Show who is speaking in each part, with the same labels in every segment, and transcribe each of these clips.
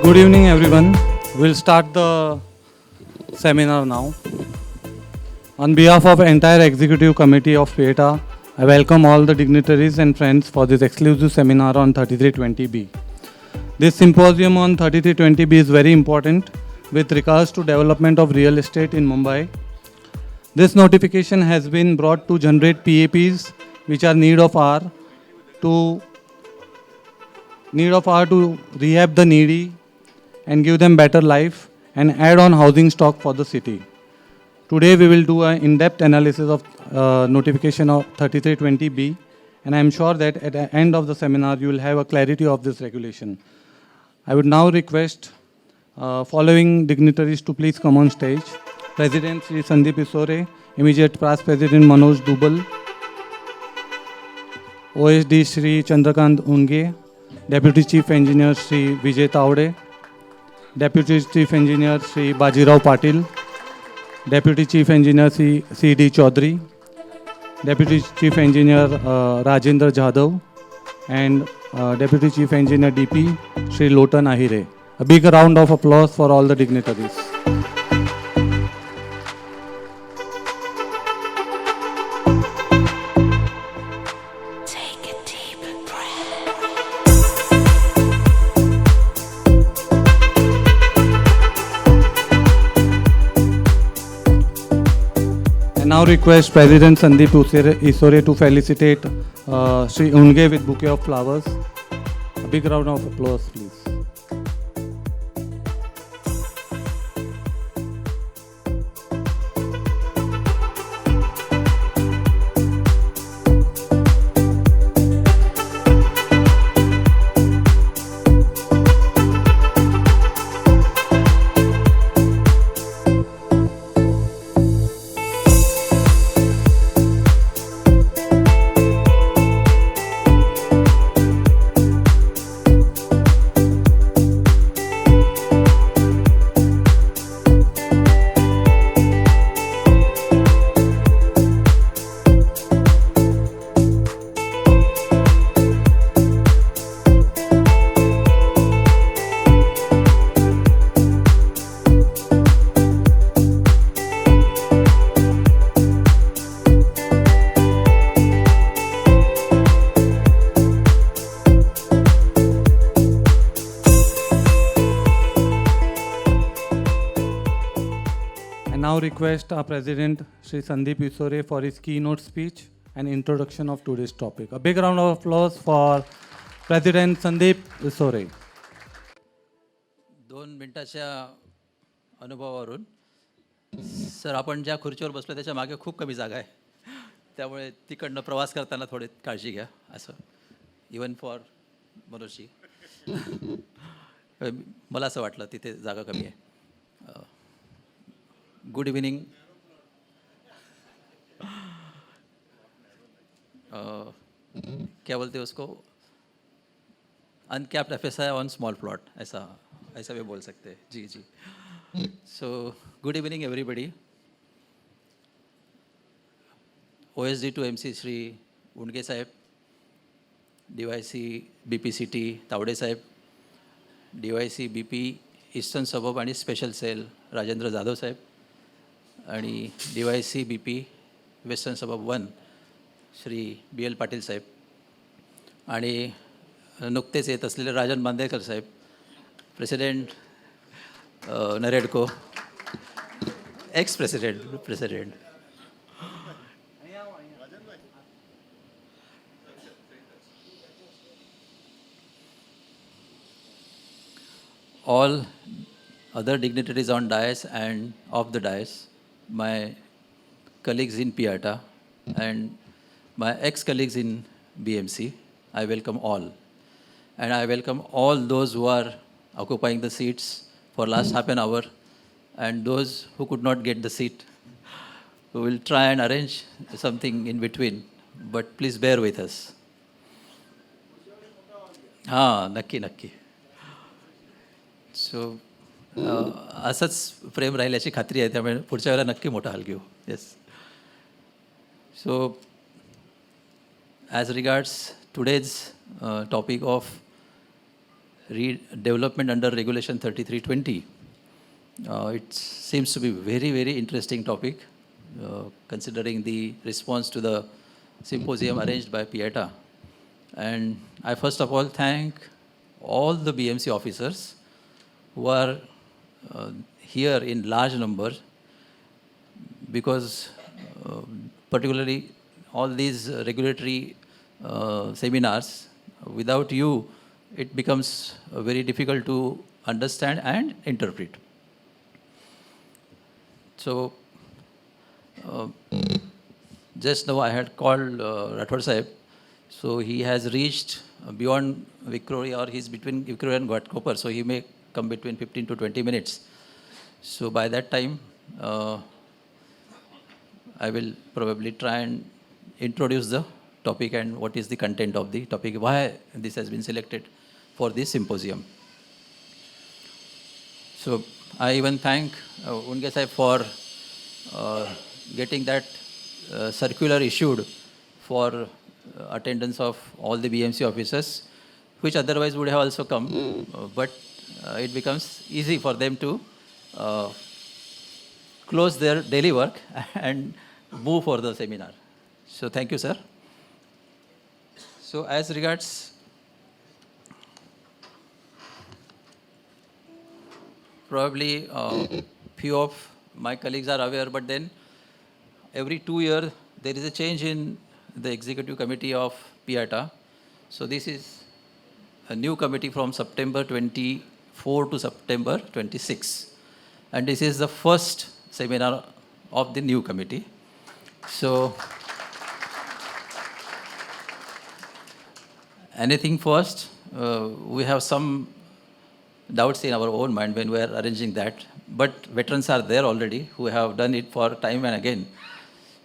Speaker 1: Good evening, everyone. We'll start the seminar now. On behalf of entire executive committee of PETA, I welcome all the dignitaries and friends for this exclusive seminar on 3320B. This symposium on 3320B is very important with regards to development of real estate in Mumbai. This notification has been brought to generate PAPs which are need of hour to rehab the needy and give them better life and add on housing stock for the city. Today we will do an in-depth analysis of notification of 3320B, and I am sure that at the end of the seminar you will have a clarity of this regulation. I would now request following dignitaries to please come on stage. President Sri Sandeep Isore, immediate past President Manoj Dubal, OSD Sri Chandrakant Unge, Deputy Chief Engineer Sri Vijay Taude, Deputy Chief Engineer Sri Bajirao Patil, Deputy Chief Engineer Sri C.D. Chaudhary, Deputy Chief Engineer Rajendra Jadhav, and Deputy Chief Engineer DP Sri Lotan Ahire. A big round of applause for all the dignitaries. Now request President Sandeep Isore to felicitate Sri Unge with bouquet of flowers. A big round of applause, please. now request our President, Shri Sandeep Isore, for his keynote speech and introduction of today's topic. A big round of applause for President Sandeep Isore.
Speaker 2: 2 मिनिटाच्या अनुभवावरून sir आपण ज्या खुर्चीवर बसलो त्याच्या मागे खूप कमी जागा आहे, त्यामुळे तिकडनं प्रवास करताना थोडी काळजी घ्या. असं इवन फॉर मनोजजी मला असं वाटलं तिथे जागा कमी आहे. Good evening. क्या बोलते उसको, uncapped FSI on small plot, ऐसा ऐसा भी बोल सकते हैं. जी जी. So good evening everybody. OSD to MC Shri Undage saheb, DYC BP City Tawde saheb, DYC BP eastern suburb आणि स्पेशल सेल राजेंद्र जाधव साहेब, आणि DYC BP वेस्टर्न सबब 1 श्री BL पाटील साहेब, आणि नुकतेच येत असलेले Rajan Bandekar saheb, president NAREDCO, ex president. All other dignitaries on dais and off the dais, my colleagues in PIATA and my ex-colleagues in BMC, I welcome all. And I welcome all those who are occupying the seats for last half an hour, and those who could not get the seat. We will try and arrange something in between, but please bear with us. नक्की. सो असंच प्रेम राहील याची खात्री आहे, त्यामुळे पुढच्या वेळेला नक्की मोठा हाल घेऊ. Yes. So as regards today's topic of development under regulation 3320, it seems to be very interesting topic, considering the response to the symposium arranged by PIATA. And I first of all thank all the BMC officers who are here in large number, because particularly all these regulatory seminars, without you it becomes very difficult to understand and interpret. So just now I had called Rathod Sahib, so he has reached beyond Vikhroli, or he's between Vikhroli and Ghatkopar, so he may come between 15 to 20 minutes. So by that time I will probably try and introduce the topic and what is the content of the topic, why this has been selected for this symposium. So I even thank Unge Sahib for getting that circular issued for attendance of all the BMC officers, which otherwise would have also come, but it becomes easy for them to close their daily work and move for the seminar. So thank you, sir. So as regards probably few of my colleagues are aware, but then every 2 years there is a change in the executive committee of PIATA. So this is a new committee from September 24 to September 26. And this is the first seminar of the new committee. So anything first, we have some doubts in our own mind when we are arranging that, but veterans are there already who have done it for time and again.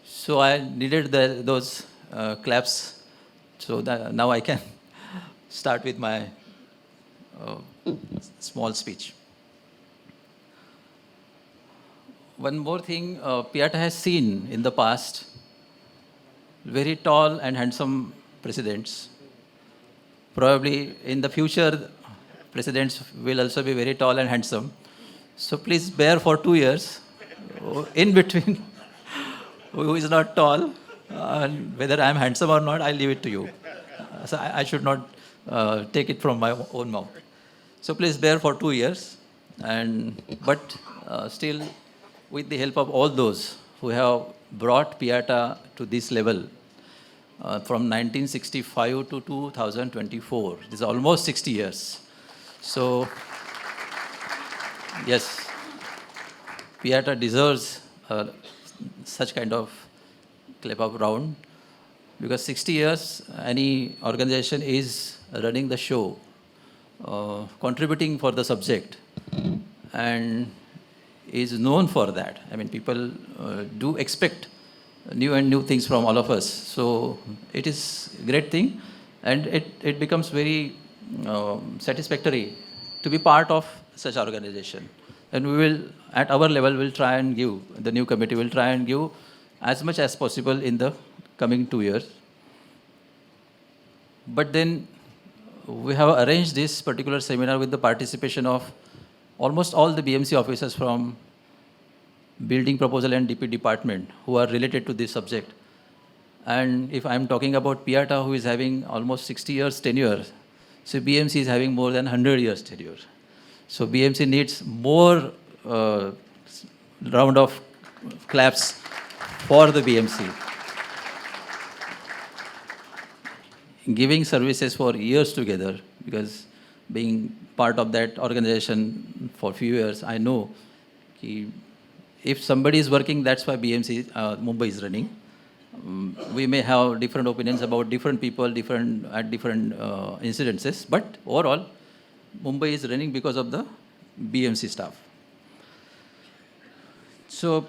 Speaker 2: So I needed those claps, so that now I can start with my small speech. One more thing, PIATA has seen in the past very tall and handsome presidents. Probably in the future, presidents will also be very tall and handsome. So please bear for 2 years. In between, who is not tall, and whether I am handsome or not, I'll leave it to you. So I should not take it from my own mouth. So please bear for 2 years, but still with the help of all those who have brought Piata to this level from 1965 to 2024. This is almost 60 years. So, yes, Piata deserves such kind of clap up round, because 60 years any organization is running the show, contributing for the subject, and is known for that. I mean, people do expect new things from all of us. So it is a great thing, and it becomes very satisfactory to be part of such organization. And we will, at our level, will try and give, the new committee will try and give as much as possible in the coming 2 years. But then we have arranged this particular seminar with the participation of almost all the BMC officers from Building Proposal and DP department who are related to this subject. And if I'm talking about Piata, who is having almost 60 years tenure, so BMC is having more than 100 years tenure. So BMC needs more round of claps for the BMC. Giving services for years together, because being part of that organization for a few years, I know if somebody is working, that's why BMC Mumbai is running. We may have different opinions about different people, different incidences, but overall, Mumbai is running because of the BMC staff. So,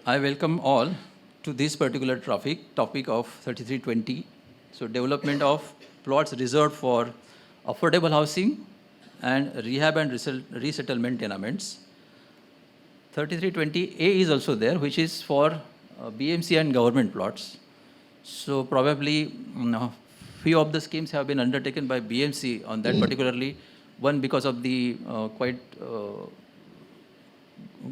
Speaker 2: I welcome all to this particular topic of 3320. So, development of plots reserved for affordable housing and rehab and resettlement tenements. 3320A is also there, which is for BMC and government plots. So probably few of the schemes have been undertaken by BMC on that particularly. One, because of the quite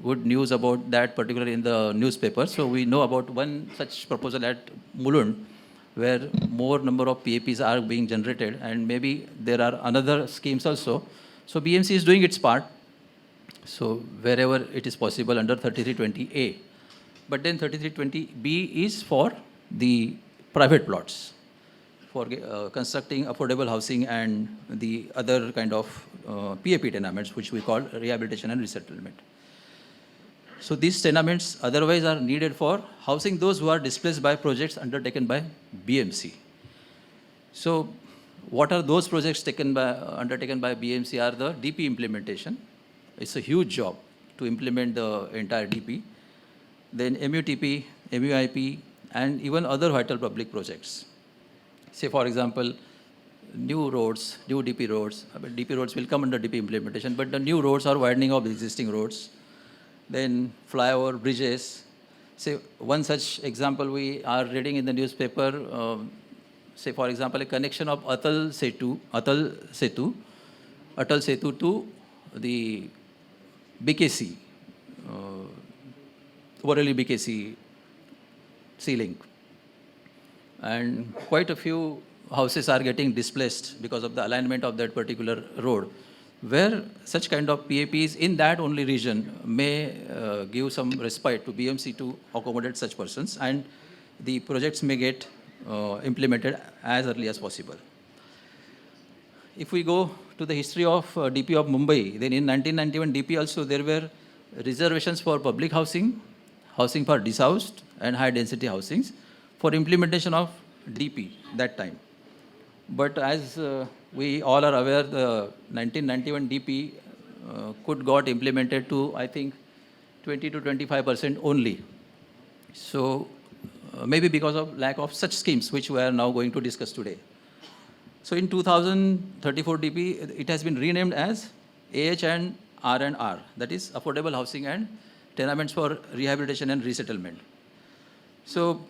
Speaker 2: good news about that particularly in the newspaper. So we know about one such proposal at Mulund, where more number of PAPs are being generated, and maybe there are another schemes also. So BMC is doing its part. So wherever it is possible under 3320A. But then 3320B is for the private plots, for constructing affordable housing and the other kind of PAP tenements, which we call rehabilitation and resettlement. So these tenements otherwise are needed for housing those who are displaced by projects undertaken by BMC. So what are those projects undertaken by BMC are the DP implementation. It's a huge job to implement the entire DP. Then MUTP, MUIP, and even other vital public projects. Say, for example, new roads, new DP roads. DP roads will come under DP implementation, but the new roads are widening of existing roads. Then flyover, bridges. Say, one such example we are reading in the newspaper, say, for example, a connection of Atal Setu to the BKC, Worli BKC sea link. And quite a few houses are getting displaced because of the alignment of that particular road, where such kind of PAPs in that only region may give some respite to BMC to accommodate such persons, and the projects may get implemented as early as possible. If we go to the history of DP of Mumbai, then in 1991 DP also there were reservations for public housing, housing for dishoused and high density housings for implementation of DP that time. But as we all are aware, the 1991 DP could got implemented to, I think, 20 to 25% only. So maybe because of lack of such schemes, which we are now going to discuss today. So in 2034 DP, it has been renamed as AH and R&R, that is Affordable Housing and Tenements for Rehabilitation and Resettlement. So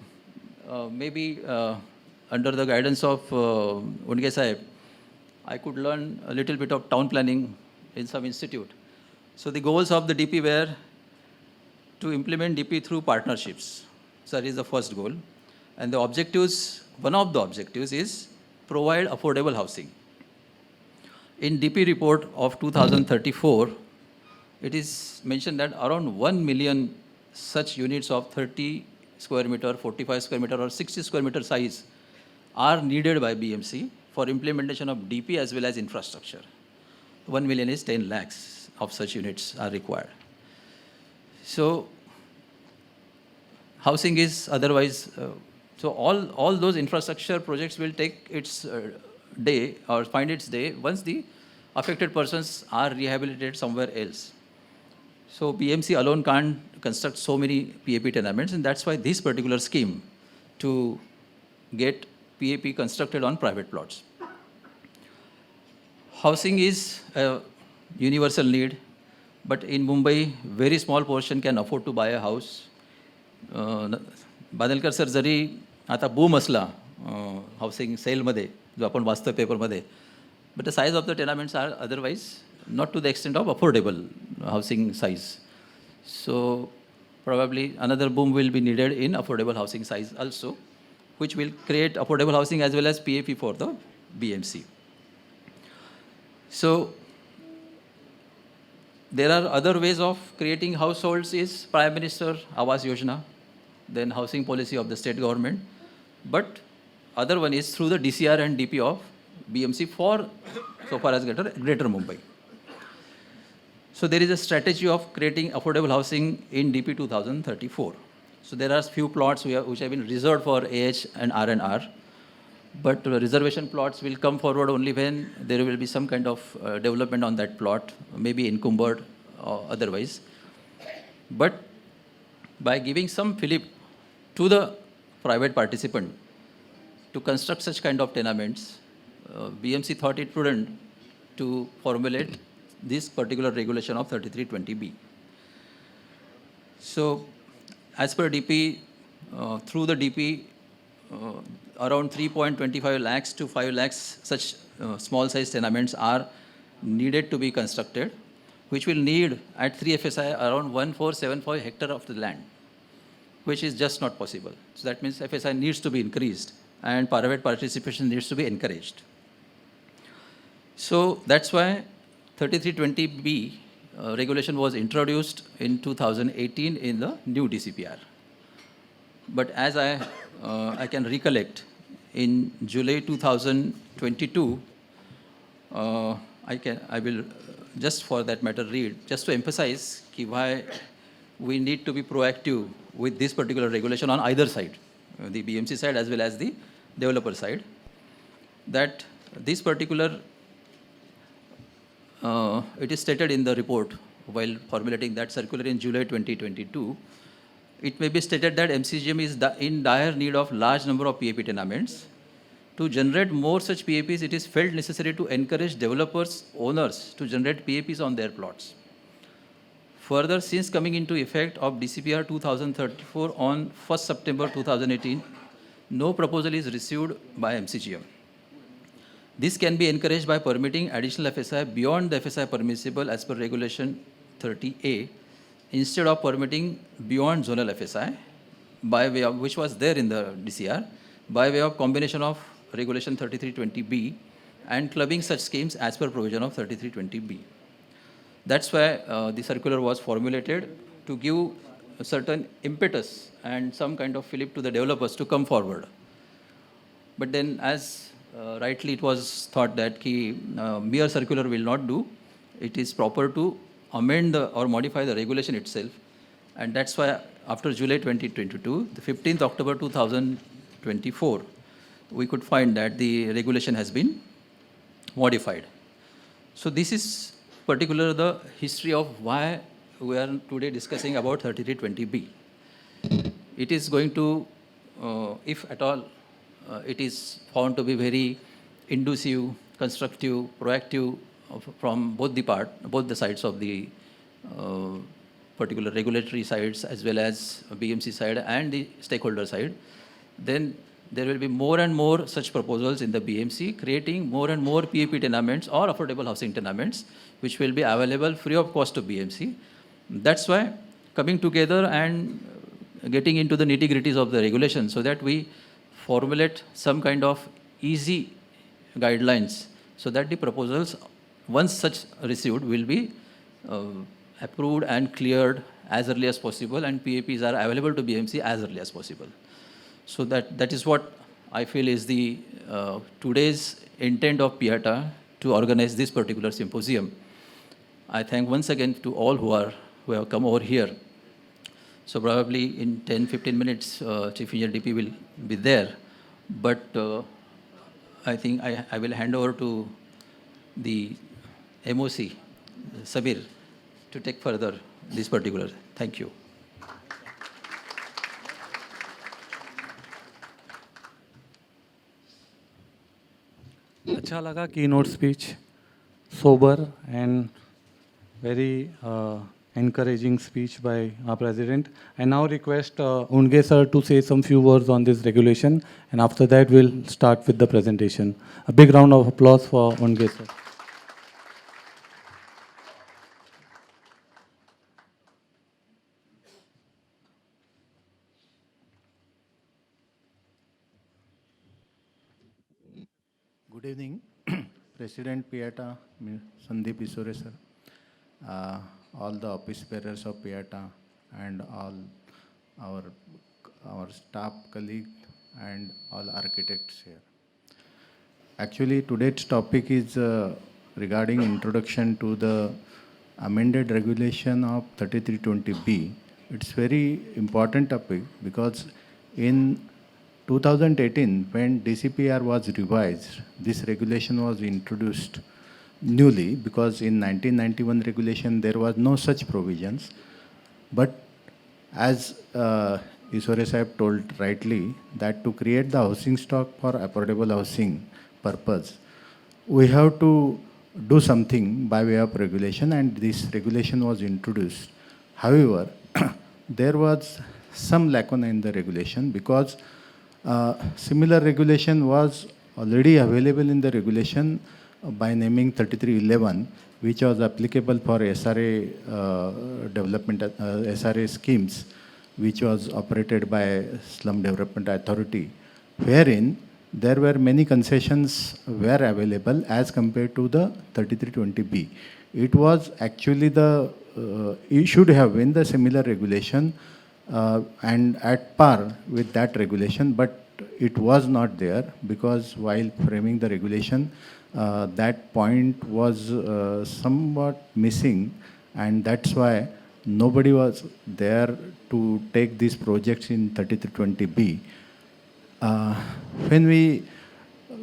Speaker 2: maybe under the guidance of Undge Sahib, I could learn a little bit of town planning in some institute. So the goals of the DP were to implement DP through partnerships. So that is the first goal. And the objectives, one of the objectives is provide affordable housing. In DP report of 2034, it is mentioned that around 1 million such units of 30 square meter, 45 square meter, or 60 square meter size are needed by BMC for implementation of DP as well as infrastructure. 1 million is 10 lakhs of such units are required. So housing is otherwise, so all those infrastructure projects will take its day or find its day once the affected persons are rehabilitated somewhere else. So BMC alone can't construct so many PAP tenements, and that's why this particular scheme to get PAP constructed on private plots. Housing is a universal need, but in Mumbai, very small portion can afford to buy a house. Badalkar sir जरी आता boom असला housing सेलमध्ये जो आपण वाचतो पेपरमध्ये, but the size of the tenements are otherwise not to the extent of affordable housing size. So probably another boom will be needed in affordable housing size also, which will create affordable housing as well as PAP for the BMC. So there are other ways of creating households is Prime Minister Awas Yojana, then housing policy of the state government. But other one is through the DCR and DP of BMC for so far as Greater Mumbai. So there is a strategy of creating affordable housing in DP 2034. So there are few plots which have been reserved for AH and R&R. But reservation plots will come forward only when there will be some kind of development on that plot, maybe encumbered or otherwise. But by giving some fillip to the private participant to construct such kind of tenements, BMC thought it prudent to formulate this particular regulation of 3320B. So as per DP, through the DP, around 3.25 lakhs to 5 lakhs such small size tenements are needed to be constructed, which will need at 3 FSI around 1475 hectare of the land, which is just not possible. So that means FSI needs to be increased and private participation needs to be encouraged. So that's why 3320B regulation was introduced in 2018 in the new DCPR. But as I can recollect, in July 2022, I will just for that matter read, just to emphasize why we need to be proactive with this particular regulation on either side, the BMC side as well as the developer side, that this particular, it is stated in the report while formulating that circular in July 2022, it may be stated that MCGM is in dire need of large number of PAP tenements. To generate more such PAPs, it is felt necessary to encourage developers, owners to generate PAPs on their plots. Further, since coming into effect of DCPR 2034 on 1st September 2018, no proposal is received by MCGM. This can be encouraged by permitting additional FSI beyond the FSI permissible as per Regulation 30A, instead of permitting beyond zonal FSI, by way of, which was there in the DCR, by way of combination of Regulation 3320B and clubbing such schemes as per provision of 3320B. That's why the circular was formulated to give a certain impetus and some kind of fillip to the developers to come forward. But then as rightly it was thought that mere circular will not do, it is proper to amend or modify the regulation itself. And that's why after July 2022, the 15th October 2024, we could find that the regulation has been modified. So this is particular the history of why we are today discussing about 3320B. It is going to, if at all, it is found to be very inducive, constructive, proactive from both the sides of the particular regulatory sides as well as BMC side and the stakeholder side, then there will be more and more such proposals in the BMC, creating more and more PAP tenements or affordable housing tenements, which will be available free of cost to BMC. That's why coming together and getting into the nitty-gritties of the regulation so that we formulate some kind of easy guidelines so that the proposals once such received, will be approved and cleared as early as possible, and PAPs are available to BMC as early as possible. So that is what I feel is the today's intent of PIATA to organize this particular symposium. I thank once again to all who have come over here. So probably in 10-15 minutes, Chief Engineer DP will be there. But I think I will hand over to the MOC, Sabir, to take further this particular. Thank you.
Speaker 1: अच्छा लगा keynote speech, sober and very encouraging speech by our president. I now request Unge sir to say some few words on this regulation, and after that we'll start with the presentation. A big round of applause for Unge sir.
Speaker 3: Good evening, President PIATA, Sandeep Isore sir, all the office bearers of PIATA, and all our staff colleagues and all architects here. Actually, today's topic is regarding introduction to the amended regulation of 3320B. It's very important topic because in 2018, when DCPR was revised, this regulation was introduced newly because in 1991 regulation there was no such provisions. But as Isore Sahib told rightly, that to create the housing stock for affordable housing purpose, we have to do something by way of regulation, and this regulation was introduced. However, there was some lacuna in the regulation because similar regulation was already available in the regulation by naming 3311, which was applicable for SRA development, SRA schemes, which was operated by Slum Development Authority, wherein there were many concessions were available as compared to the 3320B. It was actually the, it should have been the similar regulation and at par with that regulation, but it was not there because while framing the regulation, that point was somewhat missing, and that's why nobody was there to take these projects in 3320B. When we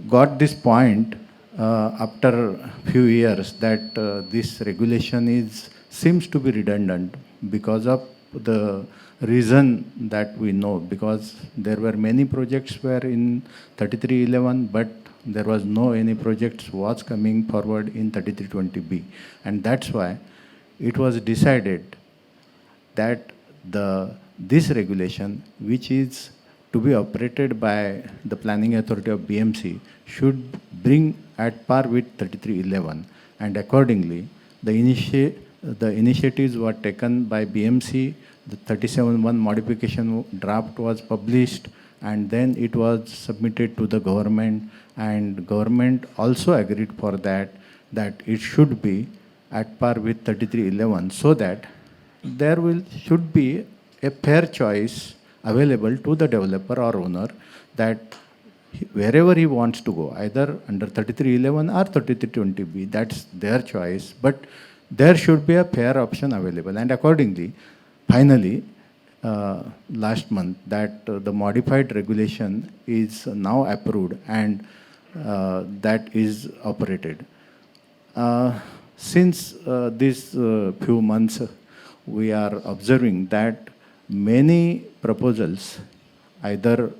Speaker 3: got this point after a few years that this regulation seems to be redundant because of the reason that we know, because there were many projects were in 3311, but there was no any projects was coming forward in 3320B, and that's why it was decided that this regulation, which is to be operated by the planning authority of BMC, should bring at par with 3311, and accordingly the initiatives were taken by BMC. The 37.1 modification draft was published, and then it was submitted to the government, and government also agreed for that it should be at par with 3311, so that there should be a fair choice available to the developer or owner, that wherever he wants to go, either under 3311 or 3320B, that's their choice, but there should be a fair option available. And accordingly, finally, last month, that the modified regulation is now approved, and that is operated. Since these few months, we are observing that many proposals, either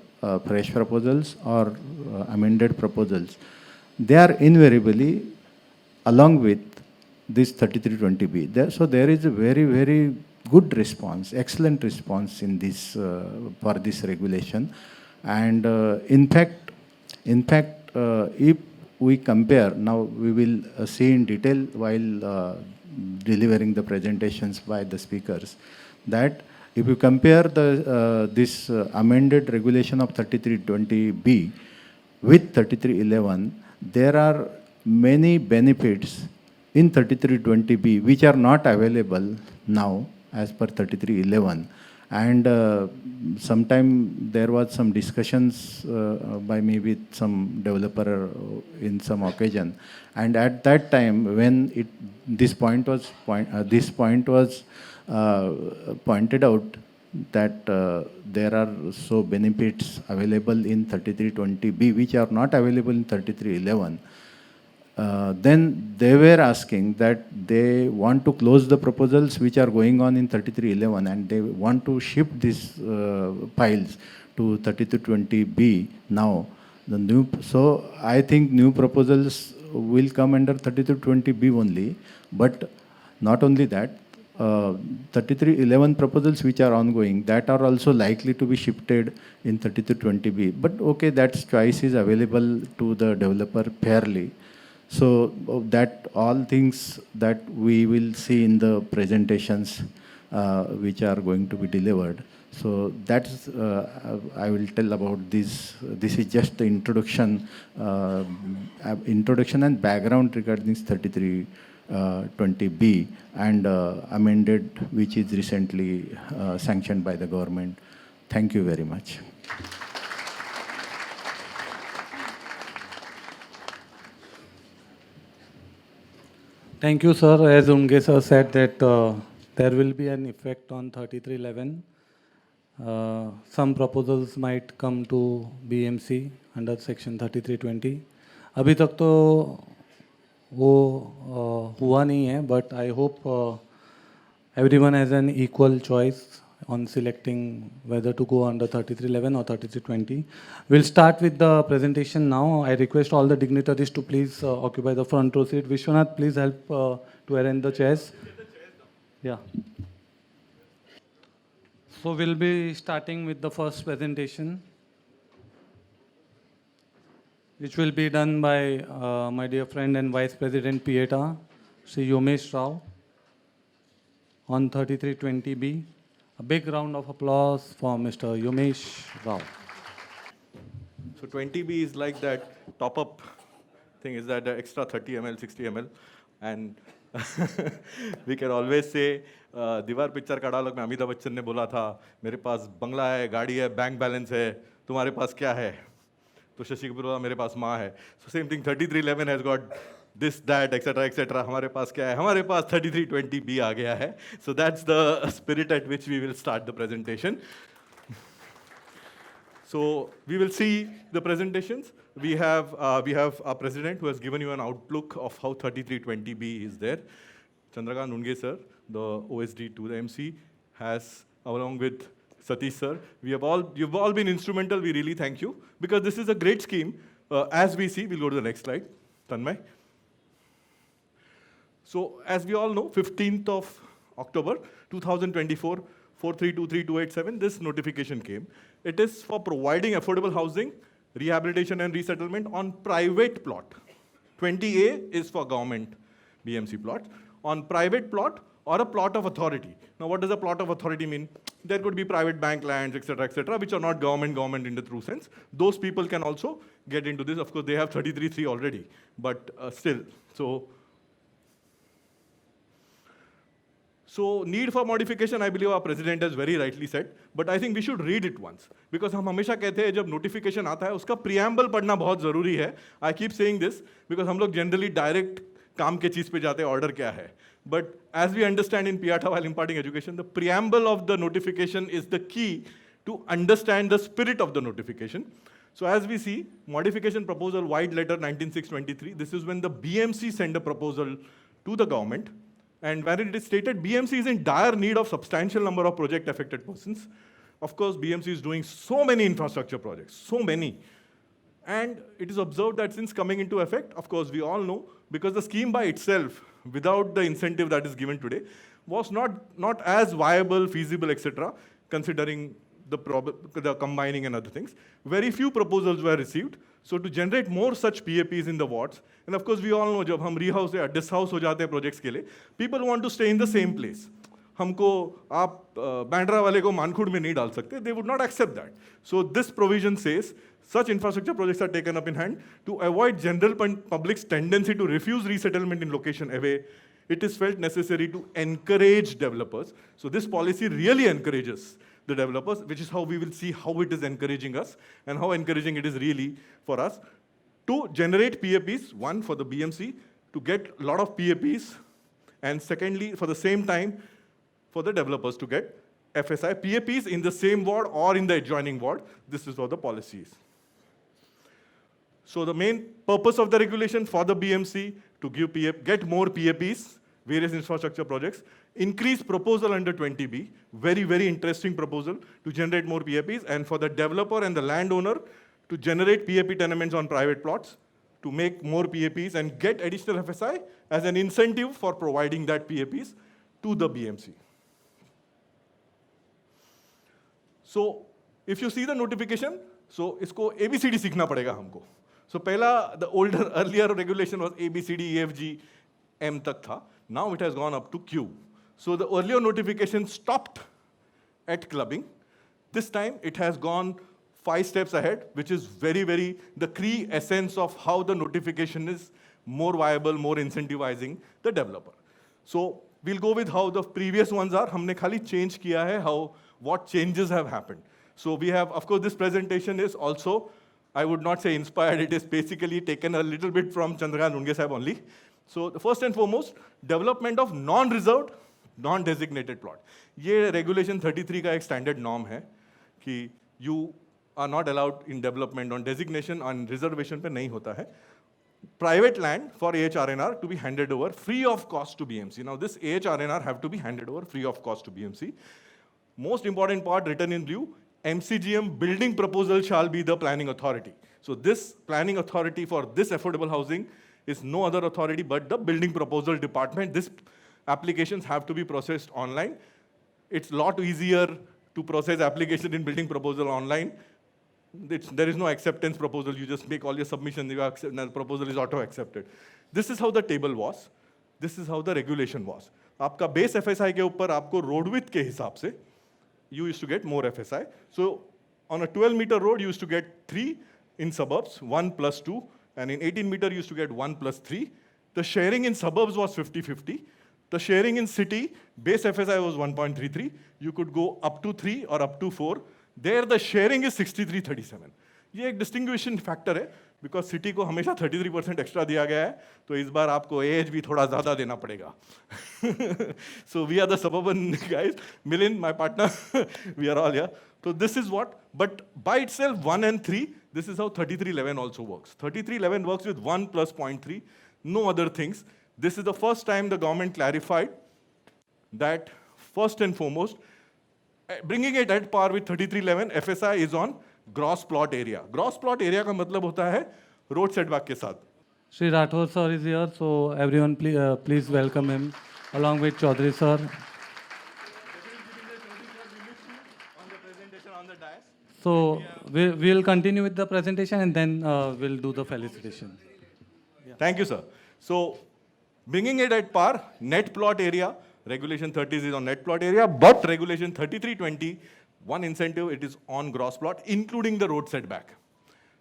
Speaker 3: fresh proposals or amended proposals, they are invariably along with this 3320B. So there is a very, very good response, excellent response in this for this regulation. And in fact, if we compare, now we will see in detail while delivering the presentations by the speakers, that if you compare this amended regulation of 3320B with 3311, there are many benefits in 3320B, which are not available now as per 3311. And sometime there was some discussions by me with some developer in some occasion. And at that time, when this point was pointed out, that there are so benefits available in 3320B which are not available in 3311. Then they were asking that they want to close the proposals which are going on in 3311 and they want to shift these files to 3320B now. So I think new proposals will come under 3320B only, but not only that, 3311 proposals which are ongoing, that are also likely to be shifted in 3320B. But okay, that choice is available to the developer fairly. So that all things that we will see in the presentations which are going to be delivered. So that's, I will tell about this. This is just the introduction and background regarding 3320B and amended, which is recently sanctioned by the government. Thank you very much.
Speaker 1: Thank you, sir. As Unge sir said that there will be an effect on 3311. Some proposals might come to BMC under section 3320. अभी तक तो वो हुआ नहीं है, but I hope everyone has an equal choice on selecting whether to go under 3311 or 3320. We'll start with the presentation now. I request all the dignitaries to please occupy the front row seat. Vishwanath, please help to arrange the chairs. Yeah. So we'll be starting with the first presentation, which will be done by my dear friend and Vice President PETA, Sri Yomesh Rao, on 3320B. A big round of applause for Mr. Yomesh Rao.
Speaker 4: So 20B is like that top-up thing, is that the extra 30 ml, 60 ml. And we can always say, दीवार picture का dialogue में अमिताभ बच्चन ने बोला था, मेरे पास बंगला है, गाड़ी है, बैंक बैलेंस है, तुम्हारे पास क्या है? तो शशि कपूर बोला, मेरे पास माँ है. So same thing, 3311 has got this, that, etc., etc. हमारे पास क्या है? हमारे पास 3320B आ गया है. So that's the spirit at which we will start the presentation. So we will see the presentations. We have our president who has given you an outlook of how 3320B is there. Chandrakant Unge sir, the OSD to the MC, has, along with Satish sir, you've all been instrumental. We really thank you, because this is a great scheme. As we see, we'll go to the next slide. Tanmay. So as we all know, 15th of October 2024, 4323287, this notification came. It is for providing affordable housing, rehabilitation and resettlement on private plot. 20A is for government BMC plot. On private plot or a plot of authority. Now what does a plot of authority mean? There could be private bank lands, etc., which are not government in the true sense. Those people can also get into this. Of course, they have 33.3 already, but still. So need for modification, I believe our president has very rightly said, but I think we should read it once, because हम हमेशा कहते हैं जब notification आता है उसका preamble पढ़ना बहुत ज़रूरी है. I keep saying this because हम लोग generally direct काम के चीज़ पे जाते हैं, order क्या है. But as we understand in PIATA while imparting education, the preamble of the notification is the key to understand the spirit of the notification. So as we see, modification proposal wide letter 19623, this is when the BMC send a proposal to the government. And where it is stated, BMC is in dire need of substantial number of project affected persons. Of course, BMC is doing so many infrastructure projects, so many. And it is observed that since coming into effect, of course, we all know, because the scheme by itself, without the incentive that is given today, was not as viable, feasible, etc., considering the combining and other things. Very few proposals were received. So to generate more such PAPs in the wards, and of course we all know, जब हम rehouse या dishouse हो जाते हैं projects के लिए, people want to stay in the same place. हमको आप बैंड्रा वाले को मानखुड़ में नहीं डाल सकते. They would not accept that. So this provision says such infrastructure projects are taken up in hand to avoid general public's tendency to refuse resettlement in location away. It is felt necessary to encourage developers. So this policy really encourages the developers, which is how we will see how it is encouraging us and how encouraging it is really for us to generate PAPs, one for the BMC, to get a lot of PAPs, and secondly, for the same time, for the developers to get FSI PAPs in the same ward or in the adjoining ward. This is what the policy is. So the main purpose of the regulation for the BMC to get more PAPs, various infrastructure projects, increase proposal under 20B, very, very interesting proposal to generate more PAPs, and for the developer and the landowner to generate PAP tenements on private plots, to make more PAPs and get additional FSI as an incentive for providing that PAPs to the BMC. So if you see the notification, so इसको ABCD सीखना पड़ेगा हमको. So पहला, the earlier regulation was ABCD, EFG, M तक था. Now it has gone up to Q. So the earlier notification stopped at clubbing. This time it has gone 5 steps ahead, which is very, very the key essence of how the notification is more viable, more incentivizing the developer. So we'll go with how the previous ones are. हमने खाली change किया है what changes have happened. So we have, of course, this presentation is also, I would not say inspired, it is basically taken a little bit from Chandrakant Unge Sahib only. So the first and foremost, development of non-reserved, non-designated plot. ये regulation 33 का एक standard norm है कि you are not allowed in development on designation, on reservation पे नहीं होता है. Private land for AHRNR to be handed over free of cost to BMC. Now this AHRNR have to be handed over free of cost to BMC. Most important part written in blue, MCGM building proposal shall be the planning authority. So this planning authority for this affordable housing is no other authority but the building proposal department. This applications have to be processed online. It's a lot easier to process application in building proposal online. There is no acceptance proposal. You just make all your submissions, and the proposal is auto-accepted. This is how the table was. This is how the regulation was. आपका base FSI के ऊपर आपको road width के हिसाब से you used to get more FSI. So on a 12-meter road, you used to get 3 in suburbs, 1 plus 2, and in 18-meter, you used to get 1 plus 3. The sharing in suburbs was 50-50. The sharing in city, base FSI was 1.33. You could go up to 3 or up to 4. There, the sharing is 63-37. ये एक distinguishing factor है, because city को हमेशा 33% extra दिया गया है, तो इस बार आपको AH भी थोड़ा ज़्यादा देना पड़ेगा. So we are the suburban guys. Milind, my partner, we are all here. So this is what, but by itself 1 and 3, this is how 3311 also works. 3311 works with 1 plus 0.3, no other things. This is the first time the government clarified that first and foremost, bringing it at par with 3311, FSI is on gross plot area. Gross plot area का मतलब होता है road setback के साथ.
Speaker 1: Shri Rathore sir is here, so everyone please welcome him along with Chaudhary sir. So we'll continue with the presentation and then we'll do the felicitation.
Speaker 4: Yeah. Thank you, sir. So bringing it at par, net plot area, regulation 30 is on net plot area, but regulation 3320, one incentive, it is on gross plot, including the road setback.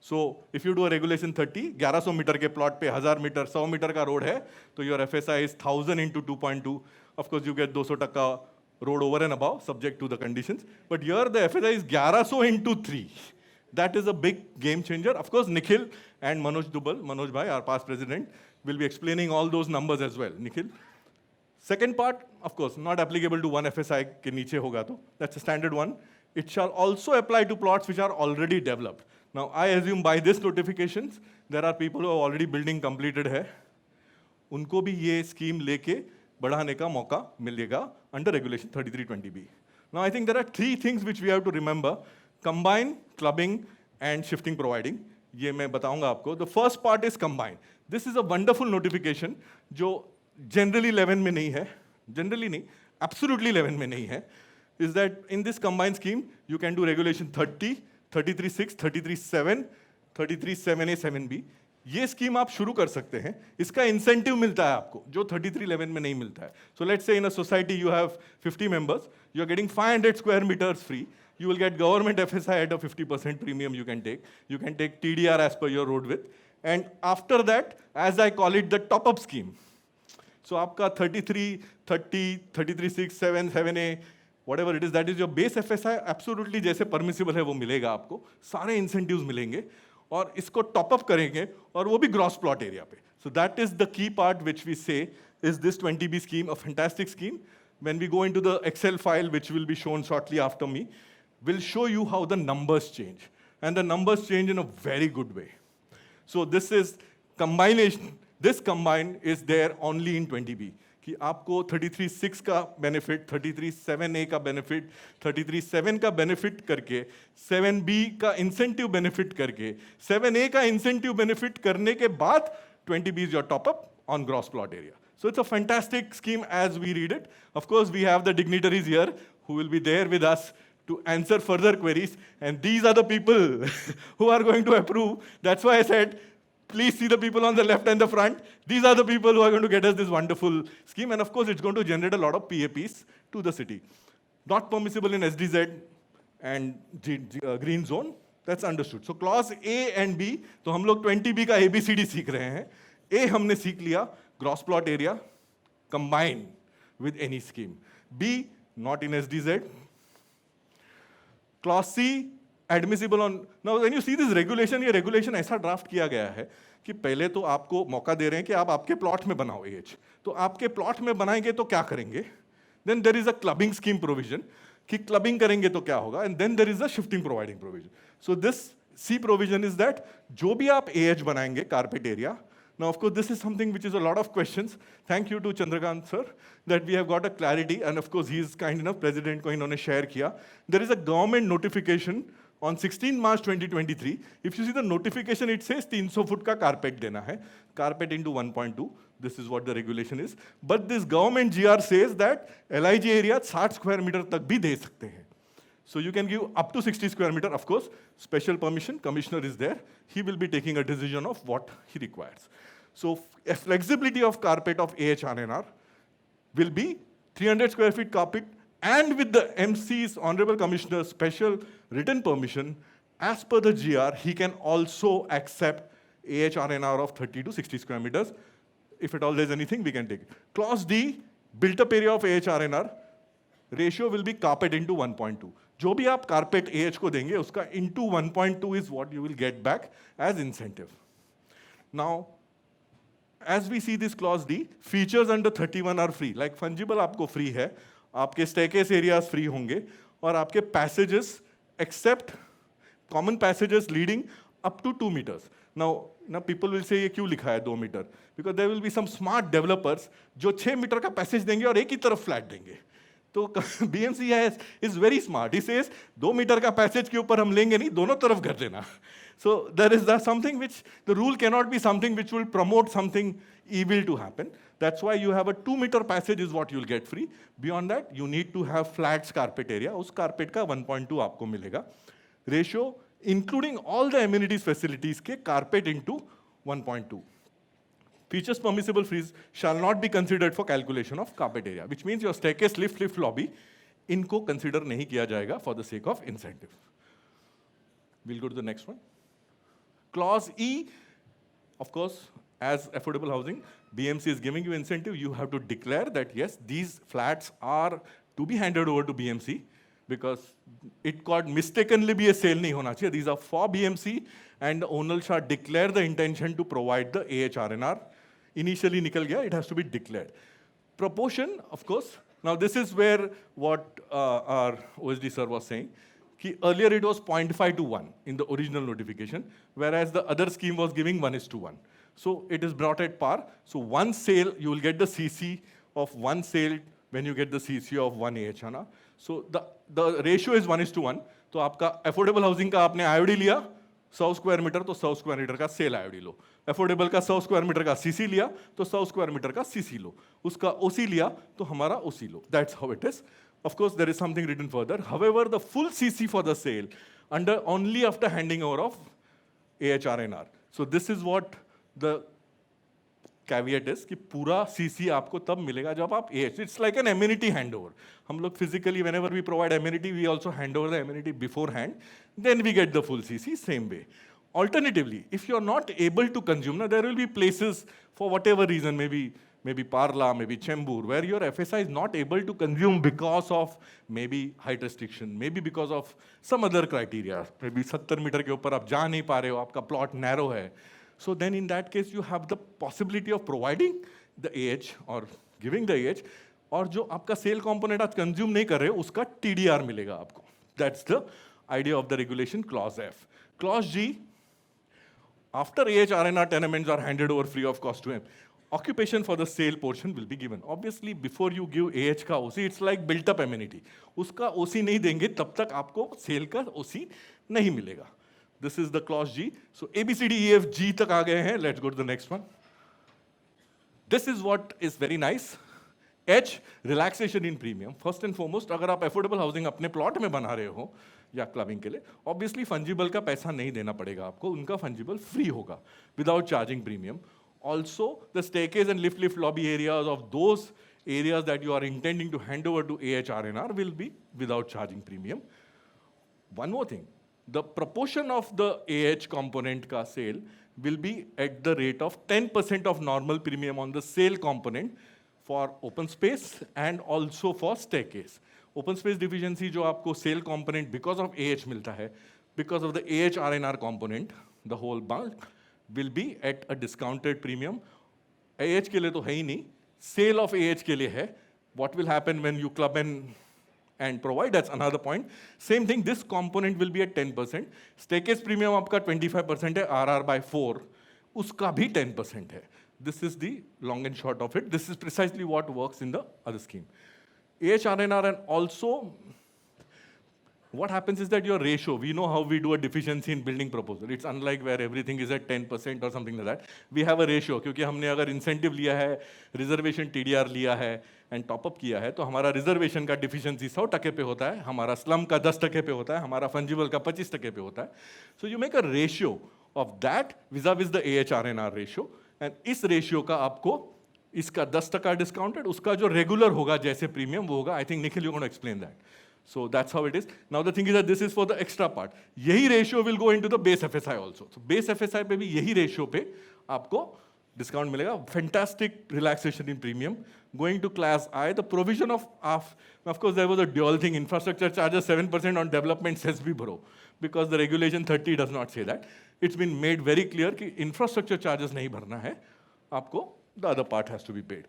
Speaker 4: So if you do a regulation 30, 1100 meter के plot पे 1000 meter, 100 meter का road है, तो your FSI is 1000 into 2.2. Of course, you get 200% road over and above, subject to the conditions. But here the FSI is 1100 into 3. That is a big game changer. Of course, Nikhil and Manoj Dubal, Manoj Bhai, our past president, will be explaining all those numbers as well. Nikhil. Second part, of course, not applicable to one FSI के नीचे होगा तो. That's a standard one. It shall also apply to plots which are already developed. Now, I assume by this notifications, there are people who are already building completed है. उनको भी ये scheme लेके बढ़ाने का मौका मिलेगा under regulation 3320B. Now, I think there are 3 things which we have to remember. Combine, clubbing, and shifting providing. ये मैं बताऊंगा आपको. The first part is combine. This is a wonderful notification जो generally 11 में नहीं है. Generally नहीं, absolutely 11 में नहीं है. Is that in this combined scheme, you can do regulation 30, 33.6, 33.7, 33.7A, 7B. ये स्कीम आप शुरू कर सकते हैं, इसका इंसेंटिव मिलता है आपको जो 3311 में नहीं मिलता है. So let's say in a society you have 50 members, you are getting 500 square meters free. You will get government FSI at a 50% premium you can take. You can take TDR as per your road width. And after that, as I call it, the top-up scheme. So आपका 33, 30, 33, 6, 7, 7A, whatever it is, that is your base FSI, absolutely जैसे permissible है वो मिलेगा आपको, सारे incentives मिलेंगे, और इसको top up करेंगे, और वो भी gross plot area पे. So that is the key part which we say is this 20B scheme, a fantastic scheme. When we go into the Excel file, which will be shown shortly after me, we'll show you how the numbers change. And the numbers change in a very good way. So this is combination, this combine is there only in 20B. कि आपको 33.6 का benefit, 33.7A का benefit, 33.7 का benefit करके, 7B का incentive benefit करके, 7A का incentive benefit करने के बाद 20B is your top up on gross plot area. So it's a fantastic scheme as we read it. Of course, we have the dignitaries here who will be there with us to answer further queries. And these are the people who are going to approve. That's why I said, please see the people on the left and the front. These are the people who are going to get us this wonderful scheme. And of course, it's going to generate a lot of PAPs to the city. Not permissible in SDZ and green zone. That's understood. So clause A and B, तो हम लोग 20B का ABCD सीख रहे हैं. A हमने सीख लिया, gross plot area, combine with any scheme. B, not in SDZ. Clause C, admissible on. Now when you see this regulation, ये regulation ऐसा ड्राफ्ट किया गया है कि पहले तो आपको मौका दे रहे हैं कि आप आपके प्लॉट में बनाओ AH. तो आपके प्लॉट में बनाएंगे तो क्या करेंगे? Then there is a clubbing scheme provision. कि क्लबिंग करेंगे तो क्या होगा, and then there is a shifting providing provision. So this C provision is that जो भी आप एएच बनाएंगे carpet area. Now, of course, this is something which is a lot of questions. Thank you to Chandrakant sir that we have got a clarity, and of course, he is kind enough. President को इन्होंने share किया. There is a government notification on 16 March 2023. If you see the notification, it says 300 foot का carpet देना है. Carpet into 1.2. This is what the regulation is. But this government GR says that LIG area 60 square meter तक भी दे सकते हैं. So you can give up to 60 square meter. Of course, special permission. Commissioner is there. He will be taking a decision of what he requires. So a flexibility of carpet of AHRNR will be 300 square feet carpet, and with the MC's Honorable Commissioner's special written permission, as per the GR, he can also accept AHRNR of 30 to 60 square meters. If at all there's anything, we can take it. Clause D, built up area of AHRNR, ratio will be carpet into 1.2. जो भी आप carpet AH को देंगे, उसका into 1.2 is what you will get back as incentive. Now, as we see this clause D, features under 31 are free. Like fungible आपको free है, आपके staircase areas free होंगे, और आपके passages except common passages leading up to 2 meters. Now people will say ये क्यों लिखा है 2 metre? Because there will be some smart developers जो 6 मीटर का passage देंगे और एक ही तरफ flat देंगे. तो BMC is very smart. He says 2 metre का passage के ऊपर हम लेंगे नहीं, दोनों तरफ कर देना. So there is something which, the rule cannot be something which will promote something evil to happen. That's why you have a 2 meter passage is what you'll get free. Beyond that, you need to have flat carpet area. उस carpet का 1.2 आपको मिलेगा. Ratio, including all the amenities facilities के carpet into 1.2. Features permissible freeze shall not be considered for calculation of carpet area, which means your staircase, lift, lobby, इनको consider नहीं किया जाएगा for the sake of incentive. We'll go to the next one. Clause E, of course, as affordable housing, BMC is giving you incentive. You have to declare that, yes, these flats are to be handed over to BMC, because it got mistakenly be a sale nahi hona chahiye. These are for BMC, and the owner shall declare the intention to provide the AHRNR. Initially nikal gaya, it has to be declared. Proportion, of course. Now this is where what our OSD sir was saying. Earlier it was 0.5 to 1 in the original notification, whereas the other scheme was giving 1:1. So it is brought at par. So one sale, you will get the CC of one sale when you get the CC of one AHRNR. So the ratio is 1:1. तो आपका affordable housing का आपने IOD लिया 100 square meter, तो 100 square meter का sale IOD लो. Affordable का 100 square meter का CC लिया, तो 100 square meter का CC लो. उसका OC लिया, तो हमारा OC low. That's how it is. Of course, there is something written further. However, the full CC for the sale only after handing over of AHRNR. So this is what The caveat is कि पूरा CC आपको तब मिलेगा जब आप AH. It's like an amenity handover. हम लोग physically whenever we provide amenity, we also hand over the amenity beforehand. Then we get the full CC same way. Alternatively, if you are not able to consume, now there will be places for whatever reason, maybe Parla, maybe Chembur, where your FSI is not able to consume because of maybe height restriction, maybe because of some other criteria. Maybe 70 metre के ऊपर आप जा नहीं पा रहे हो, आपका plot narrow है. So then in that case, you have the possibility of providing the AH or giving the AH, और जो आपका sale component आप consume नहीं कर रहे हो, उसका TDR मिलेगा आपको. That's the idea of the regulation clause F. Clause G, after AH RNR tenements are handed over free of cost to him, occupation for the sale portion will be given. Obviously, before you give AH का OC, it's like built up amenity. उसका OC नहीं देंगे, तब तक आपको sale का OC नहीं मिलेगा. This is the clause G. So A, B, C, D, E, F, G तक आ गए हैं. Let's go to the next one. This is what is very nice. H, relaxation in premium. First and foremost, अगर आप affordable housing अपने plot में बना रहे हो या clubbing के लिए, obviously fungible का पैसा नहीं देना पड़ेगा आपको. उनका fungible free होगा without charging premium. Also, the staircase and lift lobby areas of those areas that you are intending to hand over to AHRNR will be without charging premium. One more thing. The proportion of the AH component ka sale will be at the rate of 10% of normal premium on the sale component for open space and also for staircase. Open space deficiency जो आपको sale component because of AH मिलता है, because of the AH RNR component, the whole bulk will be at a discounted premium. AH के लिए तो है ही नहीं, sale of AH के लिए है. What will happen when you club and provide, that's another point. Same thing, this component will be at 10%. Staircase premium आपका 25% है, RR by 4, उसका भी 10% है. This is the long and short of it. This is precisely what works in the other scheme. AHRNR, and also what happens is that your ratio, we know how we do a deficiency in building proposal. It's unlike where everything is at 10% or something like that. We have a ratio, क्योंकि हमने अगर incentive लिया है, reservation TDR लिया है, and top up किया है, तो हमारा reservation का deficiency 100% पे होता है, हमारा slum का 10% पे होता है, हमारा fungible का 25% पे होता है. So you make a ratio of that vis-a-vis the AHRNR ratio, and इस ratio का आपको इसका 10% discounted, उसका जो regular होगा जैसे premium वो होगा. I think Nikhil, you're going to explain that. So that's how it is. Now the thing is that this is for the extra part. यही ratio will go into the base FSI also. So base FSI पे भी यही ratio पे आपको discount मिलेगा. Fantastic relaxation in premium. Going to class I, the provision of course there was a dual thing. Infrastructure charges 7% on development cess भी भरो, because the regulation 30 does not say that. It's been made very clear कि infrastructure charges नहीं भरना है, आपको the other part has to be paid.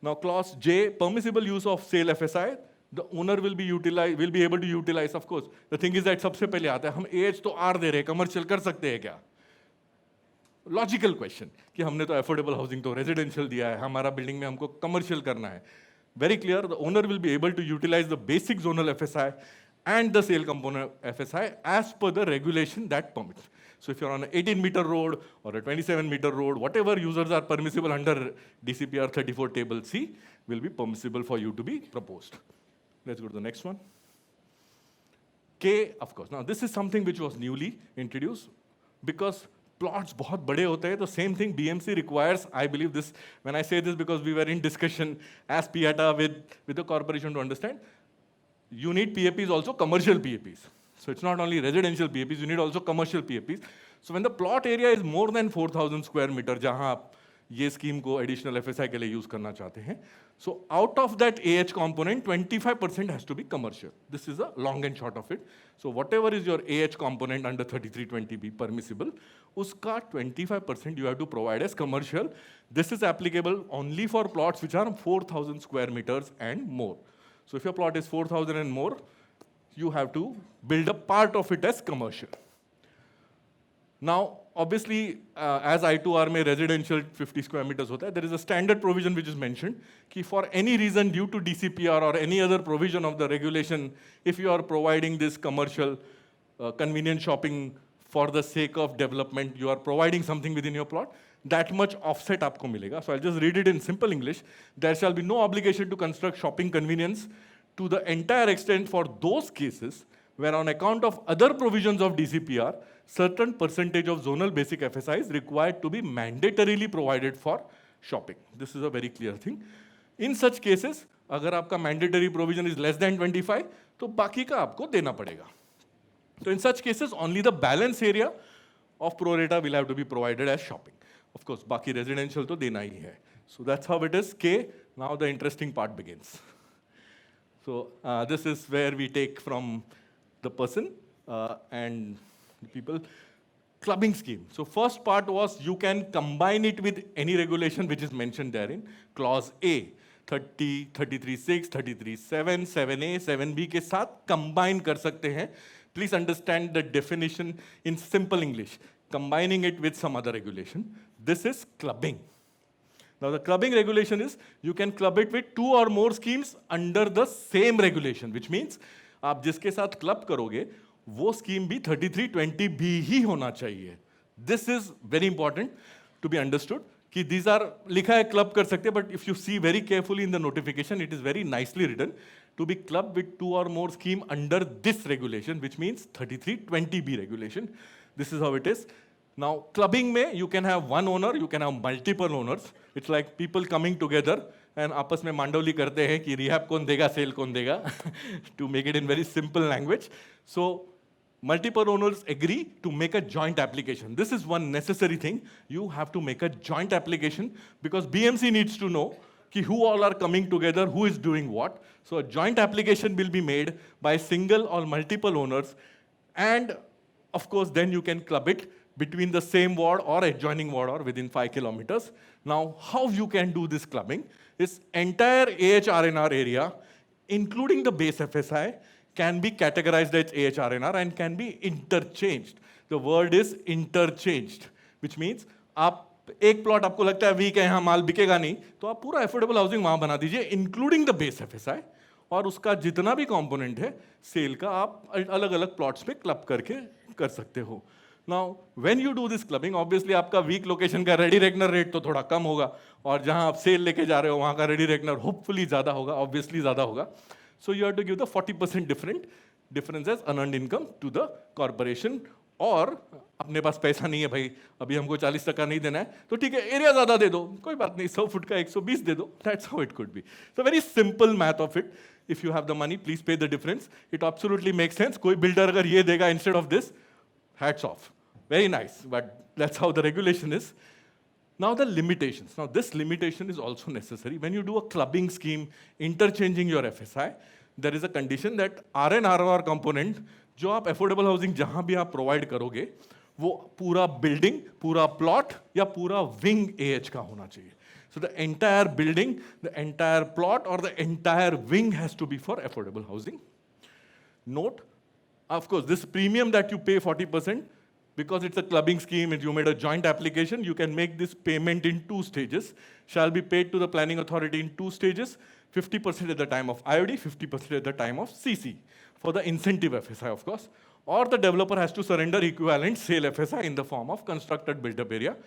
Speaker 4: Now clause J, permissible use of sale FSI. The owner will be able to utilize, of course. The thing is that सबसे पहले आता है, हम AH तो R दे रहे हैं, commercial कर सकते हैं क्या? Logical question कि हमने तो affordable housing तो residential दिया है, हमारा building में हमको commercial करना है. Very clear, the owner will be able to utilize the basic zonal FSI and the sale component FSI as per the regulation that permits. So if you're on an 18-meter road or a 27-meter road, whatever users are permissible under DCPR 34 table C will be permissible for you to be proposed. Let's go to the next one. K, of course. Now, this is something which was newly introduced because plots बहुत बड़े होते हैं. The same thing BMC requires, I believe this, when I say this because we were in discussion as PIATA with the corporation to understand, you need PAPs also, commercial PAPs. So it's not only residential PAPs, you need also commercial PAPs. So when the plot area is more than 4,000 square meter, जहाँ आप ये scheme को additional FSI के लिए use करना चाहते हैं, so out of that uh component 25% has to be commercial. This is a long and short of it. So whatever is your uh component under 3320B permissible, उसका 25% you have to provide as commercial. This is applicable only for plots which are 4,000 square metres and more. So if your plot is 4,000 and more, you have to build a part of it as commercial. Now, obviously, as I2R में residential 50 square meters होता है, there is a standard provision which is mentioned कि for any reason due to DCPR or any other provision of the regulation, if you are providing this commercial convenient shopping for the sake of development, you are providing something within your plot, that much offset आपको मिलेगा. So I'll just read it in simple English. There shall be no obligation to construct shopping convenience to the entire extent for those cases where on account of other provisions of DCPR, certain percentage of zonal basic FSI is required to be mandatorily provided for shopping. This is a very clear thing. In such cases, अगर आपका mandatory provision is less than 25, तो बाकी का आपको देना पड़ेगा. So in such cases, only the balance area of pro rata will have to be provided as shopping. Of course, बाकी residential तो देना ही है. So that's how it is. K. Now the interesting part begins. So this is where we take from the person and the people. Clubbing scheme. So first part was you can combine it with any regulation which is mentioned therein. Clause A, 30, 33.6, 33.7, 7A, 7B के साथ combine कर सकते हैं. Please understand the definition in simple English. Combining it with some other regulation. This is clubbing. Now the clubbing regulation is you can club it with 2 or more schemes under the same regulation, which means आप जिसके साथ club करोगे वो scheme भी 3320B ही होना चाहिए. This is very important to be understood कि these are लिखा है club कर सकते, but if you see very carefully in the notification, it is very nicely written to be clubbed with 2 or more scheme under this regulation, which means 3320B regulation. This is how it is. Now, clubbing में you can have one owner, you can have multiple owners. It's like people coming together and आपस में मांडवली करते हैं कि rehab कौन देगा, cell कौन देगा, to make it in very simple language. So, multiple owners agree to make a joint application. This is one necessary thing. You have to make a joint application because BMC needs to know कि who all are coming together, who is doing what. So, a joint application will be made by single or multiple owners, and of course, then you can club it between the same ward or adjoining ward or within 5 kilometers. Now, how you can do this clubbing is entire AHRNR area, including the base FSI, can be categorized as AHRNR and can be interchanged. The word is interchanged, which means आप एक plot आपको लगता है week है, यहाँ माल बिकेगा नहीं, तो आप पूरा एफोर्डेबल हाउसिंग वहाँ बना दीजिए, इंक्लूडिंग द बेस FSI, और उसका जितना भी कंपोनेंट है सेल का आप अलग अलग प्लॉट्स पे क्लब करके कर सकते हो. Now when you do this clubbing, obviously आपका वीक लोकेशन का रेडी रेकनर रेट तो थोड़ा कम होगा, और जहां आप सेल लेके जा रहे हो वहां का रेडी रेकनर होपफुली ज्यादा होगा, ऑब्वियसली ज्यादा होगा. So you have to give the 40% difference as unearned income to the corporation. और अपने पास पैसा नहीं है भाई, अभी हमको 40% नहीं देना है, तो ठीक है एरिया ज्यादा दे दो, कोई बात नहीं, 100 फुट का 120 दे दो. That's how it could B. So very simple math of it. If you have the money please pay the difference. It absolutely make sense. कोई बिल्डर अगर ये देगा instead of this, hats off. Very nice, but that's how the regulation is. Now the limitations. Now this limitation is also necessary. When you do a clubbing scheme, interchanging your FSI, there is a condition that RNRR component, जो आप affordable housing जहाँ भी आप provide करोगे, वो पूरा building, पूरा plot या पूरा wing AH का होना चाहिए. So the entire building, the entire plot or the entire wing has to be for affordable housing. Note, of course, this premium that you pay 40%, because it's a clubbing scheme and you made a joint application, you can make this payment in 2 stages, shall be paid to the planning authority in 2 stages, 50% at the time of IOD, 50% at the time of CC, for the incentive FSI, of course, or the developer has to surrender equivalent sale FSI in the form of constructed built-up area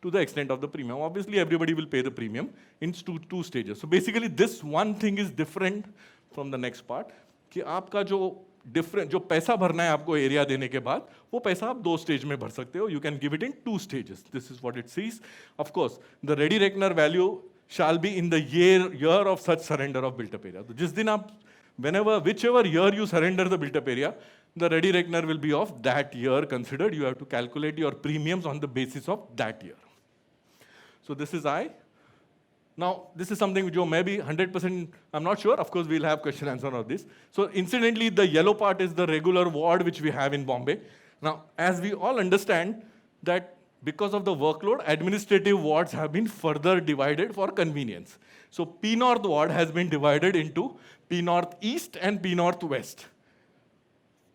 Speaker 4: to the extent of the premium. Obviously, everybody will pay the premium in 2 stages. So basically, this one thing is different from the next part, कि आपका जो different जो पैसा भरना है आपको area देने के बाद, वो पैसा आप 2 स्टेज में भर सकते हो. You can give it in 2 stages. This is what it says. Of course the ready reckoner value shall be in the year of such surrender of built up area. तो जिस दिन आप whenever whichever year you surrender the built up area, the ready reckoner will be of that year considered. You have to calculate your premiums on the basis of that year. So this is I. Now, this is something which maybe 100%, I'm not sure. Of course, we'll have question answer on this. So incidentally, the yellow part is the regular ward which we have in Bombay. Now, as we all understand that because of the workload, administrative wards have been further divided for convenience. So P North ward has been divided into P North East and P North West.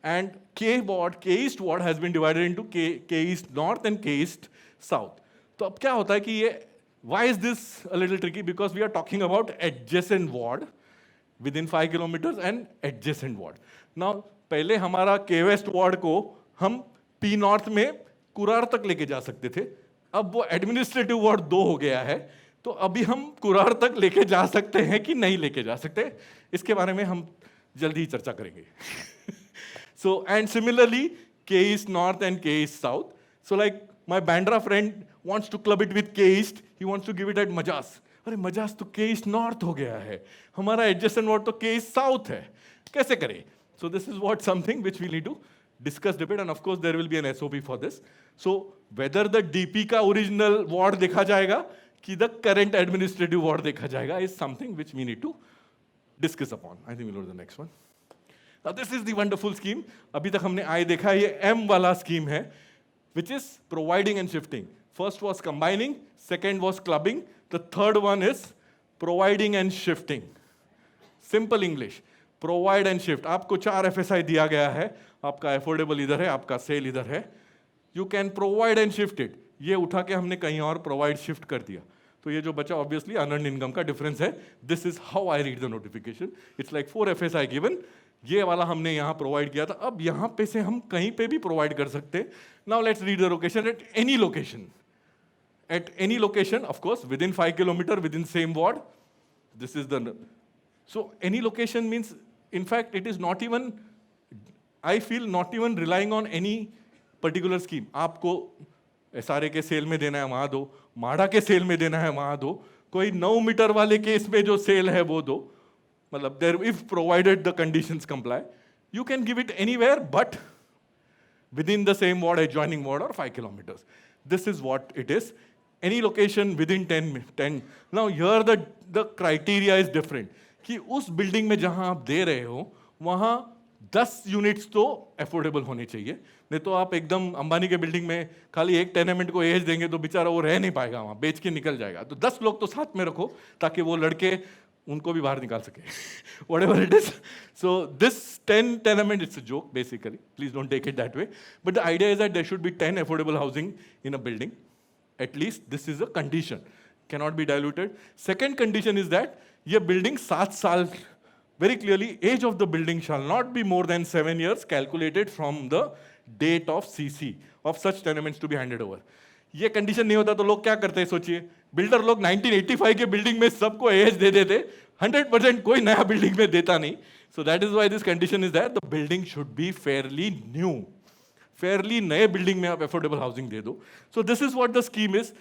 Speaker 4: And K East ward has been divided into K East North and K East South. So अब क्या होता है कि ये why is this a little tricky? Because we are talking about adjacent ward within 5 kilometers and adjacent ward. Now, पहले हमारा K West ward को हम P North में कुरार तक लेके जा सकते थे. अब वो एडमिनिस्ट्रेटिव वार्ड 2 हो गया है, तो अभी हम कुरार तक लेके जा सकते हैं कि नहीं लेके जा सकते, इसके बारे में हम जल्दी ही चर्चा करेंगे. So, and similarly, K East North and K East South. So like my Bandra friend wants to club it with K East, he wants to give it at Majas. अरे मजाज तो के ईस्ट नॉर्थ हो गया है, हमारा adjacent ward तो के east south है, कैसे करें? So this is what something which we need to discuss, debate, and of course there will be an SOP for this. So whether the DP का original ward देखा जाएगा कि the current administrative ward देखा जाएगा is something which we need to discuss upon. I think we'll go to the next one. Now this is the wonderful scheme. अभी तक हमने I देखा, ये M वाला scheme है, which is providing and shifting. First was combining, second was clubbing, the third one is providing and shifting. Simple English, provide and shift. आपको 4 FSI दिया गया है, आपका affordable इधर है, आपका sale इधर है. You can provide and shift it. ये उठा के हमने कहीं और provide shift कर दिया. तो ये जो बचा obviously unearned income का difference है. This is how I read the notification. It's like 4 FSI given. ये वाला हमने यहाँ प्रोवाइड किया था, अब यहाँ पे से हम कहीं पे भी प्रोवाइड कर सकते हैं. Now let's read the location. At any location, at any location, of course with in 5 kilometre, with in same ward. This is the, so any location means in fact it is not even, I feel not even relying on any particular scheme. आपको SRA के cell में देना है वहाँ दो, माड़ा के cell में देना है वहाँ दो, कोई 9 मीटर वाले केस में जो सेल है वो दो. मतलब there, if provided the conditions comply, you can give it anywhere but within the same ward, adjoining ward, or 5 kilometers. This is what it is. Any location within 10. Now here the criteria is different. कि उस building में जहां आप दे रहे हो वहां 10 units तो affordable होने चाहिए. नहीं तो आप एकदम अंबानी के बिल्डिंग में खाली एक टेनेमेंट को एज देंगे तो बेचारा वो रह नहीं पाएगा, वहां बेच के निकल जाएगा. तो 10 लोग तो साथ में रखो ताकि वो लड़के उनको भी बाहर निकाल सके. Whatever it is. So this 10 tenement, it's a joke basically. Please don't take it that way. But the idea is that there should be 10 affordable housing in a building. At least this is a condition. Cannot be diluted. Second condition is that ये building 7 साल, very clearly age of the building shall not be more than 7 years calculated from the date of CC of such tenements to be handed over. ये condition नहीं होता तो लोग क्या करते हैं सोचिए. बिल्डर लोग 1985 के बिल्डिंग में सबको एज दे देते, 100% कोई नया बिल्डिंग में देता नहीं. So that is why this condition is that the building should be fairly new. Fairlie नए बिल्डिंग में आप अफोर्डेबल हाउसिंग दे दो. सो this is what the scheme is,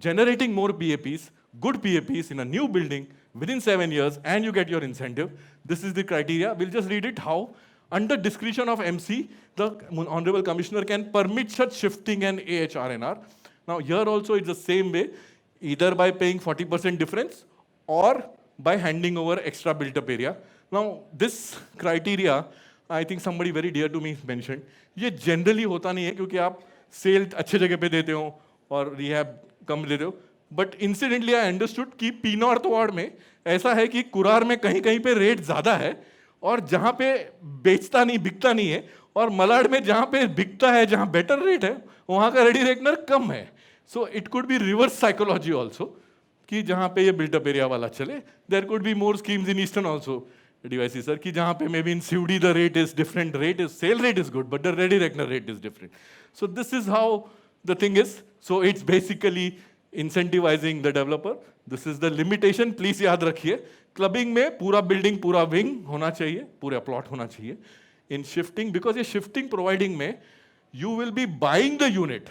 Speaker 4: generating more PAPs, good PAPs in a new building within 7 years, and you get your incentive. This is the criteria. We'll just read it how. Under discretion of MC, the Honorable Commissioner can permit such shifting and AHRNR. Now here also it's the same way, either by paying 40% difference or by handing over extra built-up area. Now this criteria, I think somebody very dear to me mentioned, ये generally होता नहीं है क्योंकि आप cell अच्छे जगह पे देते हो और रिहैब कम देते हो. बट इंसिडेंटली आई अंडरस्टूड कि पी नॉर्थ वार्ड में ऐसा है कि कुरार में कहीं कहीं पे रेट ज़्यादा है और जहाँ पे बेचता नहीं बिकता नहीं है, और मलाड में जहाँ पे बिकता है जहाँ बेटर रेट है वहाँ का रेडी रेकनर कम है. So it could be reverse psychology also कि जहाँ पे ये बिल्टअप एरिया वाला चले. There could be more schemes in eastern also DYC sir कि जहाँ पे may be in Sewri the rate is different, rate is sale rate is good but the ready reckoner rate is different. So this is how the thing is. So it's basically incentivizing the developer. This is the limitation. Please याद रखिए, clubbing में पूरा building पूरा wing होना चाहिए, पूरा plot होना चाहिए. इन शिफ्टिंग, बिकॉज ये शिफ्टिंग प्रोवाइडिंग में you will be buying the unit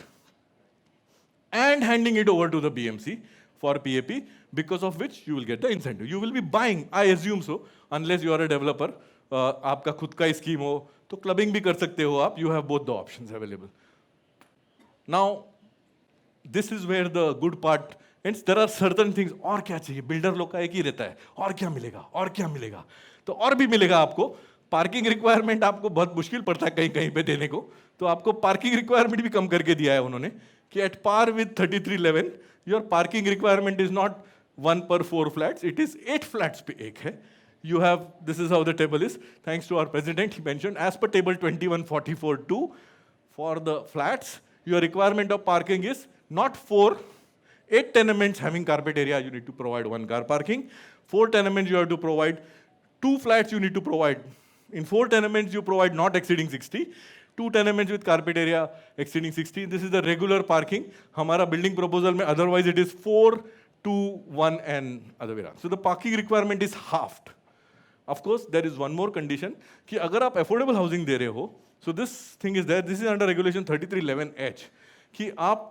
Speaker 4: and handing it over to the BMC for PAP, because of which you will get the incentive. You will be buying, I assume so, unless you are a developer. आपका खुद का scheme हो तो clubbing भी कर सकते हो आप. You have both the options available. Now this is where the good part ends. There are certain things. और क्या चाहिए, बिल्डर लोग का एक ही रहता है, और क्या मिलेगा, और क्या मिलेगा. तो और भी मिलेगा आपको. पार्किंग रिक्वायरमेंट आपको बहुत मुश्किल पड़ता है कहीं कहीं पे देने को, तो आपको पार्किंग रिक्वायरमेंट भी कम करके दिया है उन्होंने कि at par with 3311 your parking requirement is not 1 per 4 flats, it is 8 flats पे एक है. You have, this is how the table is. Thanks to our president, he mentioned as per table 2144-2 for the flats, your requirement of parking is not 4, 8 tenements having carpet area, you need to provide 1 car parking. 4 tenements you have to provide, 2 flats you need to provide. In 4 tenements you provide not exceeding 60. 2 tenements with carpet area exceeding 60. This is the regular parking. हमारा building proposal में otherwise it is 4, 2, 1 and other way around. So the parking requirement is halved. Of course, there is one more condition कि अगर आप affordable housing दे रहे हो, so this thing is there. This is under regulation 3311H कि आप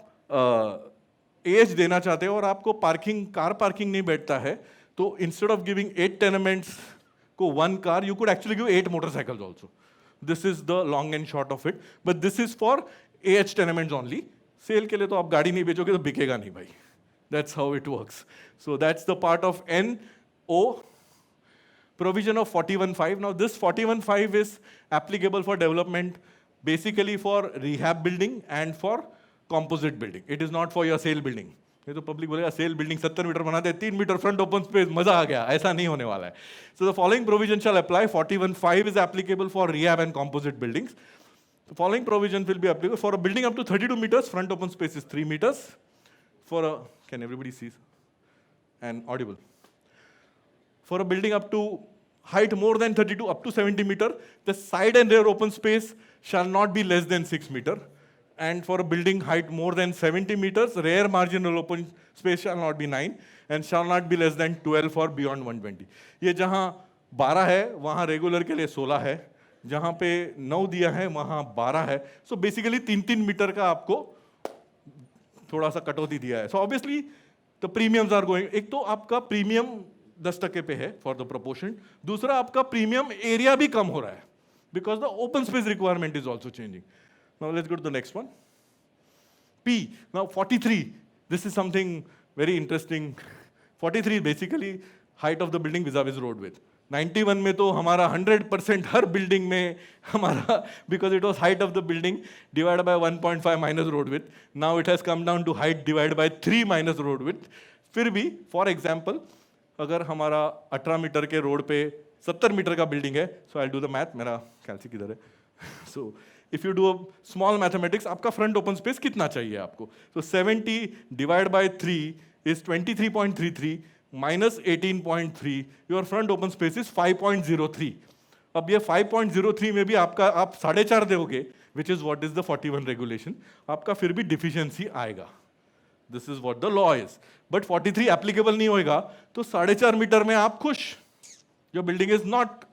Speaker 4: AH देना चाहते हो और आपको कार पार्किंग नहीं बैठता है, तो instead of giving 8 tenements को 1 car, you could actually give 8 motorcycles also. This is the long and short of it. But this is for AH tenements only. Sale के लिए तो आप गाड़ी नहीं बेचोगे तो बिकेगा नहीं भाई. That's how it works. So that's the part of NO. Provision of 41.5. Now this 41.5 is applicable for development, basically for rehab building and for composite building. It is not for your sale building. ये तो public बोलेगा cell building 70 metre बना दे, 3 metre front open space, मजा आ गया. ऐसा नहीं होने वाला है. So the following provision shall apply. 41.5 is applicable for rehab and composite buildings. The following provision will be applicable for a building up to 32 meters. Front open space is 3 meters. For a, can everybody see and audible? For a building up to height more than 32 up to 70 meter, the side and rear open space shall not be less than 6 meter. And for a building height more than 70 meters, rear marginal open space shall not be 9 and shall not be less than 12 or beyond 120. ये जहाँ 12 है वहाँ regular के लिए 16 है, जहाँ पे 9 दिया है वहाँ 12 है. So basically 3-3 मीटर का आपको थोड़ा सा कटौती दिया है. So obviously the premiums are going. एक तो आपका प्रीमियम 10% पे है for the proportion. दूसरा आपका प्रीमियम एरिया भी कम हो रहा है because the open space requirement is also changing. Now let's go to the next one. P. Now 43. This is something very interesting. 43 basically height of the building vis-a-vis road width. 91 में तो हमारा 100% हर building में हमारा, because it was height of the building divided by 1.5 minus road width. Now it has come down to height divided by 3 minus road width. फिर भी for example अगर हमारा 18 metre के रोड पे 70 मीटर का बिल्डिंग है, so I'll do the math. मेरा कैलसी किधर है? So if you do a small mathematics, आपका front open space कितना चाहिए आपको? So 70 divided by 3 is 23.33 minus 18.3. Your front open space is 5.03. अब ये 5.03 में भी आपका आप 4.5 दोगे, which is what is the 41 regulation, आपका फिर भी deficiency आएगा. This is what the law is. But 43 applicable नहीं होएगा, तो 4.5 मीटर में आप खुश. Your building is not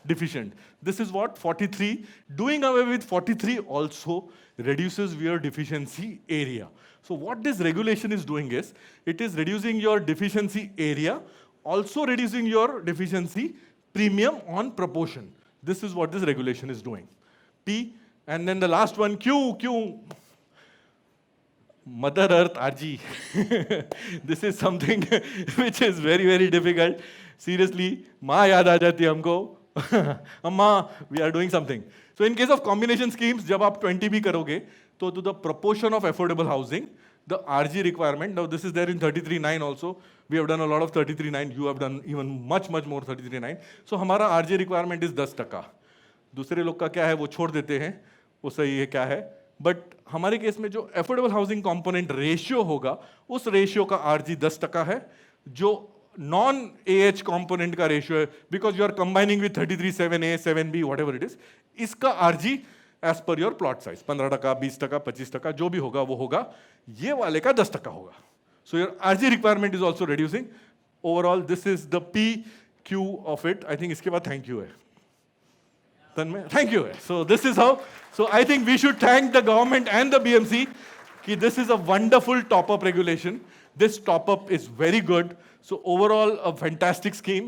Speaker 4: deficient. This is what 43. Doing away with 43 also reduces your deficiency area. So what this regulation is doing is, it is reducing your deficiency area, also reducing your deficiency premium on proportion. This is what this regulation is doing. P, and then the last one, Q. Mother Earth RG. This is something which is very, very difficult. Seriously, माँ याद आ जाती है हमको. Amma, we are doing something. So in case of combination schemes, जब आप 20 भी करोगे, तो to the proportion of affordable housing, the RG requirement, now this is there in 33.9 also. We have done a lot of 33.9. You have done even much more 33.9. So हमारा RG requirement is 10%. दूसरे लोग का क्या है वो छोड़ देते हैं, वो सही है क्या है. बट हमारे केस में जो अफोर्डेबल हाउसिंग कंपोनेंट रेशियो होगा, उस रेशियो का आरजी 10% है. जो नॉन एएच कंपोनेंट का रेशियो है, because you are combining with 33(7)A, 7B, whatever it is, इसका RG as per your plot size 15%, 20%, 25% जो भी होगा वो होगा. ये वाले का 10% होगा. So your RG requirement is also reducing. Overall this is the PQ of it. I think इसके बाद थैंक यू है. Thank you. So this is how. So I think we should thank the government and the BMC. Ki this is a wonderful top-up regulation. This top-up is very good. So overall, a fantastic scheme.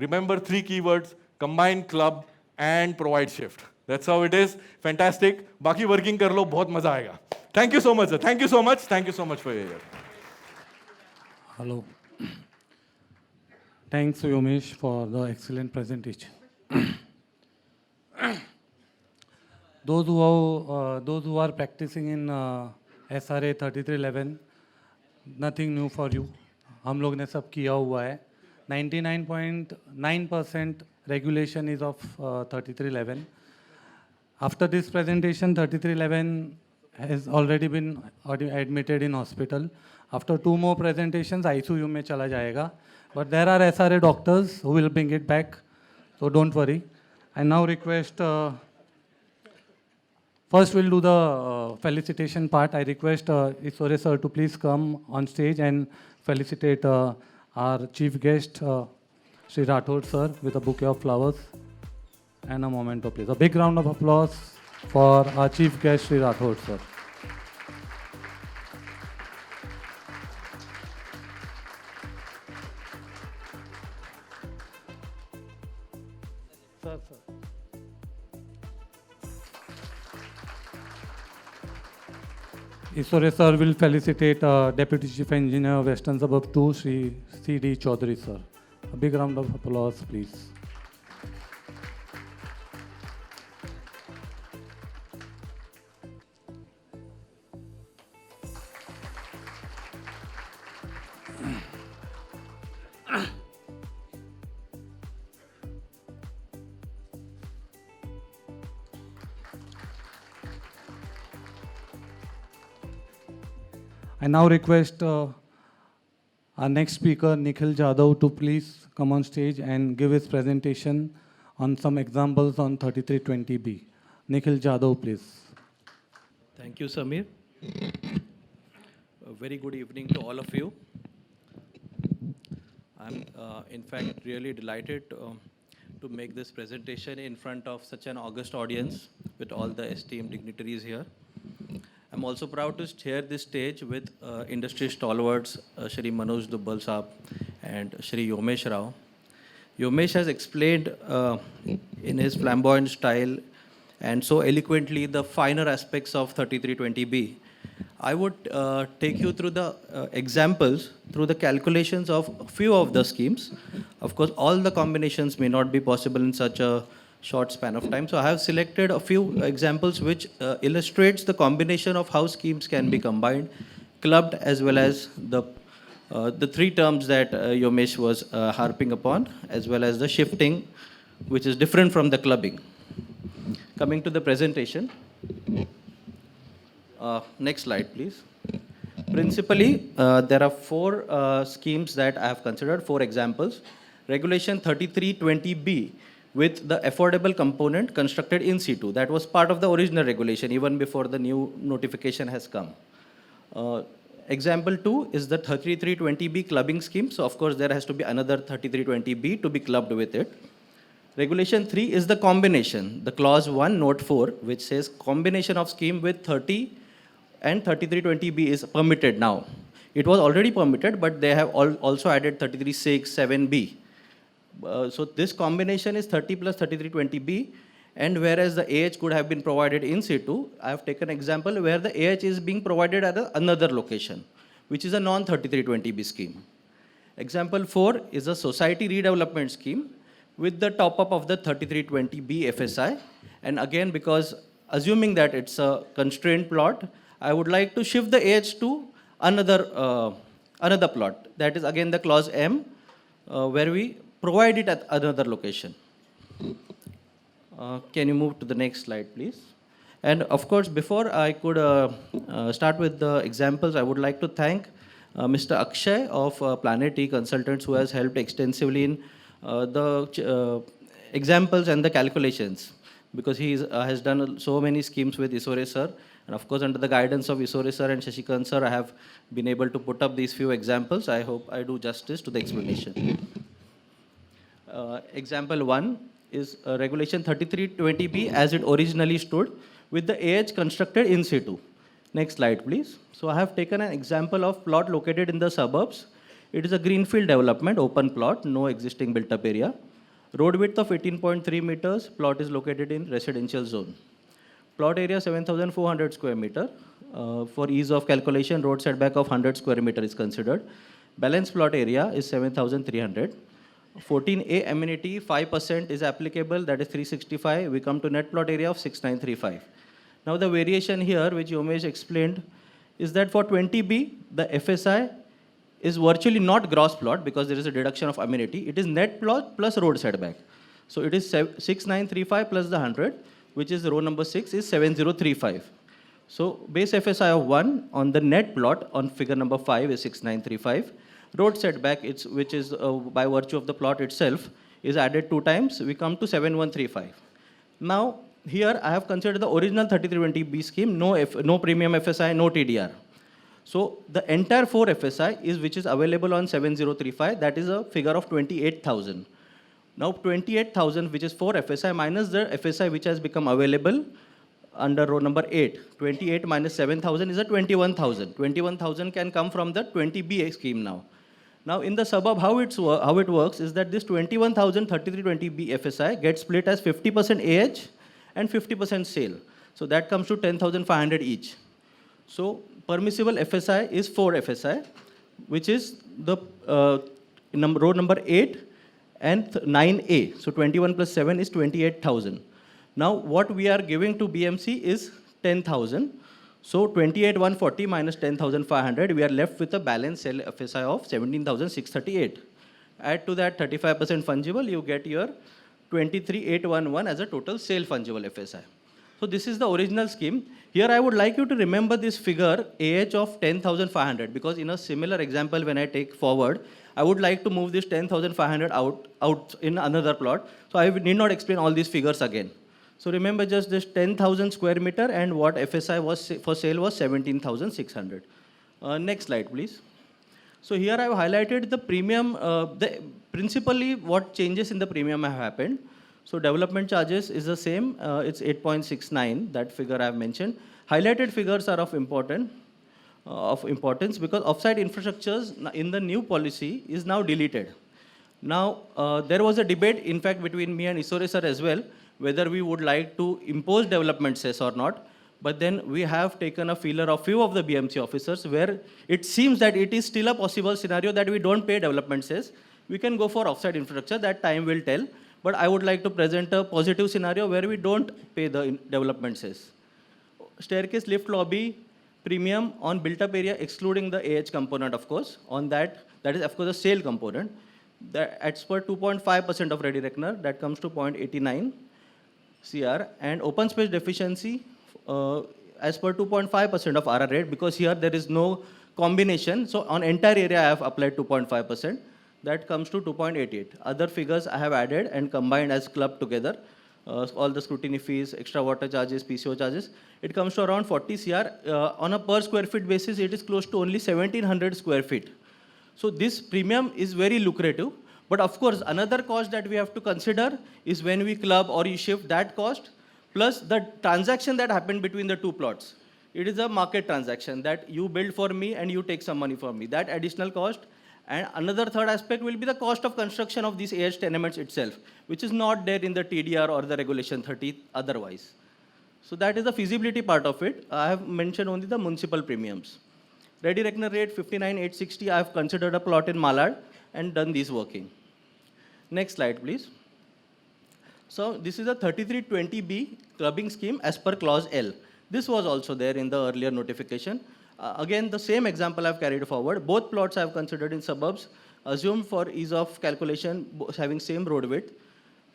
Speaker 4: Remember 3 keywords: combine, club, and provide shift. That's how it is. Fantastic. Baki working kar lo, bahut maza aayega. Thank you so much, sir. Thank you so much. Thank you so much for your help.
Speaker 1: Hello. Thanks, Yomesh, for the excellent presentation. Those who are practicing in SRA 3311, nothing new for you. हम लोग ने सब किया हुआ है. 99.9% regulation is of 3311. After this presentation, 3311 has already been admitted in hospital. After 2 more presentations, ICU में चला जाएगा. But there are SRA doctors who will bring it back, so don't worry. I now request, first we'll do the felicitation part. I request Isore sir to please come on stage and felicitate our chief guest, Shri Rathod sir with a bouquet of flowers and a moment of please. A big round of applause for our chief guest Shri Rathod sir. Sir, sir. Isore sir will felicitate Deputy Chief Engineer Western Suburb 2, Shri C.D. Chaudhary sir. A big round of applause, please. I now request our next speaker, Nikhil Jadhav, to please come on stage and give his presentation on some examples on 3320B. Nikhil Jadhav, please.
Speaker 5: Thank you, Samir. A very good evening to all of you. I'm, in fact, really delighted to make this presentation in front of such an august audience with all the esteemed dignitaries here. I'm also proud to share this stage with industry stalwarts, Shri Manoj Dubbal Saab and Shri Yomesh Rao. Yomesh has explained in his flamboyant style and so eloquently the finer aspects of 3320B. I would take you through the examples, through the calculations of a few of the schemes. Of course, all the combinations may not be possible in such a short span of time. So I have selected a few examples which illustrates the combination of how schemes can be combined, clubbed, as well as the three terms that Yomesh was harping upon, as well as the shifting, which is different from the clubbing. Coming to the presentation. Next slide, please. Principally, there are four schemes that I have considered, four examples. Regulation 3320B with the affordable component constructed in situ. That was part of the original regulation even before the new notification has come. Example 2 is the 3320B clubbing scheme. So of course there has to be another 3320B to be clubbed with it. Regulation 3 is the combination, the clause 1 note 4, which says combination of scheme with 30 and 3320B is permitted now. It was already permitted, but they have also added 33.6, 7B. So this combination is 30 plus 3320B, and whereas the AH could have been provided in situ, I have taken an example where the AH is being provided at another location, which is a non-3320B scheme. Example 4 is a society redevelopment scheme with the top-up of the 3320B FSI. And again, because assuming that it's a constrained plot, I would like to shift the AH to another plot. That is again the clause M, where we provide it at another location. Can you move to the next slide, please? And of course, before I could start with the examples, I would like to thank Mr. Akshay of Planet E Consultants, who has helped extensively in the examples and the calculations, because he has done so many schemes with Isore sir. And of course, under the guidance of Isore sir and Shashikant sir, I have been able to put up these few examples. I hope I do justice to the explanation. Example 1 is Regulation 3320B as it originally stood with the AH constructed in situ. Next slide, please. So I have taken an example of plot located in the suburbs. It is a greenfield development, open plot, no existing built-up area. Road width of 18.3 meters. Plot is located in residential zone. Plot area 7,400 square meter. For ease of calculation, road setback of 100 square meter is considered. Balance plot area is 7,300. 14A amenity, 5% is applicable, that is 365. We come to net plot area of 6,935. Now the variation here, which Yomesh explained, is that for 20B, the FSI is virtually not gross plot because there is a deduction of amenity. It is net plot plus road setback. So it is 6,935 plus the 100, which is row number 6, is 7,035. So base FSI of 1 on the net plot on figure number 5 is 6,935. Road setback, which is by virtue of the plot itself, is added 2 times. We come to 7,135. Now, here I have considered the original 3320B scheme, no premium FSI, no TDR. So the entire 4 FSI which is available on 7,035, that is a figure of 28,000. Now 28,000, which is 4 FSI, minus the FSI which has become available under row number 8. 28 minus 7,000 is a 21,000. 21,000 can come from the 20B scheme now. Now in the suburb, how it works is that this 21,000 3320B FSI gets split as 50% AH and 50% sale. So that comes to 10,500 each. So permissible FSI is 4 FSI, which is the row number 8 and 9A. So 21 plus 7 is 28,000. Now what we are giving to BMC is 10,000. So 28,140 minus 10,500, we are left with a balance sale FSI of 17,638. Add to that 35% fungible, you get your 23,811 as a total sale fungible FSI. So this is the original scheme. Here I would like you to remember this figure AH of 10,500, because in a similar example when I take forward, I would like to move this 10,500 out in another plot. So I need not explain all these figures again. So remember just this 10,000 square meter, and what FSI was for sale was 17,600. Next slide, please. So here I have highlighted the premium, principally what changes in the premium have happened. So development charges is the same, it's 8.69, that figure I have mentioned. Highlighted figures are of importance because offsite infrastructures in the new policy is now deleted. Now, there was a debate, in fact, between me and Isore sir as well, whether we would like to impose development cess or not. But then we have taken a feeler of few of the BMC officers where it seems that it is still a possible scenario that we don't pay development cess. We can go for offsite infrastructure, that time will tell. But I would like to present a positive scenario where we don't pay the development cess. Staircase, lift, lobby, premium on built-up area, excluding the AH component, of course. On that is, of course, the sale component. That as per 2.5% of ready reckoner, that comes to 0.89 CR. And open space deficiency, as per 2.5% of RR rate, because here there is no combination. So on entire area, I have applied 2.5%. That comes to 2.88. Other figures I have added and combined as clubbed together. All the scrutiny fees, extra water charges, PCO charges. It comes to around 40 CR. On a per square feet basis, it is close to only 1,700 square feet. So this premium is very lucrative. But of course, another cost that we have to consider is when we club or you shift that cost, plus the transaction that happened between the two plots. It is a market transaction that you build for me and you take some money from me. That additional cost. And another third aspect will be the cost of construction of these AH tenements itself, which is not there in the TDR or the regulation 30 otherwise. So that is the feasibility part of it. I have mentioned only the municipal premiums. Ready reckoner rate 59,860. I have considered a plot in Malad and done this working. Next slide, please. So this is a 3320B clubbing scheme as per clause L. This was also there in the earlier notification. Again, the same example I've carried forward. Both plots I've considered in suburbs. Assumed for ease of calculation, having same road width.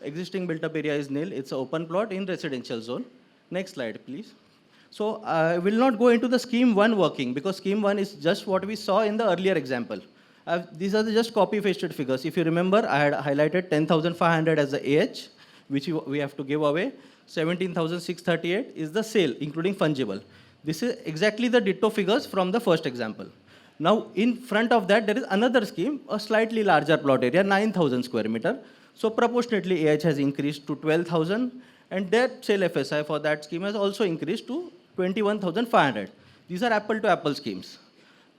Speaker 5: Existing built-up area is nil. It's an open plot in residential zone. Next slide, please. So I will not go into the scheme 1 working, because scheme 1 is just what we saw in the earlier example. These are just copy-pasted figures. If you remember, I had highlighted 10,500 as the AH, which we have to give away. 17,638 is the sale, including fungible. This is exactly the ditto figures from the first example. Now, in front of that, there is another scheme, a slightly larger plot area, 9,000 square meter. So proportionately, AH has increased to 12,000, and their sale FSI for that scheme has also increased to 21,500. These are apple-to-apple schemes.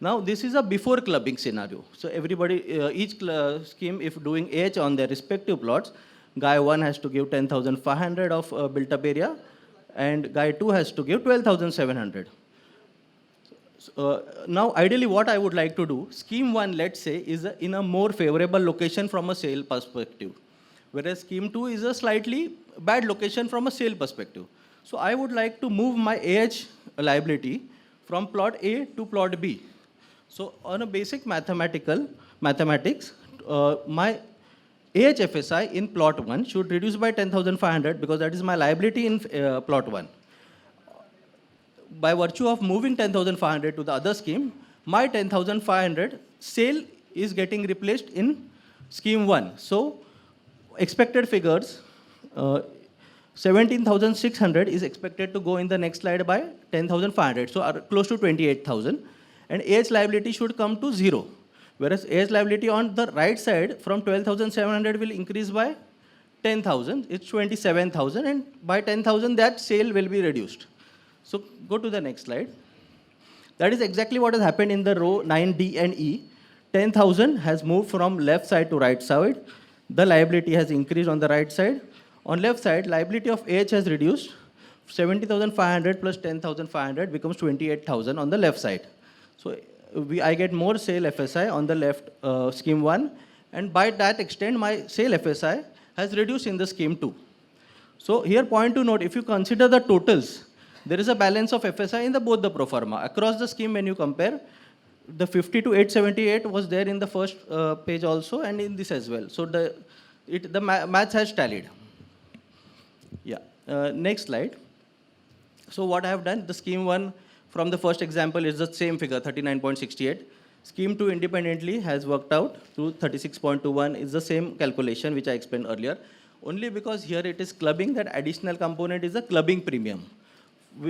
Speaker 5: Now, this is a before clubbing scenario. So everybody, each scheme, if doing AH on their respective plots, guy 1 has to give 10,500 of built-up area, and guy 2 has to give 12,700. Now, ideally, what I would like to do, scheme 1, let's say, is in a more favorable location from a sale perspective, whereas scheme 2 is a slightly bad location from a sale perspective. So I would like to move my AH liability from plot A to plot B. So on a basic mathematics, my AHFSI in plot 1 should reduce by 10,500 because that is my liability in plot 1. By virtue of moving 10,500 to the other scheme, my 10,500 sale is getting replaced in scheme 1. So expected figures, 17,600 is expected to go in the next slide by 10,500. So close to 28,000. And AH liability should come to 0. Whereas AH liability on the right side from 12,700 will increase by 10,000, it's 27,000, and by 10,000 that sale will be reduced. So go to the next slide. That is exactly what has happened in the row 9D and E. 10,000 has moved from left side to right side. The liability has increased on the right side. On left side, liability of AH has reduced. 70,500 plus 10,500 becomes 28,000 on the left side. So I get more sale FSI on the left scheme 1, and by that extent my sale FSI has reduced in the scheme 2. So here point to note, if you consider the totals, there is a balance of FSI in both the pro forma. Across the scheme when you compare, the 50 to 878 was there in the first page also and in this as well. So the maths has tallied. Yeah, next slide. So what I have done, the scheme 1 from the first example is the same figure, 39.68. Scheme 2 independently has worked out to 36.21 is the same calculation which I explained earlier. Only because here it is clubbing, that additional component is a clubbing premium,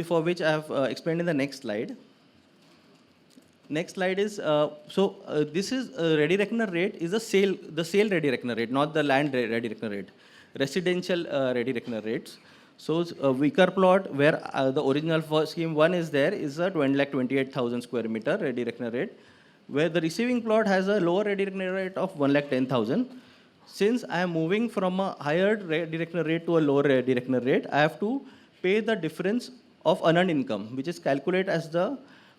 Speaker 5: for which I have explained in the next slide. Next slide is, this is ready reckoner rate is the sale ready reckoner rate, not the land ready reckoner rate. Residential ready reckoner rates. So a weaker plot where the original first scheme 1 is there is a 20,28,000 square meter ready reckoner rate, where the receiving plot has a lower ready reckoner rate of 1,10,000. Since I am moving from a higher ready reckoner rate to a lower ready reckoner rate, I have to pay the difference of unearned income, which is calculated as the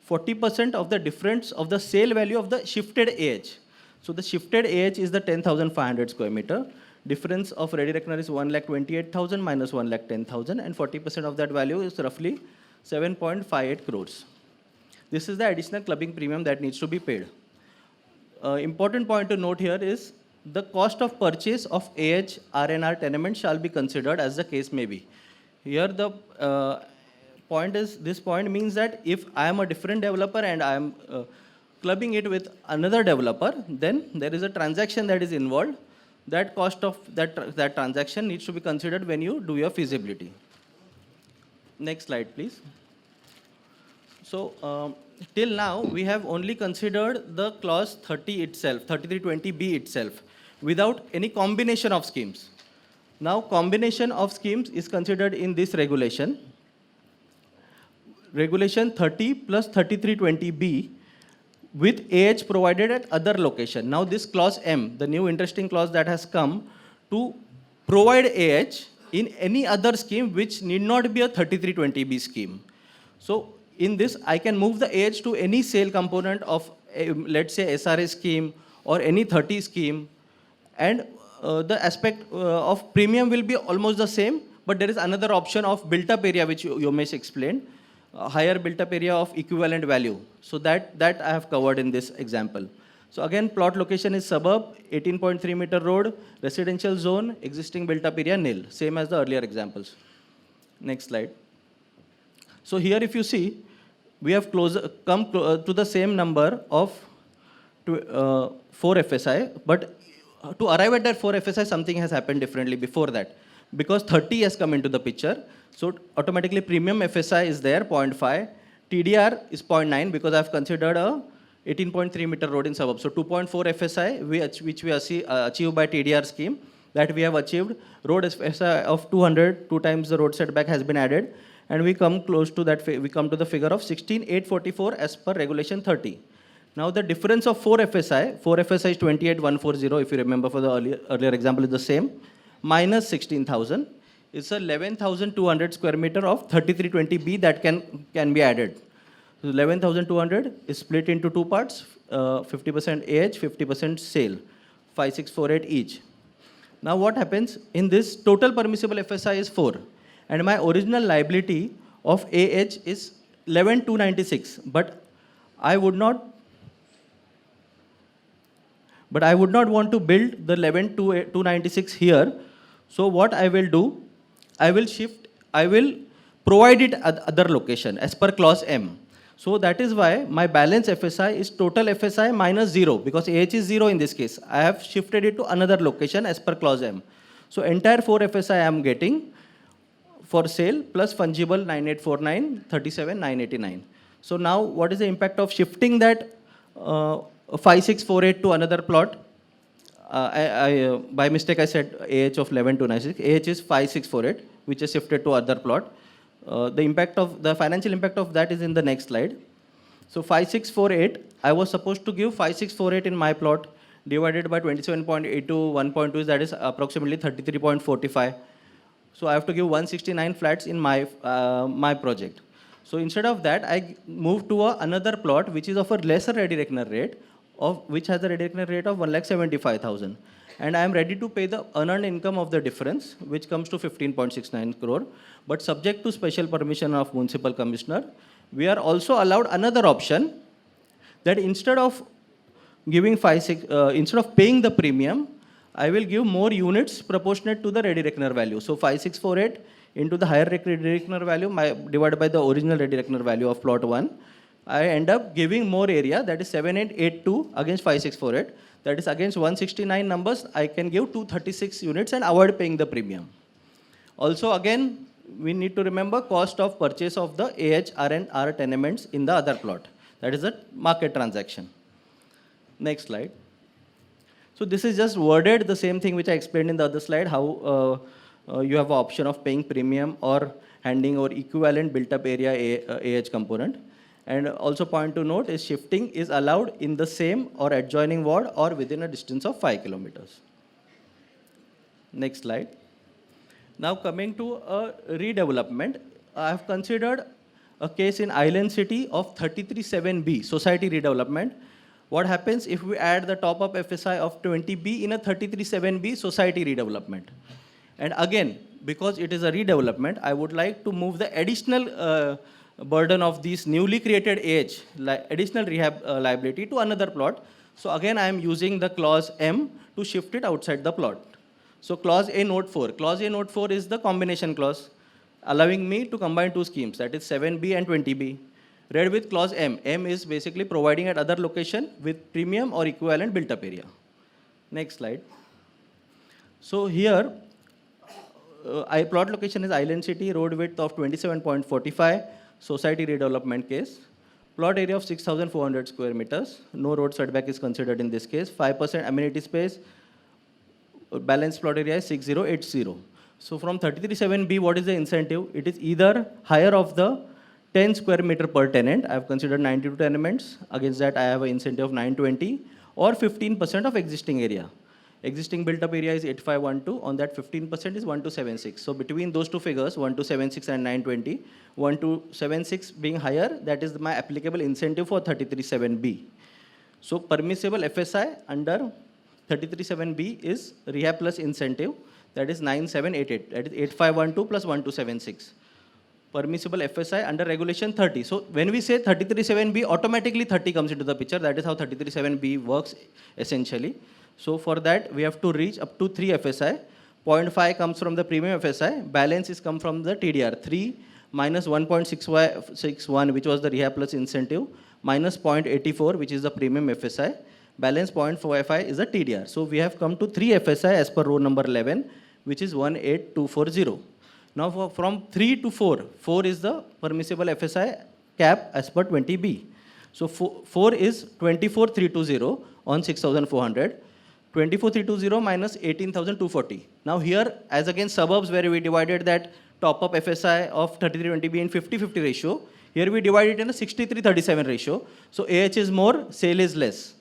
Speaker 5: 40% of the difference of the sale value of the shifted AH. So the shifted AH is the 10,500 square meter. Difference of ready reckoner is 1,28,000 minus 1,10,000, and 40% of that value is roughly 7.58 crores. This is the additional clubbing premium that needs to be paid. Important point to note here is the cost of purchase of AH RNR tenement shall be considered as the case may be. Here the point is, this point means that if I am a different developer and I am clubbing it with another developer, then there is a transaction that is involved. That cost of that transaction needs to be considered when you do your feasibility. Next slide, please. So till now, we have only considered the clause 30 itself, 3320B itself, without any combination of schemes. Now, combination of schemes is considered in this regulation. Regulation 30 plus 3320B with AH provided at other location. Now this clause M, the new interesting clause that has come to provide AH in any other scheme which need not be a 3320B scheme. So in this, I can move the AH to any sale component of, let's say, SRA scheme or any 30 scheme, and the aspect of premium will be almost the same, but there is another option of built-up area which Yomesh explained. Higher built-up area of equivalent value. So that I have covered in this example. So again, plot location is suburb, 18.3 meter road, residential zone, existing built-up area nil, same as the earlier examples. Next slide. So here if you see, we have come to the same number of 4 FSI, but to arrive at that 4 FSI, something has happened differently before that. Because 30 has come into the picture, so automatically premium FSI is there, 0.5. TDR is 0.9 because I've considered a 18.3 meter road in suburb. So 2.4 FSI, which we achieve by TDR scheme, that we have achieved. Road FSI of 200, 2 times the road setback has been added, and we come close to that, we come to the figure of 16,844 as per regulation 30. Now the difference of 4 FSI is 28,140, if you remember for the earlier example is the same, minus 16,000. It's 11,200 square meter of 3320B that can be added. So 11,200 is split into 2 parts, 50% AH, 50% sale, 5,648 each. Now what happens in this, total permissible FSI is 4, and my original liability of AH is 11,296, but I would not want to build the 11,296 here. So what I will do, I will provide it at other location as per clause M. So that is why my balance FSI is total FSI minus 0, because AH is 0 in this case. I have shifted it to another location as per clause M. So entire 4 FSI I am getting for sale plus fungible 9849, 37,989. So now what is the impact of shifting that 5648 to another plot? by mistake I said AH of 11296. AH is 5648, which is shifted to other plot. The financial impact of that is in the next slide. So 5648, I was supposed to give 5648 in my plot divided by 27.82, 1.2, that is approximately 33.45. So I have to give 169 flats in my project. So instead of that, I moved to another plot which is of a lesser ready reckoner rate, which has a ready reckoner rate of 1,75,000. And I am ready to pay the unearned income of the difference, which comes to 15.69 crore. But subject to special permission of Municipal Commissioner, we are also allowed another option that instead of instead of paying the premium, I will give more units proportionate to the ready reckoner value. So 5648 into the higher ready reckoner value divided by the original ready reckoner value of plot 1. I end up giving more area, that is 7882 against 5648. That is against 169 numbers, I can give 236 units and avoid paying the premium. Also again, we need to remember cost of purchase of the AH, R and R tenements in the other plot. That is a market transaction. Next slide. So this is just worded the same thing which I explained in the other slide, how you have an option of paying premium or handing over equivalent built up area AH component. And also point to note is shifting is allowed in the same or adjoining ward or within a distance of 5 kilometers. Next slide. Now coming to a redevelopment, I have considered a case in Island City of 337B, society redevelopment. What happens if we add the top-up FSI of 20B in a 337B society redevelopment? And again, because it is a redevelopment, I would like to move the additional burden of these newly created additional rehab liability to another plot. So again, I am using the clause M to shift it outside the plot. So clause A note 4. Clause A note 4 is the combination clause, allowing me to combine two schemes, that is 7B and 20B. Read with clause M. M is basically providing at other location with premium or equivalent built up area. Next slide. So here, plot location is Island City, road width of 27.45, society redevelopment case. Plot area of 6,400 square meters. No road setback is considered in this case. 5% amenity space. Balance plot area is 6080. So from 337B, what is the incentive? It is either higher of the 10 square meter per tenant. I have considered 92 tenements. Against that, I have an incentive of 920 or 15% of existing area. Existing built up area is 8512. On that, 15% is 1276. So between those two figures, 1276 and 920, 1276 being higher, that is my applicable incentive for 337B. So permissible FSI under 337B is rehab plus incentive, that is 9788, that is 8512 plus 1276. Permissible FSI under regulation 30. So when we say 337B, automatically 30 comes into the picture. That is how 337B works essentially. So for that, we have to reach up to 3 FSI. 0.5 comes from the premium FSI. Balance is come from the TDR. 3 minus 1.61, which was the rehab plus incentive, minus 0.84, which is the premium FSI. Balance 0.45 is the TDR. So we have come to 3 FSI as per row number 11, which is 18240. Now from 3 to 4, 4 is the permissible FSI cap as per 20B. So 4 is 24320 on 6,400. 24320 minus 18,240. Now here, as against suburbs where we divided that top-up FSI of 3320B in 50-50 ratio, here we divide it in a 63-37 ratio. So AH is more, sale is less.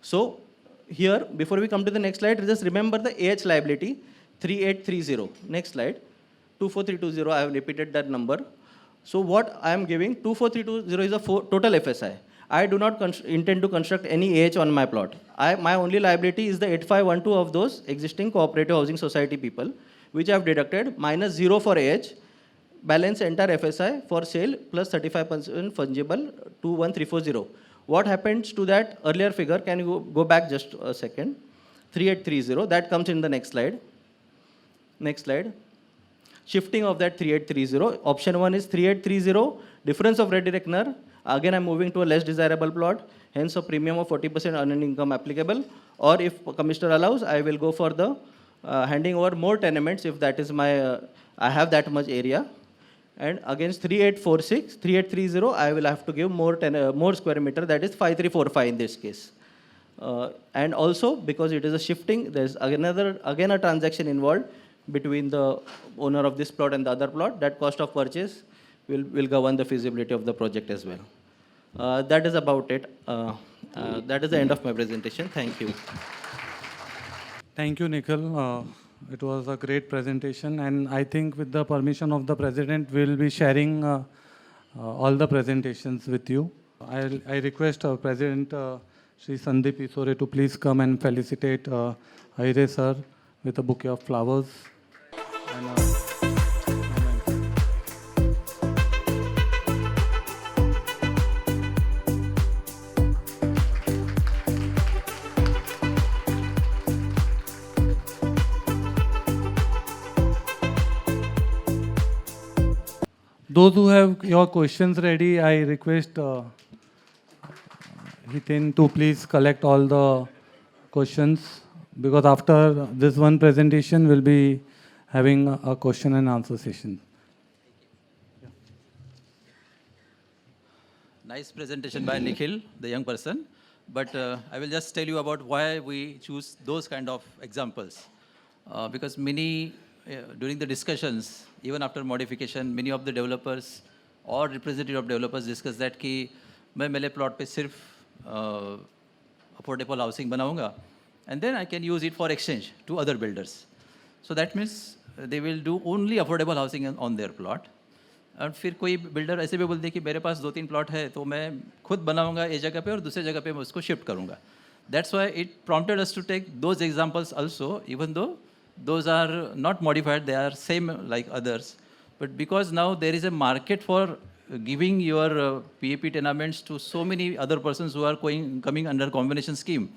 Speaker 5: So here, before we come to the next slide, just remember the AH liability, 3830. Next slide. 24320, I have repeated that number. So what I am giving, 24320 is a total FSI. I do not intend to construct any AH on my plot. My only liability is the 8512 of those existing cooperative housing society people, which I have deducted, minus 0 for AH, balance entire FSI for sale, plus 35% fungible, 21340. What happens to that earlier figure? Can you go back just a second? 3830, that comes in the next slide. Next slide. Shifting of that 3830. Option 1 is 3830, difference of ready reckoner. Again, I'm moving to a less desirable plot, hence a premium of 40% earned income applicable. Or if commissioner allows, I will go for the handing over more tenements if that is my, I have that much area. And against 3846, 3830, I will have to give more square meter, that is 5345 in this case. And also, because it is a shifting, there's again a transaction involved between the owner of this plot and the other plot. That cost of purchase will govern the feasibility of the project as well. That is about it. That is the end of my presentation. Thank you.
Speaker 1: Thank you, Nikhil. It was a great presentation, and I think with the permission of the President, we'll be sharing all the presentations with you. I request President Shri Sandeep Isore to please come and felicitate Aire sir with a bouquet of flowers. And, those who have your questions ready, I request Hitin to please collect all the questions, because after this one presentation, we'll be having a question and answer session.
Speaker 2: Nice presentation by Nikhil, the young person. But I will just tell you about why we choose those kind of examples. Because during the discussions, even after modification, many of the developers or representative of developers discuss that कि मैं मेरे plot पे सिर्फ affordable housing बनाऊंगा, and then I can use it for exchange to other builders. So that means they will do only affordable housing on their plot. और फिर कोई builder ऐसे भी बोल दे कि मेरे पास 2-3 प्लॉट है तो मैं खुद बनाऊंगा एक जगह पे और दूसरी जगह पे मैं उसको शिफ्ट करूंगा. That's why it prompted us to take those examples also, even though those are not modified, they are same like others. But because now there is a market for giving your PAP tenements to so many other persons who are coming under combination scheme,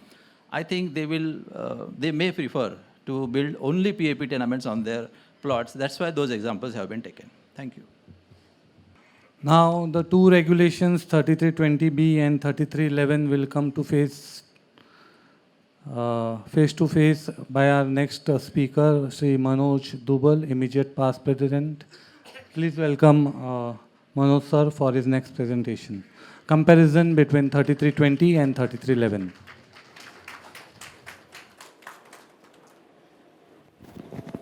Speaker 2: I think they may prefer to build only PAP tenements on their plots. That's why those examples have been taken. Thank you.
Speaker 1: Now, the two regulations, 3320B and 3311, will come to face to face by our next speaker, Sri Manoj Dubal, immediate past president. Please welcome Manoj sir for his next presentation. Comparison between 3320 and 3311.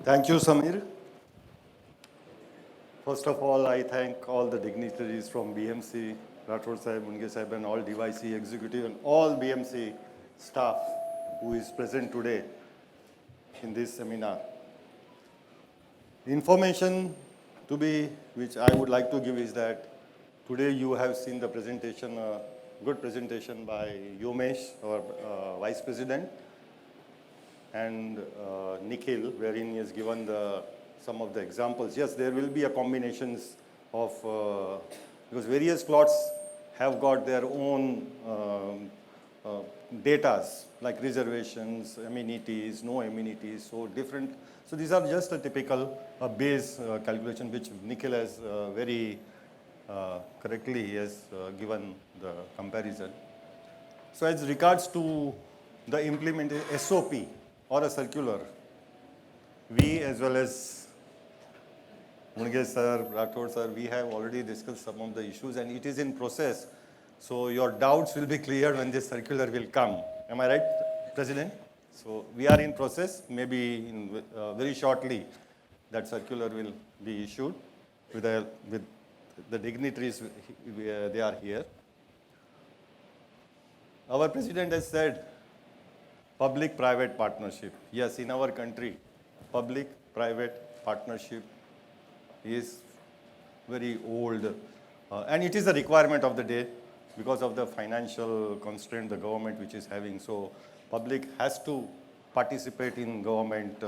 Speaker 6: Thank you, Samir. First of all, I thank all the dignitaries from BMC, Rathod Sahib, Munge Sahib, and all DYC executive and all BMC staff who is present today in this seminar. The information which I would like to give is that today you have seen the presentation, a good presentation by Yomesh, our Vice President, and Nikhil, wherein he has given some of the examples. Yes, there will be a combinations of, because various plots have got their own datas, like reservations, amenities, no amenities, so different. So these are just a typical base calculation which Nikhil has very correctly he has given the comparison. So as regards to the implemented SOP or a circular, we as well as Munge sir, Rathod sir, we have already discussed some of the issues and it is in process. So your doubts will be cleared when this circular will come. Am I right, President? So we are in process. Maybe in, very shortly that circular will be issued with the dignitaries. They are here. Our President has said public-private partnership. Yes, in our country, public-private partnership is very old and it is a requirement of the day because of the financial constraint the government which is having. So public has to participate in government,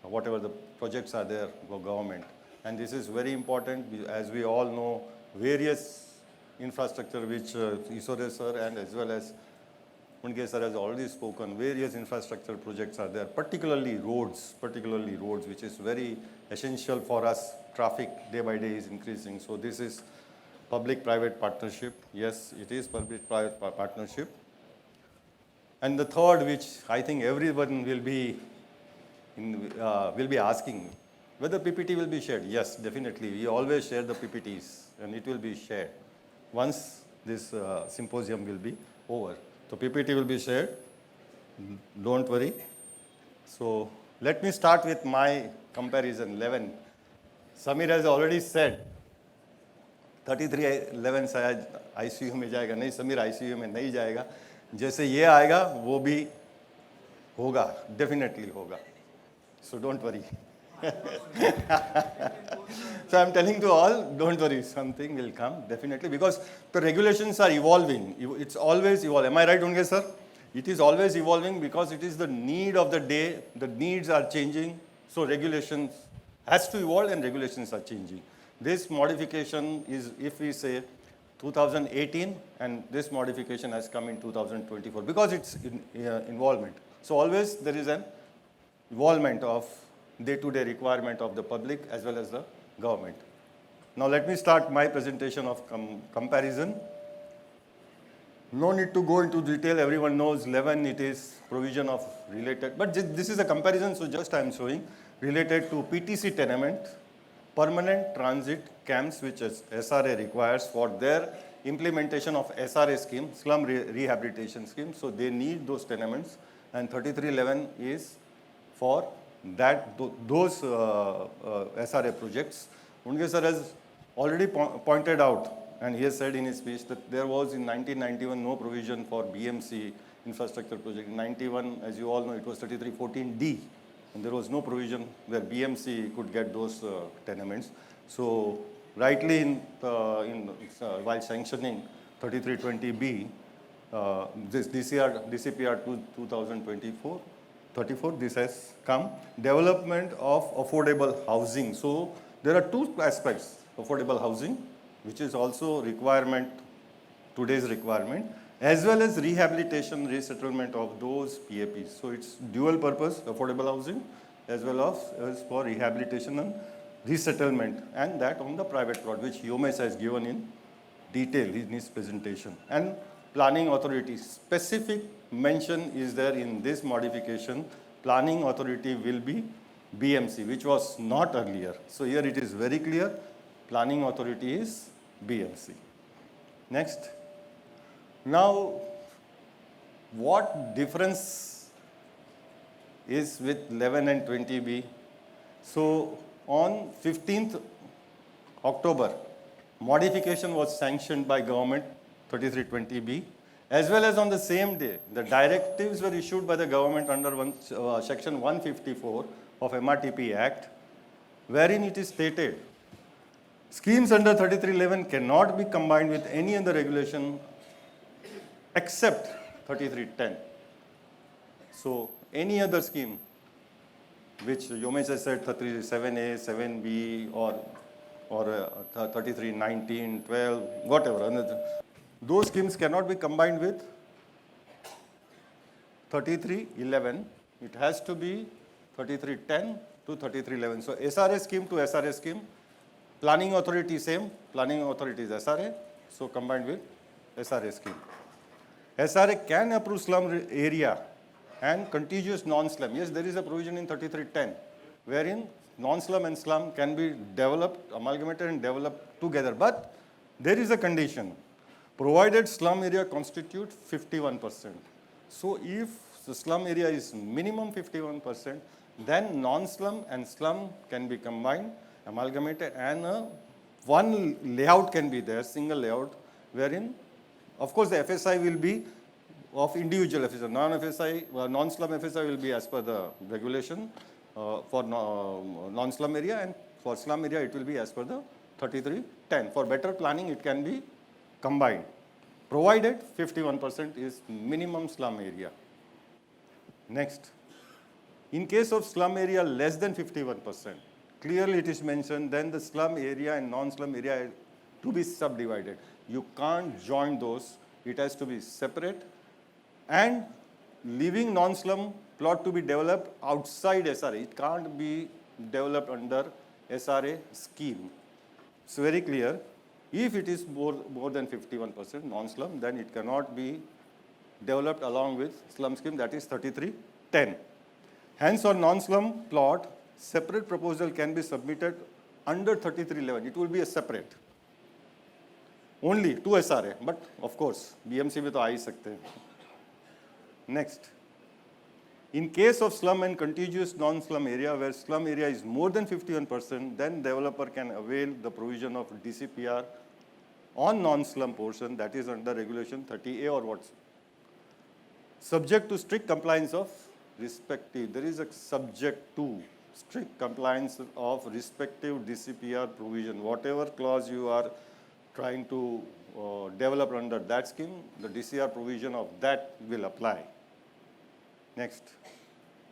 Speaker 6: whatever the projects are there for government. And this is very important. As we all know, various infrastructure which Isore sir and as well as Munge sir has already spoken, various infrastructure projects are there, particularly roads, which is very essential for us. Traffic day by day is increasing. So this is public-private partnership. Yes, it is public-private partnership. And the third, which I think everyone will be asking, whether PPT will be shared. Yes, definitely. We always share the PPTs and it will be shared once this symposium will be over. So PPT will be shared. Don't worry. So let me start with my comparison. 11. Samir has already said 3311 शायद ICU में जाएगा, नहीं Sameer ICU में नहीं जाएगा, जैसे ये आएगा वो भी होगा, definitely होगा. So don't worry. So I'm telling to all, don't worry, something will come definitely, because the regulations are evolving. It's always evolving. Am I right, Unge sir? It is always evolving because it is the need of the day. The needs are changing. So regulations has to evolve and regulations are changing. This modification is, if we say 2018, and this modification has come in 2024 because it's involvement. So always there is an involvement of day-to-day requirement of the public as well as the government. Now let me start my presentation of comparison. No need to go into detail, everyone knows 11, it is provision of related, but this is a comparison, so just I am showing related to PTC tenement, permanent transit camps which SRA requires for their implementation of SRA scheme, slum rehabilitation scheme, so they need those tenements, and 3311 is for that those SRA projects. Unge sir has already pointed out, and he has said in his speech that there was in 1991 no provision for BMC infrastructure project. In 91, as you all know, it was 3314D, and there was no provision where BMC could get those tenements. So rightly while sanctioning 3320B, this DCPR 2024, 34, this has come. Development of affordable housing. So there are two aspects, affordable housing, which is also requirement, today's requirement, as well as rehabilitation, resettlement of those PAPs. So it's dual purpose, affordable housing, as well as for rehabilitation and resettlement, and that on the private plot, which Yomesh has given in detail in his presentation. And planning authority, specific mention is there in this modification. Planning authority will be BMC, which was not earlier. So here it is very clear, planning authority is BMC. Next. Now, what difference is with 11 and 20B? So on 15th October, modification was sanctioned by government, 3320B, as well as on the same day, the directives were issued by the government under section 154 of MRTP Act, wherein it is stated, schemes under 3311 cannot be combined with any other regulation except 3310. So any other scheme, which Yomesh has said 37A, 7B, or 3319, 12, whatever, those schemes cannot be combined with 3311. It has to be 3310 to 3311. So SRA scheme to SRA scheme. Planning authority same, planning authority is SRA, so combined with SRA scheme. SRA can approve slum area and contiguous non-slum. Yes, there is a provision in 3310, wherein non-slum and slum can be developed, amalgamated and developed together. But there is a condition, provided slum area constitute 51%. So if the slum area is minimum 51%, then non-slum and slum can be combined, amalgamated, and one layout can be there, single layout, wherein, of course, the FSI will be of individual FSI. Non-FSI, non-slum FSI will be as per the regulation for non-slum area, and for slum area it will be as per the 3310. For better planning, it can be combined, provided 51% is minimum slum area. Next, in case of slum area less than 51%, clearly it is mentioned, then the slum area and non-slum area to be subdivided. You can't join those, it has to be separate, and leaving non-slum plot to be developed outside SRA. It can't be developed under SRA scheme. It's very clear. If it is more than 51% non-slum, then it cannot be developed along with slum scheme, that is 3310. Hence, on non-slum plot, separate proposal can be submitted under 3311. It will be a separate. Only to SRA, but of course, BMC में तो आ ही सकते हैं. Next. In case of slum and contiguous non-slum area where slum area is more than 51%, then developer can avail the provision of DCPR on non-slum portion, that is under regulation 30A or what's subject to strict compliance of respective. There is a subject to strict compliance of respective DCPR provision. Whatever clause you are trying to develop under that scheme, the DCR provision of that will apply. Next,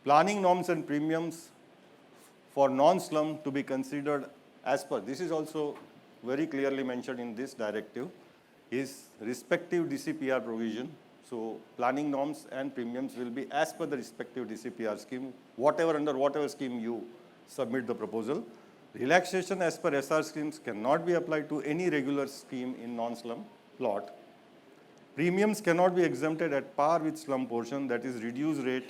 Speaker 6: planning norms and premiums for non-slum to be considered as per. This is also very clearly mentioned in this directive, is respective DCPR provision. So planning norms and premiums will be as per the respective DCPR scheme, under whatever scheme you submit the proposal. Relaxation as per SR schemes cannot be applied to any regular scheme in non-slum plot. Premiums cannot be exempted at par with slum portion, that is reduced rate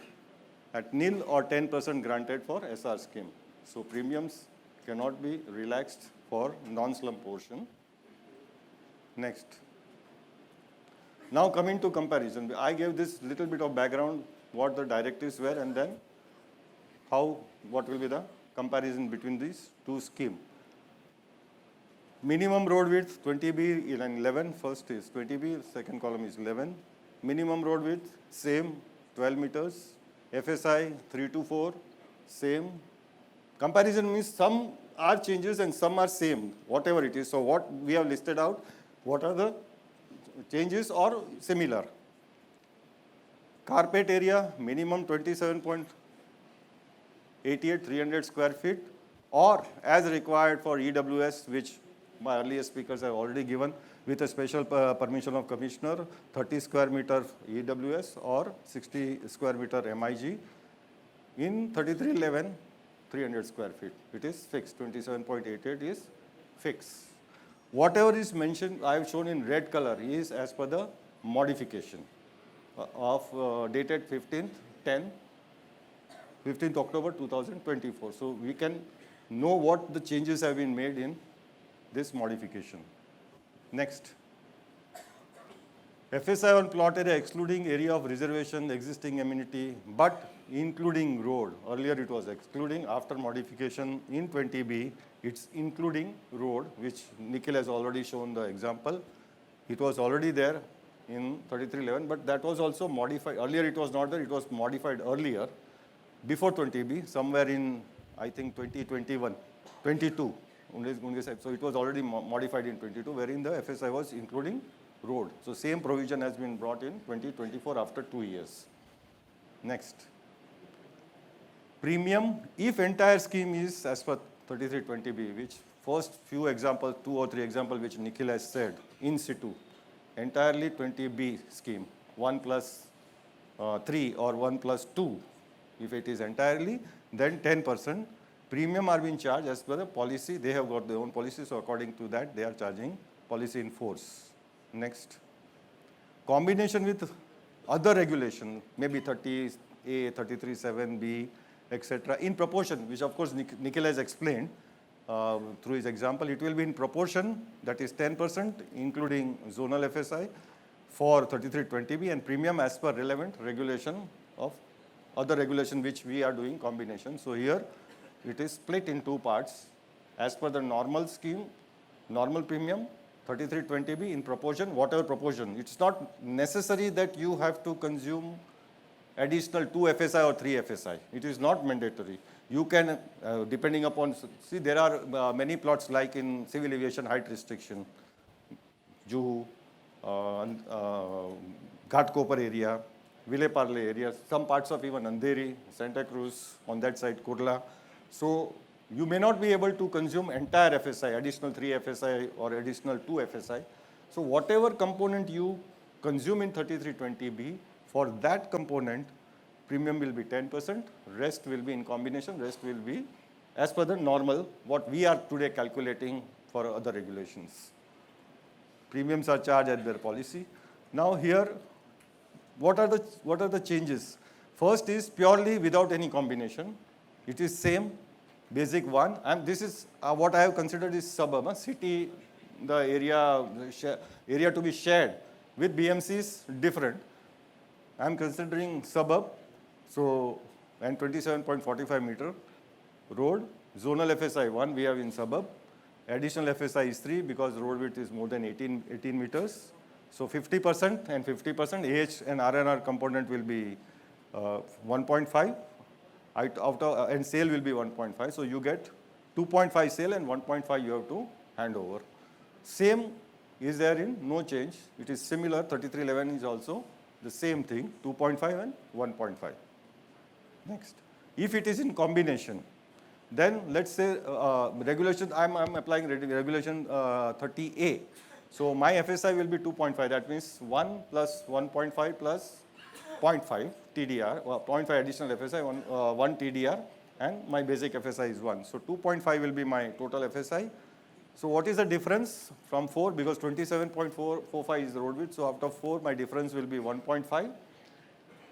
Speaker 6: at nil or 10% granted for SR scheme. So premiums cannot be relaxed for non-slum portion. Next. Now coming to comparison, I gave this little bit of background, what the directives were, and then what will be the comparison between these two schemes. Minimum road width 20B and 11, first is 20B, second column is 11. Minimum road width, same, 12 meters. FSI 3 to 4, same. Comparison means some are changes and some are same, whatever it is. So what we have listed out, what are the changes or similar. Carpet area, minimum 27.88, 300 square feet, or as required for EWS, which my earlier speakers have already given, with a special permission of Commissioner, 30 square meter EWS or 60 square meter MIG. In 3311, 300 square feet. It is fixed, 27.88 is fixed. Whatever is mentioned, I have shown in red color, is as per the modification of dated 15th October 2024. So we can know what the changes have been made in this modification. Next. FSI on plot area excluding area of reservation, existing amenity, but including road. Earlier it was excluding, after modification in 20B, it's including road, which Nikhil has already shown the example. It was already there in 3311, but that was also modified. Earlier it was not there, it was modified earlier, before 20B, somewhere in, I think, 2021, 22. So it was already modified in 22, wherein the FSI was including road. So same provision has been brought in 2024 after 2 years. Next. Premium, if entire scheme is as per 3320B, which first few examples, 2 or 3 examples which Nikhil has said, in situ, entirely 20B scheme, 1 plus 3 or 1 plus 2, if it is entirely, then 10%. Premium are being charged as per the policy. They have got their own policy, so according to that, they are charging policy in force. Next. Combination with other regulation, maybe 30A, 33(7)B, etc. in proportion, which of course Nikhil has explained through his example. It will be in proportion, that is 10%, including zonal FSI for 3320B, and premium as per relevant regulation of other regulation which we are doing combination. So here it is split in 2 parts. As per the normal scheme, normal premium, 3320B in proportion, whatever proportion. It's not necessary that you have to consume additional 2 FSI or 3 FSI. It is not mandatory. You can, depending upon, see there are many plots like in civil aviation height restriction, Juhu, Ghatkopar area, Vile-Parle area, some parts of even Andheri, Santa Cruz, on that side, Kurla. So you may not be able to consume entire FSI, additional 3 FSI or additional 2 FSI. So whatever component you consume in 3320B, for that component, premium will be 10%, rest will be in combination, rest will be as per the normal, what we are today calculating for other regulations. Premiums are charged at their policy. Now here, what are the changes? First is purely without any combination. It is same, basic one, and this is what I have considered is suburb, city, the area to be shared with BMC is different. I'm considering suburb, so, and 27.45 meter road. Zonal FSI 1 we have in suburb. Additional FSI is 3 because road width is more than 18 meters. So 50% and 50%, AH and RNR component will be 1.5, and sale will be 1.5. So you get 2.5 sale and 1.5 you have to hand over. Same is there in no change. It is similar, 3311 is also the same thing, 2.5 and 1.5. Next. If it is in combination, then let's say regulation, I'm applying regulation 30A. So my FSI will be 2.5. That means 1 plus 1.5 plus 0.5 TDR, 0.5 additional FSI, 1 TDR, and my basic FSI is 1. So 2.5 will be my total FSI. So what is the difference from 4? Because 27.45 is the road width. So out of 4, my difference will be 1.5.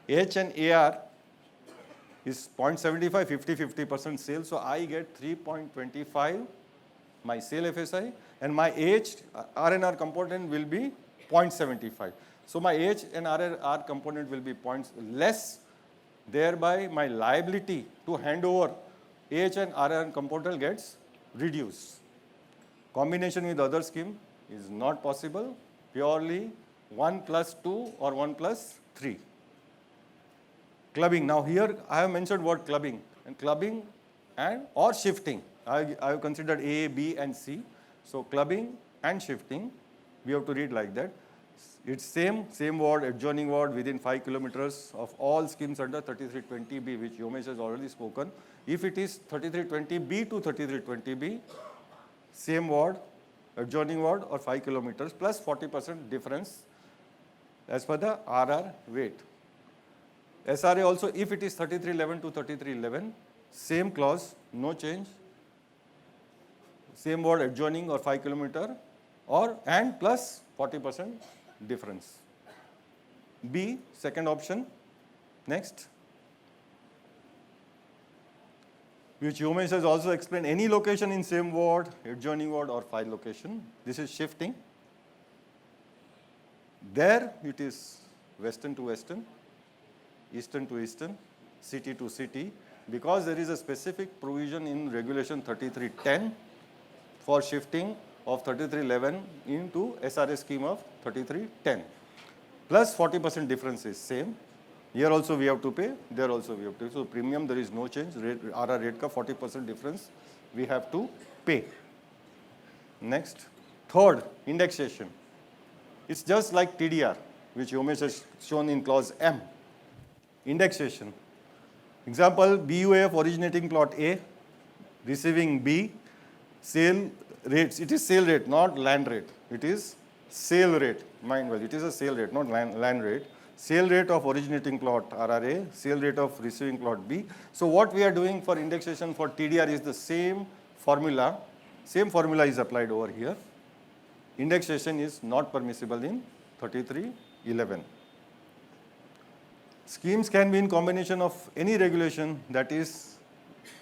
Speaker 6: H and AR is 0.75, 50% sale. So I get 3.25 my sale FSI, and my RNR component will be 0.75. So my and RNR component will be points less. Thereby my liability to hand over and RNR component gets reduced. Combination with other scheme is not possible. Purely 1 plus 2 or 1 plus 3. Clubbing. Now here I have mentioned word clubbing, and clubbing and or shifting. I have considered A, B and C. So clubbing and shifting, we have to read like that. It's same ward, adjoining ward within 5 kilometers of all schemes under 3320B, which Yomesh has already spoken. If it is 3320B to 3320B, same ward, adjoining ward or 5 kilometers plus 40% difference as per the RR weight. SRA also, if it is 3311 to 3311, same clause, no change. Same ward adjoining or 5 kilometer or and plus 40% difference. B, second option. Next. Which Yomesh has also explained, any location in same ward, adjoining ward or 5 location. This is shifting. There it is western to western, eastern to eastern, city to city, because there is a specific provision in regulation 3310 for shifting of 3311 into SRA scheme of 3310. Plus 40% difference is same. Here also we have to pay, there also we have to pay. So premium there is no change, RR rate ka 40% difference we have to pay. Next, third, indexation. It's just like TDR, which Yomesh has shown in clause M. Indexation. Example, BUAF originating plot A, receiving B, sale rates. It is sale rate, not land rate. It is sale rate. Mind well, it is a sale rate, not land rate. Sale rate of originating plot RRA, sale rate of receiving plot B. So what we are doing for indexation for TDR is the same formula. Same formula is applied over here. Indexation is not permissible in 3311. Schemes can be in combination of any regulation, that is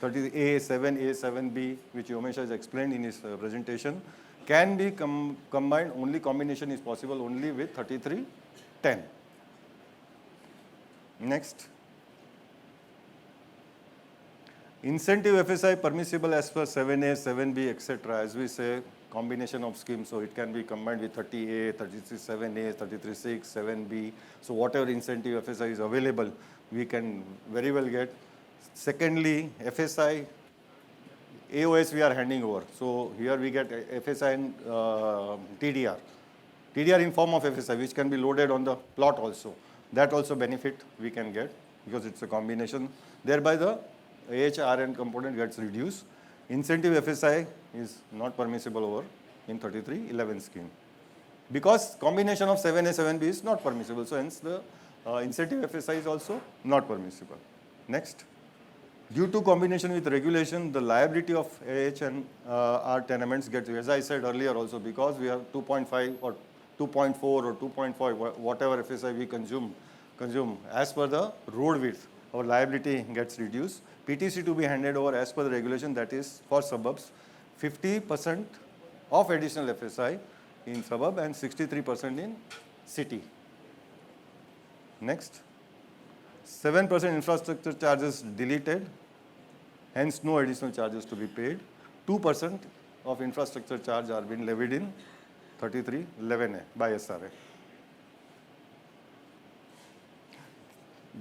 Speaker 6: 30A, 7A, 7B, which Yomesh has explained in his presentation, can be combined, only combination is possible only with 3310. Next. Incentive FSI permissible as per 7A, 7B, etc. As we say, combination of schemes, so it can be combined with 30A, 33.7A, 33.6, 7B. So whatever incentive FSI is available, we can very well get. Secondly, FSI, AOS we are handing over. So here we get FSI and TDR. TDR in form of FSI, which can be loaded on the plot also. That also benefit we can get because it's a combination. Thereby the AHRN component gets reduced. Incentive FSI is not permissible over in 3311 scheme. Because combination of 7A, 7B is not permissible. So hence the incentive FSI is also not permissible. Next. Due to combination with regulation, the liability of AH and R tenements gets, as I said earlier also, because we have 2.5 or 2.4 or 2.5, whatever FSI we consume as per the road width, our liability gets reduced. PTC to be handed over as per the regulation, that is for suburbs, 50% of additional FSI in suburb and 63% in city. Next. 7% infrastructure charges deleted, hence no additional charges to be paid. 2% of infrastructure charge are being levied in 3311A by SRA.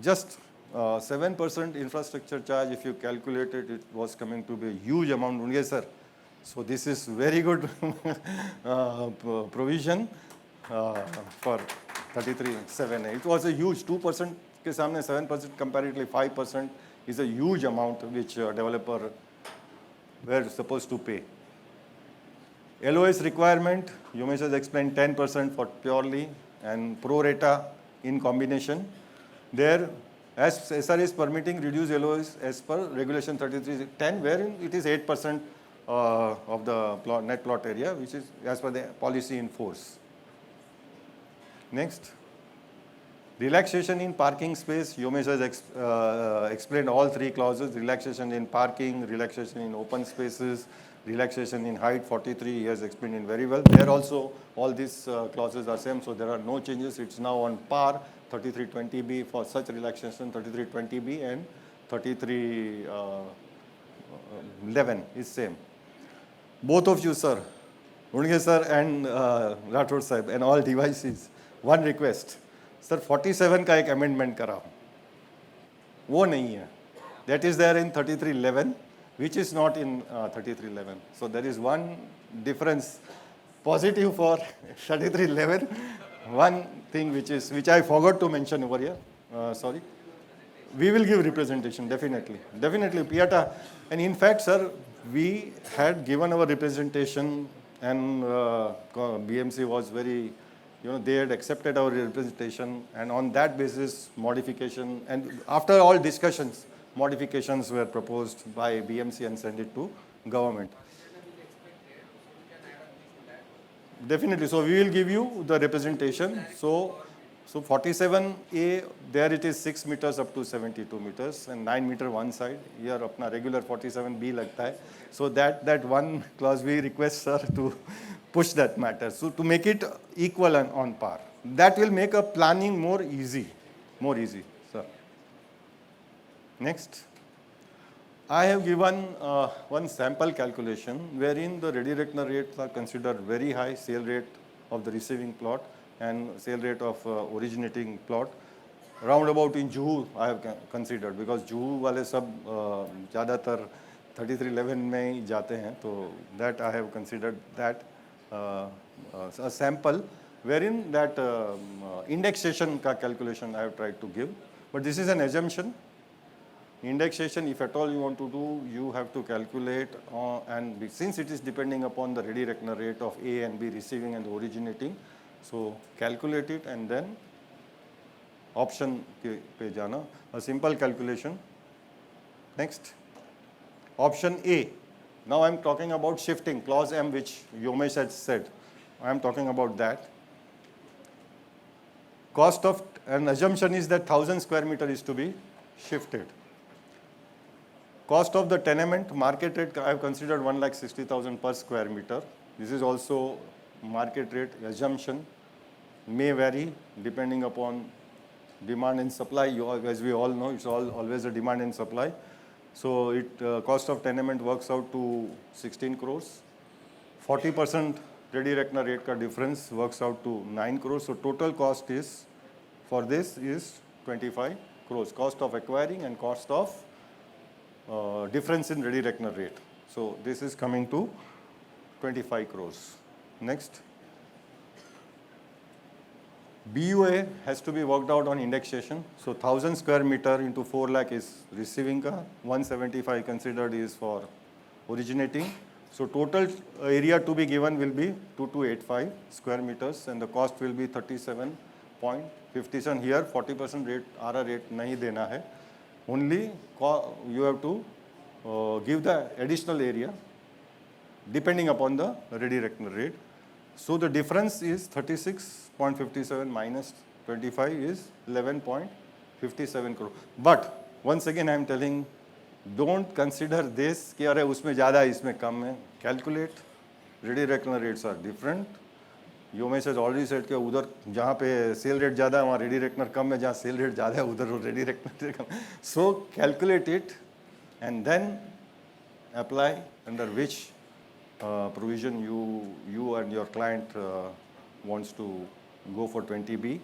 Speaker 6: Just 7% infrastructure charge, if you calculate it, it was coming to be a huge amount only, sir. So this is very good provision for 33.7A. It was a huge 2% के सामने 7%, comparatively 5% is a huge amount which developer were supposed to pay. LOS requirement, Yogesh has explained 10% for purely and pro rata in combination. There, as SR is permitting reduced LOS as per regulation 3310, wherein it is 8% of the net plot area, which is as per the policy in force. Next, relaxation in parking space. Yogesh has explained all three clauses: relaxation in parking, relaxation in open spaces, relaxation in height 43. He has explained it very well. There also all these clauses are same, so there are no changes. It's now on par. 3320B for such relaxation, 3320B and 3311 is same. Both of you, sir, Unge sir and Rathod sahib, and all devices, one request. Sir, 47 का एक amendment कराओ. वो नहीं है. That is there in 3311, which is not in 3311. So there is one difference, positive for 3311. One thing which I forgot to mention over here. Sorry. We will give representation, definitely. Definitely, Piata. And in fact, sir, we had given our representation and BMC was very, they had accepted our representation, and on that basis, modification, and after all discussions, modifications were proposed by BMC and sent it to government. Definitely, so we will give you the representation. So 47A, there it is 6 meters up to 72 meters and 9 meter one side. Here, apna regular 47B lagta hai. So that one clause we request sir to push that matter. So to make it equal and on par. That will make a planning more easy, sir. Next. I have given one sample calculation wherein the ready reckoner rates are considered very high, sale rate of the receiving plot and sale rate of originating plot. Roundabout in Juhu I have considered, because Juhu wale sab ज़्यादातर 3311 में ही जाते हैं, तो that I have considered that a sample wherein that indexation का calculation I have tried to give, but this is an assumption. Indexation, if at all you want to do, you have to calculate, and since it is depending upon the ready reckoner rate of A and B receiving and originating, so calculate it and then option pe jana, a simple calculation. Next, option A. Now I am talking about shifting, clause M, which Yogesh had said. I am talking about that. Cost of, an assumption is that 1000 square meter is to be shifted. Cost of the tenement, market rate, I have considered 1,60,000 per square meter. This is also market rate assumption, may vary depending upon demand and supply. As we all know, it's always a demand and supply. So cost of tenement works out to 16 crores. 40% ready reckoner rate ka difference works out to 9 crores. So total cost is, for this is 25 crores. Cost of acquiring and cost of difference in ready reckoner rate. So this is coming to 25 crores. Next. BUA has to be worked out on indexation. So 1000 square meter into 4 lakh is receiving ka, 175 considered is for originating. So total area to be given will be 2285 square meters and the cost will be 37.57. Here 40% rate, RR rate nahi dena hai. Only you have to give the additional area depending upon the ready reckoner rate. So the difference is 36.57 minus 25 is 11.57 crore. But once again I am telling, don't consider this कि अरे उसमें ज़्यादा इसमें कम है. Calculate. Ready reckoner rates are different. Womesh has already said कि उधर जहाँ पे सेल रेट ज़्यादा है वहाँ रेडी रेकनर कम है, जहाँ सेल रेट ज़्यादा है उधर ready reckoner come. So calculate it and then apply under which provision you and your client wants to go for 20B,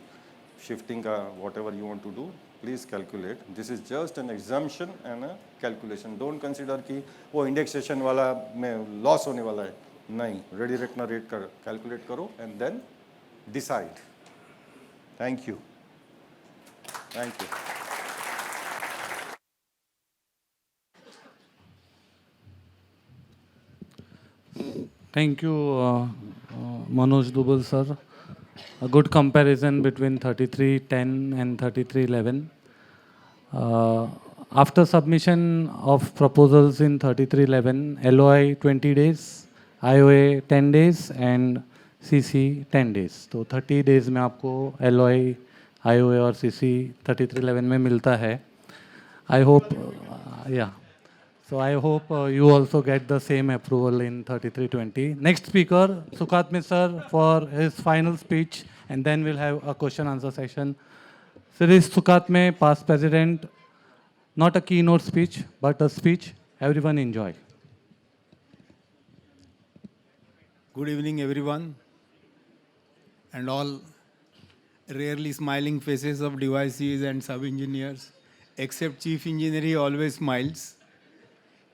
Speaker 6: shifting whatever you want to do. Please calculate. This is just an assumption and a calculation. Don't consider कि वो indexation वाला में loss होने वाला है. नहीं, ready reckoner rate कर calculate करो and then decide. Thank you. Thank you.
Speaker 1: Thank you, Manoj Dubal sir. A good comparison between 3310 and 3311. After submission of proposals in 3311, LOI 20 days, IOA 10 days and CC 10 days. तो 30 days में आपको LOI, IOA और CC 3311 में मिलता है. I hope, yeah. So I hope you also get the same approval in 3320. Next speaker, Sukhatmi sir, for his final speech, and then we'll have a question answer session. Sri Sukhatmi, past president, not a keynote speech, but a speech. Everyone enjoy.
Speaker 7: Good evening, everyone, and all rarely smiling faces of devices and sub-engineers. Except chief engineer, he always smiles.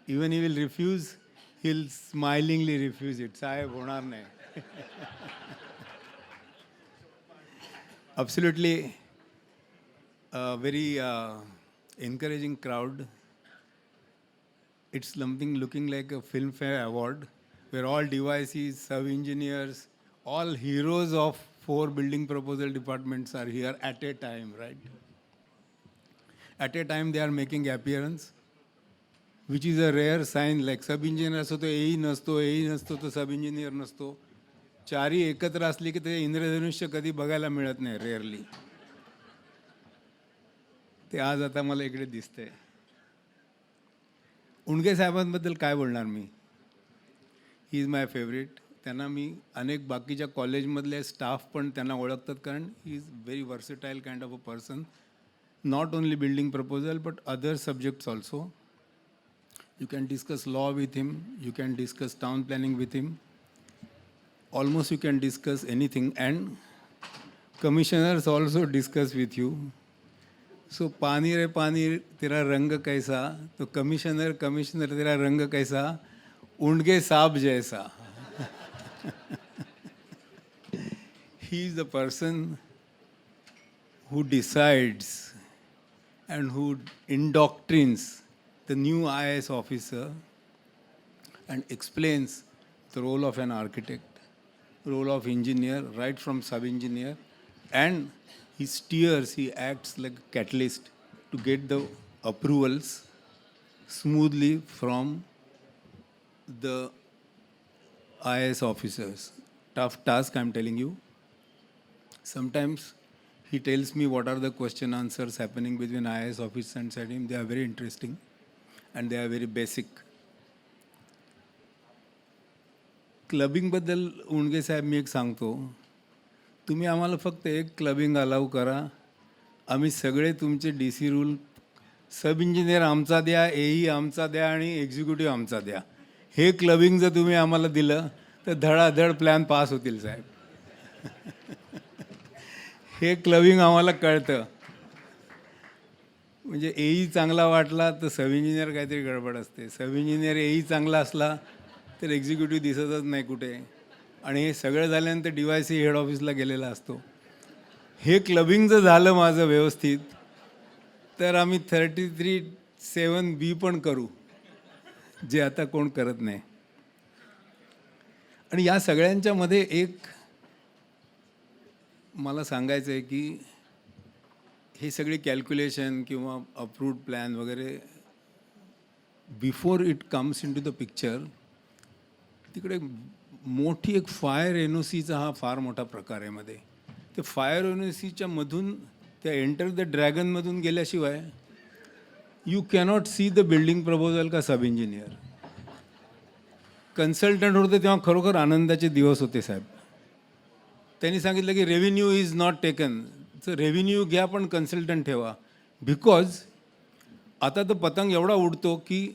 Speaker 7: Even he will refuse, he'll smilingly refuse it. Sahib, honar nahi. Absolutely a very encouraging crowd. It's something looking like a Filmfare award, where all devices, sub-engineers, all heroes of 4 building proposal departments are here at a time, right? At a time they are making appearance, which is a rare sign. Like sub-engineer असो तो एई नसतो तो sub-engineer नसतो. चारी एकत्र असली की ते इंद्रधनुष्य कधी बघायला मिळत नाही, रेअरली. ते आज आता मला इकडे दिसतंय. उंडगे साहेबांबद्दल काय बोलणार मी? He is my favourite. त्यांना मी अनेक बाकीच्या कॉलेजमधले स्टाफ पण त्यांना ओळखतात, कारण he is very versatile kind of a person. Not only building proposal, but other subjects also. You can discuss law with him, you can discuss town planning with him. Almost you can discuss anything, and commissioners also discuss with you. So, पानी रे पानी तेरा रंग कैसा, तो commissioner तेरा रंग कैसा, उंडगे साहब जैसा. He is the person who decides and who indoctrines the new IAS officer and explains the role of an architect, role of engineer, right from sub-engineer, and he steers, he acts like a catalyst to get the approvals smoothly from the IAS officers. Tough task, I'm telling you. Sometimes he tells me what are the question answers happening between IAS office and SEDIM. They are very interesting and they are very basic. Clubbing बद्दल उंडगे साहेब मी एक सांगतो. तुम्ही आम्हाला फक्त एक clubbing allow करा, आम्ही सगळे तुमचे DC रूल, सब इंजिनियर आमचा द्या, AE आमचा द्या आणि एक्झिक्युटिव्ह आमचा द्या. हे क्लबिंग जर तुम्ही आम्हाला दिलं तर धडाधड प्लॅन पास होतील साहेब. हे क्लबिंग आम्हाला कळतं. म्हणजे AE चांगला वाटला तर सब इंजिनियर काहीतरी गडबड असते, सब इंजिनियर AE चांगला असला तर एक्झिक्युटिव्ह दिसतच नाही कुठे, आणि हे सगळं झाल्यानंतर डिवायस हेड ऑफिसला गेलेला असतो. हे क्लबिंग जर झालं माझं व्यवस्थित तर आम्ही 33(7)B पण करू, जे आता कोण करत नाही. आणि या सगळ्यांच्या मध्ये एक मला सांगायचं आहे की हे सगळे कॅल्क्युलेशन किंवा अप्रूव्ड प्लॅन वगैरे before it comes in to the picture, तिकडे मोठी एक फायर NOCचा हा फार मोठा प्रकार आहे मध्ये. ते फायर NOCच्या मधून त्या एंटर द ड्रॅगनमधून गेल्याशिवाय you cannot see the building proposal का सब इंजिनियर. कन्सल्टंट होते तेव्हा खरोखर आनंदाचे दिवस होते साहेब. त्यांनी सांगितलं की रेव्हेन्यू इज नॉट टेकन. तर रेव्हेन्यू घ्या पण कन्सल्टंट ठेवा. बिकॉज आता तर पतंग एवढा उडतो की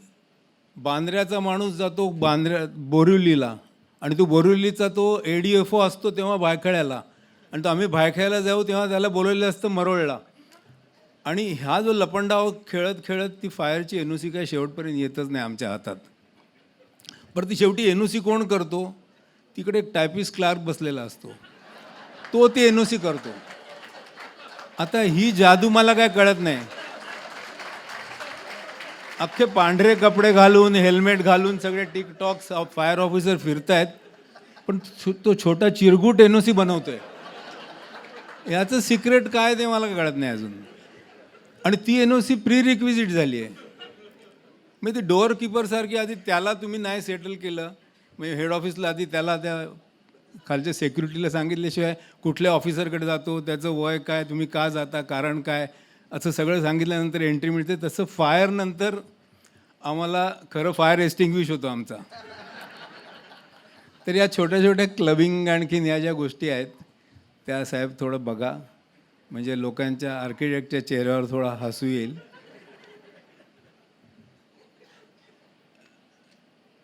Speaker 7: बांद्र्याचा माणूस जातो बोरिवलीला आणि तो बोरिवलीचा तो ADFO असतो तेव्हा भायखळ्याला, आणि तो आम्ही भायखळ्याला जाऊ तेव्हा त्याला बोलवलेलं असतं मरोळला. आणि हा जो लपंडाव खेळत खेळत ती फायरची NOC काय शेवटपर्यंत येतच नाही आमच्या हातात. बरं ती शेवटी NOC कोण करतो? तिकडे एक टायपिस्ट क्लार्क बसलेला असतो, तो ती NOC करतो. आता ही जादू मला काय कळत नाही. अख्खे पांढरे कपडे घालून हेल्मेट घालून सगळे टिकटॉक फायर ऑफिसर फिरतायत, पण तो छोटा चिरगुट NOC बनवतोय. याचं सिक्रेट काय ते मला कळत नाही अजून. आणि ती NOC प्री रिक्विजिट झाली आहे. मग ती डोअर कीपरसारखी आधी त्याला तुम्ही नाही सेटल केलं, म्हणजे हेड ऑफिसला आधी त्याला त्या खालच्या सेक्युरिटीला सांगितल्याशिवाय कुठल्या ऑफिसरकडे जातो, त्याचं वय काय, तुम्ही का जाता, कारण काय, असं सगळं सांगितल्यानंतर एंट्री मिळते. तसं फायर नंतर आम्हाला खरं फायर एक्स्टिंग्विश होतो आमचा. तर या छोट्या छोट्या क्लबिंग आणखीन या ज्या गोष्टी आहेत त्या साहेब थोडं बघा, म्हणजे लोकांच्या आर्किटेक्टच्या चेहऱ्यावर थोडा हसू येईल.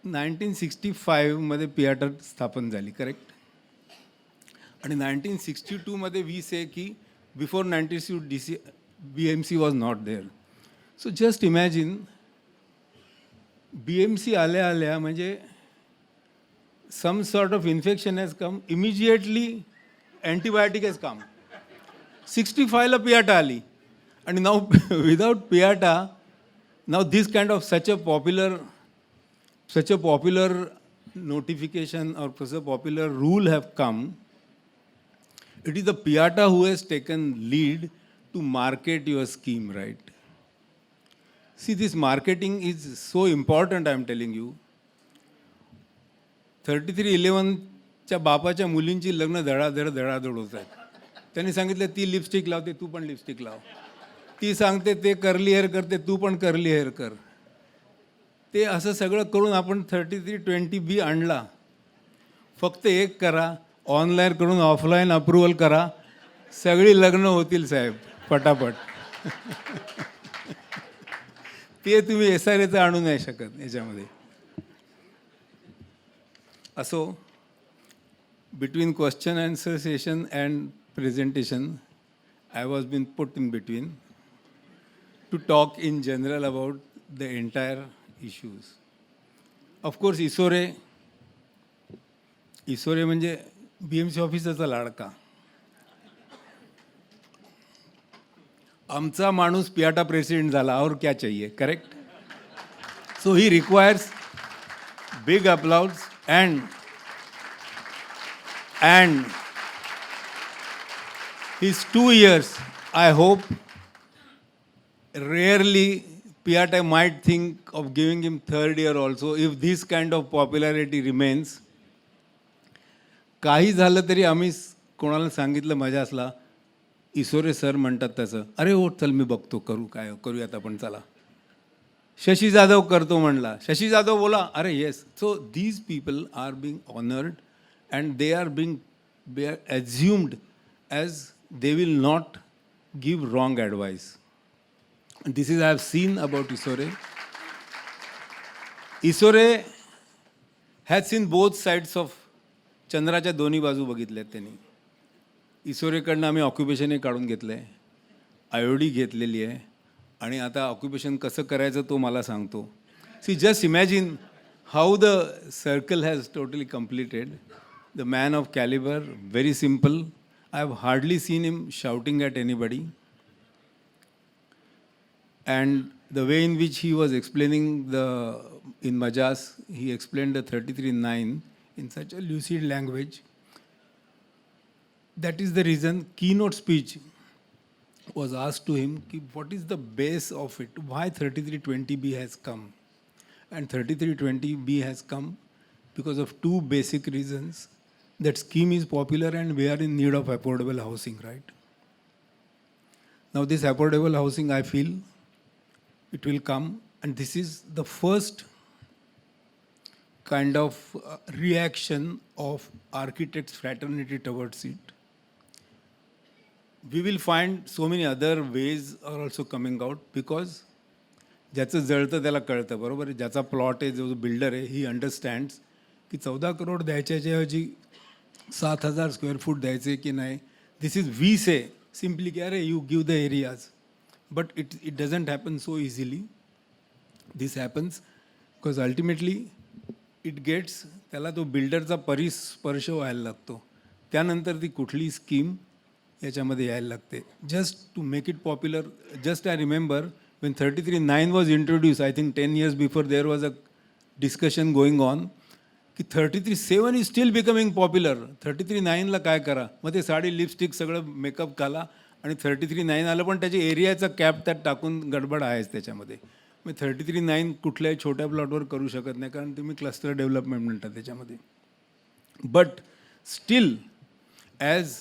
Speaker 7: 1965 पियाटा स्थापन झाली, करेक्ट. आणि 1962 वी से की before 92 BMC was not there. So just imagine BMC आल्या आल्या म्हणजे some sort of infection has come, immediately antibiotic has come. 65ला पियाटा आली आणि now without पियाटा, now this kind of such a popular notification or such a popular rule have come. It is the piata who has taken lead to market your scheme, right? See, this marketing is so important, I am telling you. 3311च्या बापाच्या मुलींची लग्न धडाधड होत आहेत. त्यांनी सांगितलं ती lipstick लावते, तू पण लिपस्टिक लाव. ती सांगते ते कर्ली हेअर करते, तू पण कर्ली हेअर कर. ते असं सगळं करून आपण 3320B आणला. फक्त एक करा, ऑनलाईन करून ऑफलाईन अप्रुव्हल करा, सगळी लग्न होतील साहेब पटापट. ते तुम्ही SRAचं आणू नाही शकत याच्यामध्ये. असो, between question answer session and presentation, I was being put in between to talk in general about the entire issues. Of course, इसोरे म्हणजे BMC ऑफिसरचा लाडका. आमचा माणूस पियाटा प्रेसिडेंट झाला, और क्या चाहिए, correct. So he requires big applause and his 2 years, I hope, rarely Piata might think of giving him 3rd year also if this kind of popularity remains. काही झालं तरी आम्ही कोणाला सांगितलं मजा असला, इसोरे सर म्हणतात तसं, अरे हो चल मी बघतो, करूयात आपण, चला. शशी जाधव करतो म्हणला, शशी जाधव बोला, अरे yes. So these people are being honoured and they are assumed as they will not give wrong advice. And this is I have seen about Isore. Isore has seen both sides of चंद्राच्या दोन्ही बाजू बघितल्यात त्यांनी. इसोरेकडनं आम्ही ऑक्युपेशनही काढून घेतलं आहे, IOD घेतलेली आहे, आणि आता ऑक्युपेशन कसं करायचं तो मला सांगतो. See just imagine how the circle has totally completed. The man of caliber, very simple. I have hardly seen him shouting at anybody. And the way in which he was explaining in Majas, he explained the 33.9 in such a lucid language. That is the reason keynote speech was asked to him, what is the base of it? Why 3320B has come? And 3320B has come because of 2 basic reasons. That scheme is popular and we are in need of affordable housing, right? Now this affordable housing, I feel, it will come, and this is the first kind of reaction of architects fraternity towards it. We will find so many other ways are also coming out because ज्याचं जळतं त्याला कळतं बरोबर आहे. ज्याचा plot आहे जो builder आहे ही understands की 14 करोड द्यायच्याऐवजी 7,000 स्क्वेअर फूट द्यायचे की नाही. This is we say simply की अरे you give the areas but it doesn't happen so easily. This happens because ultimately it gets त्याला तो बिल्डरचा परिस्पर्श व्हायला लागतो. त्यानंतर ती कुठली स्कीम याच्यामध्ये यायला लागते. Just to make it popular, just I remember when 33.9 was introduced, I think 10 years before, there was a discussion going on की 33.7 is still becoming popular. 33.9 ला काय करा, मग ते साडी लिपस्टिक सगळं मेकअप घाला आणि 33.9 आलं, पण त्याच्या एरियाचा कॅप त्यात टाकून गडबड आहेच त्याच्यामध्ये. मग 33.9 कुठल्याही छोट्या प्लॉटवर करू शकत नाही कारण तुम्ही क्लस्टर डेव्हलपमेंट म्हणता त्याच्यामध्ये. But still as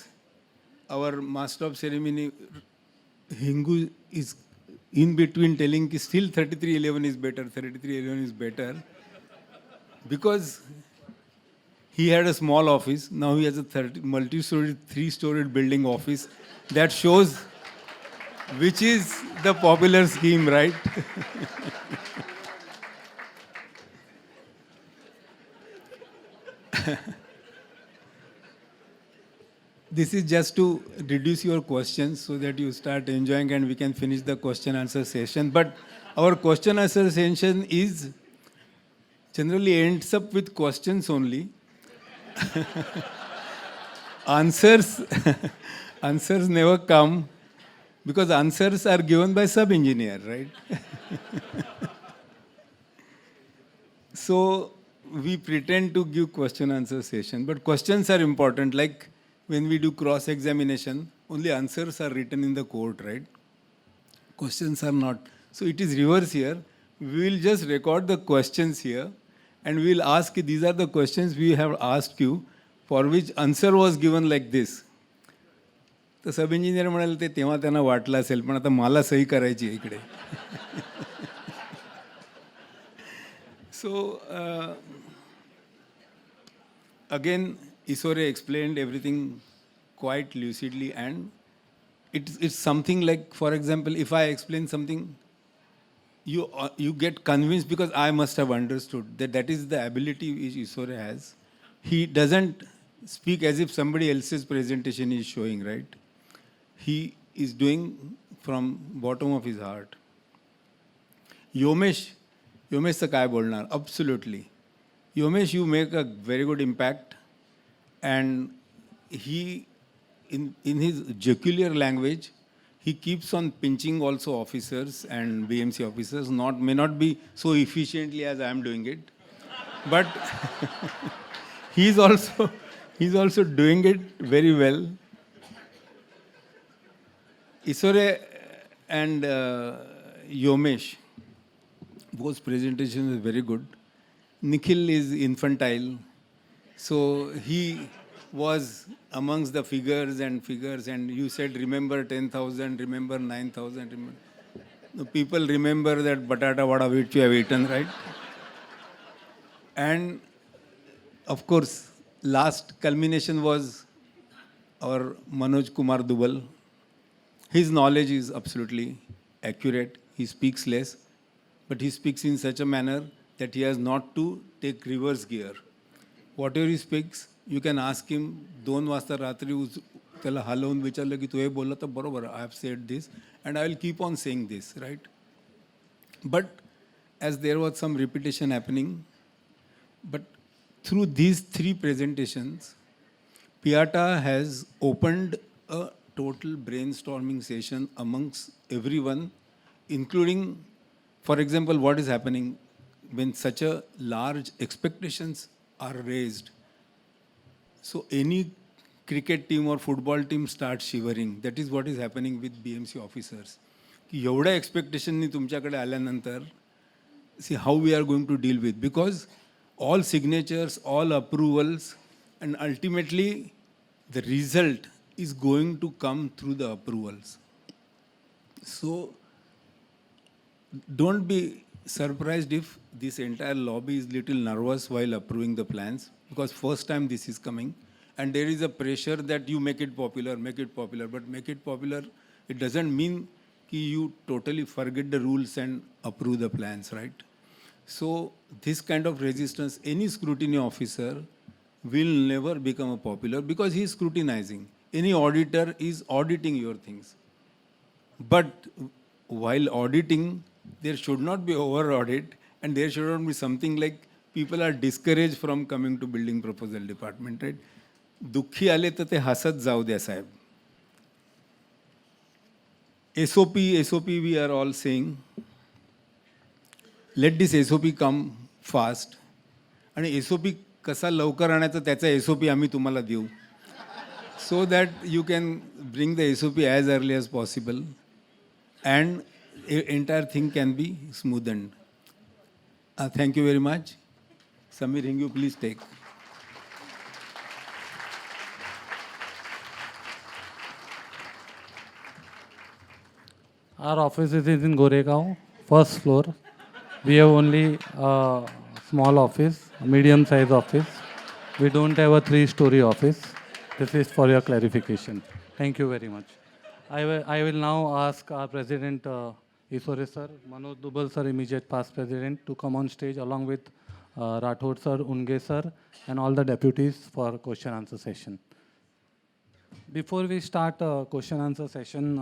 Speaker 7: our master of ceremony Hingu is in between telling ki still 3311 is better, 3311 is better, because he had a small office, now he has a multi-storied, 3-storied building office. That shows which is the popular scheme, right? This is just to reduce your questions so that you start enjoying and we can finish the question answer session. But our question answer session is generally ends up with questions only. Answers never come because answers are given by sub-engineer, right? So we pretend to give question answer session, but questions are important. Like when we do cross-examination, only answers are written in the court, right? Questions are not. So it is reverse here. We will just record the questions here and we will ask, these are the questions we have asked you, for which answer was given like this. तर सब engineer म्हणाले ते तेव्हा त्यांना वाटलं असेल, पण आता मला सही करायची आहे इकडे. So again, Isore explained everything quite lucidly, and it's something like, for example, if I explain something, you get convinced because I must have understood that is the ability which Isore has. He doesn't speak as if somebody else's presentation is showing, right? He is doing from bottom of his heart. योमेशचं काय बोलणार? Absolutely. Yomesh, you make a very good impact, and he, in his jocular language, he keeps on pinching also officers and BMC officers. May not be so efficiently as I am doing it, but he's also doing it very well. Isore and Yomesh, both presentations are very good. Nikhil is infantile, so he was amongst the figures, and you said remember 10,000, remember 9,000. People remember that batata vada which you have eaten, right? And of course, last culmination was our Manoj Kumar Dubal. His knowledge is absolutely accurate. He speaks less, but he speaks in such a manner that he has not to take reverse gear. Whatever he speaks, you can ask him 2 वाजता रात्री त्याला हलवून विचारलं की तू हे बोलला तर बरोबर, I have said this and I will keep on saying this, right? But as there was some repetition happening, but through these 3 presentations, Piata has opened a total brainstorming session amongst everyone, including, for example, what is happening when such a large expectations are raised. So any cricket team or football team starts shivering. That is what is happening with BMC officers. की एवढ्या एक्सपेक्टेशननी तुमच्याकडे आल्यानंतर, see how we are going to deal with, because all signatures, all approvals, and ultimately the result is going to come through the approvals. So don't be surprised if this entire lobby is little nervous while approving the plans, because first time this is coming, and there is a pressure that you make it popular, but make it popular, it doesn't mean कि you totally forget the rules and approve the plans, right? So this kind of resistance, any scrutiny officer will never become a popular because he is scrutinizing. Any auditor is auditing your things. But while auditing, there should not be over audit, and there should not be something like people are discouraged from coming to building proposal department, right? दुःखी आले तर ते हसत जाऊ द्या साहेब. SOP, we are all saying, let this SOP come fast. आणि SOP कसा लवकर आणायचा त्याचा SOP आम्ही तुम्हाला देऊ. So that you can bring the SOP as early as possible and entire thing can be smoothened. Thank you very much. Samir Hingu, please take.
Speaker 1: Our office is in Goregaon, first floor. We have only a small office, a medium-sized office. We don't have a 3-story office. This is for your clarification. Thank you very much. I will now ask our President, Isore sir, Manoj Dubal sir, immediate past President, to come on stage along with Rathod sir, Unge sir, and all the deputies for question-answer session. Before we start question-answer session,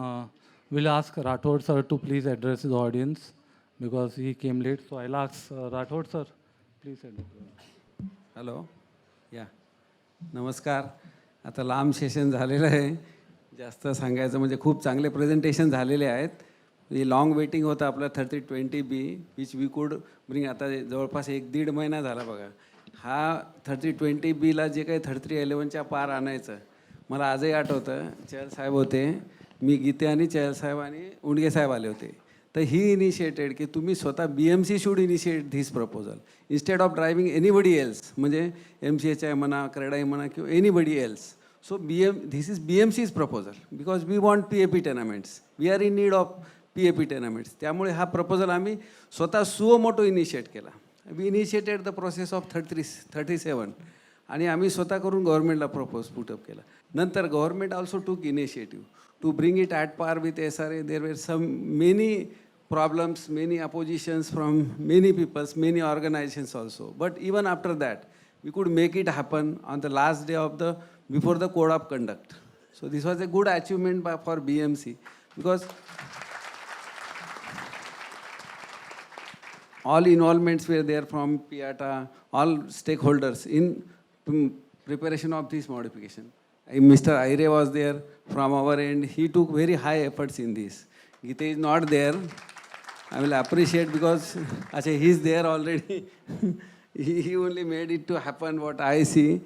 Speaker 1: we'll ask Rathod sir to please address the audience because he came late. So I'll ask Rathod sir, please address.
Speaker 8: Hello या नमस्कार. आता लांब session झालेलं आहे. जास्त सांगायचं म्हणजे खूप चांगले प्रेझेंटेशन झालेले आहेत. लॉंग वेटिंग होतं आपलं 3020B which we could bring. आता जवळपास 1-1.5 महिना झाला बघा. हा 3020Bला जे काही 3311च्या पार आणायचं मला आजही आठवतं. चहल साहेब होते, मी गीते आणि चहल साहेब आणि उंडगे साहेब आले होते. तर ही इनिशिएटेड की तुम्ही स्वतः BMC should initiate this proposal instead of driving anybody else. म्हणजे MCHI म्हणा, क्रेडाई म्हणा किंवा anybody else. So this is BMC's proposal because we want PAP tenements. We are in need of PAP tenements. त्यामुळे हा proposal आम्ही स्वतः suo motu initiate केला. We initiated the process of 37 आणि आम्ही स्वतः करून गव्हर्नमेंटला पुटअप केला. नंतर government also took initiative to bring it at par with SRA. There were some many problems, many oppositions from many peoples, many organizations also. But even after that, we could make it happen on the last day of before the code of conduct. So this was a good achievement for BMC because all involvements were there from PIATA, all stakeholders in preparation of this modification. Mr. Aire was there from our end. He took very high efforts in this. Gita is not there. I will appreciate because he is there already. He only made it to happen what I see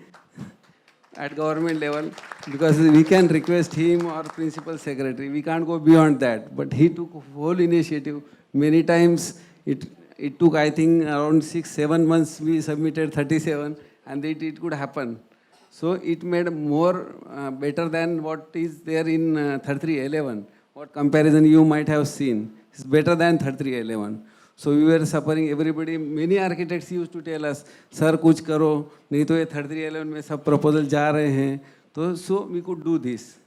Speaker 8: at government level because we can request him or principal secretary. We can't go beyond that. But he took whole initiative. Many times it took, I think, around 6-7 months we submitted 37 and it could happen. So it made more better than what is there in 3311. What comparison you might have seen. It's better than 3311. So we were suffering, everybody, many architects used to tell us, sir, kuch karo, nahi to ye 3311 mein sab proposal ja rahe hain. So we could do this.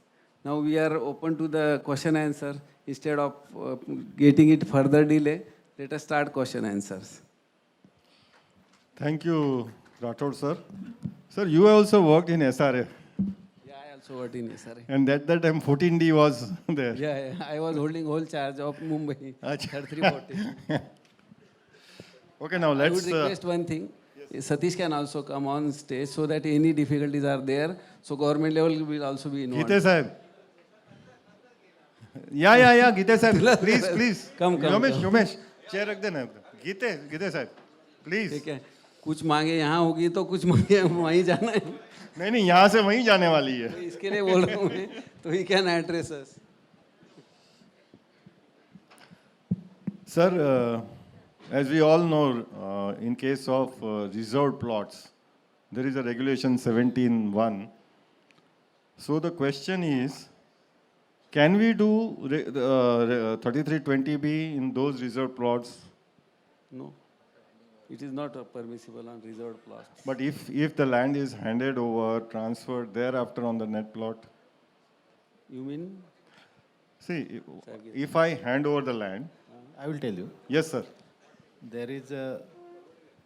Speaker 8: Now we are open to the question answer. Instead of getting it further delay, let us start question answers.
Speaker 6: Thank you, Rathod sir. Sir, you also worked in SRA.
Speaker 8: So what in SRA?
Speaker 6: And at that time 14D was there.
Speaker 8: Yeah, I was holding whole charge of Mumbai. 3340.
Speaker 6: Okay, now
Speaker 8: I
Speaker 6: let's...
Speaker 8: would request one thing. Yes. Satish can also come on stage so that any difficulties are there. So government level will also be involved.
Speaker 6: Gite Sahib. Yeah, Gite Sahib. Please.
Speaker 8: Come.
Speaker 6: Yomesh. Chair rakh dena. Gite Sahib. Please.
Speaker 8: ठीक है. कुछ मांगे यहाँ होगी तो कुछ मांगे वहीं जाना है.
Speaker 6: नहीं यहाँ से वहीं जाने वाली है.
Speaker 8: तो इसके लिए बोल रहा हूँ मैं. तो he can address us.
Speaker 6: Sir, as we all know, in case of reserved plots, there is a regulation 17(1). So the question is, can we do 3320B in those reserved plots?
Speaker 8: No. It is not permissible on reserved plots.
Speaker 6: But if the land is handed over, transferred thereafter on the net plot,
Speaker 8: You mean?
Speaker 6: see, if I hand over the land,
Speaker 3: I will tell you.
Speaker 6: yes, sir.
Speaker 3: There is a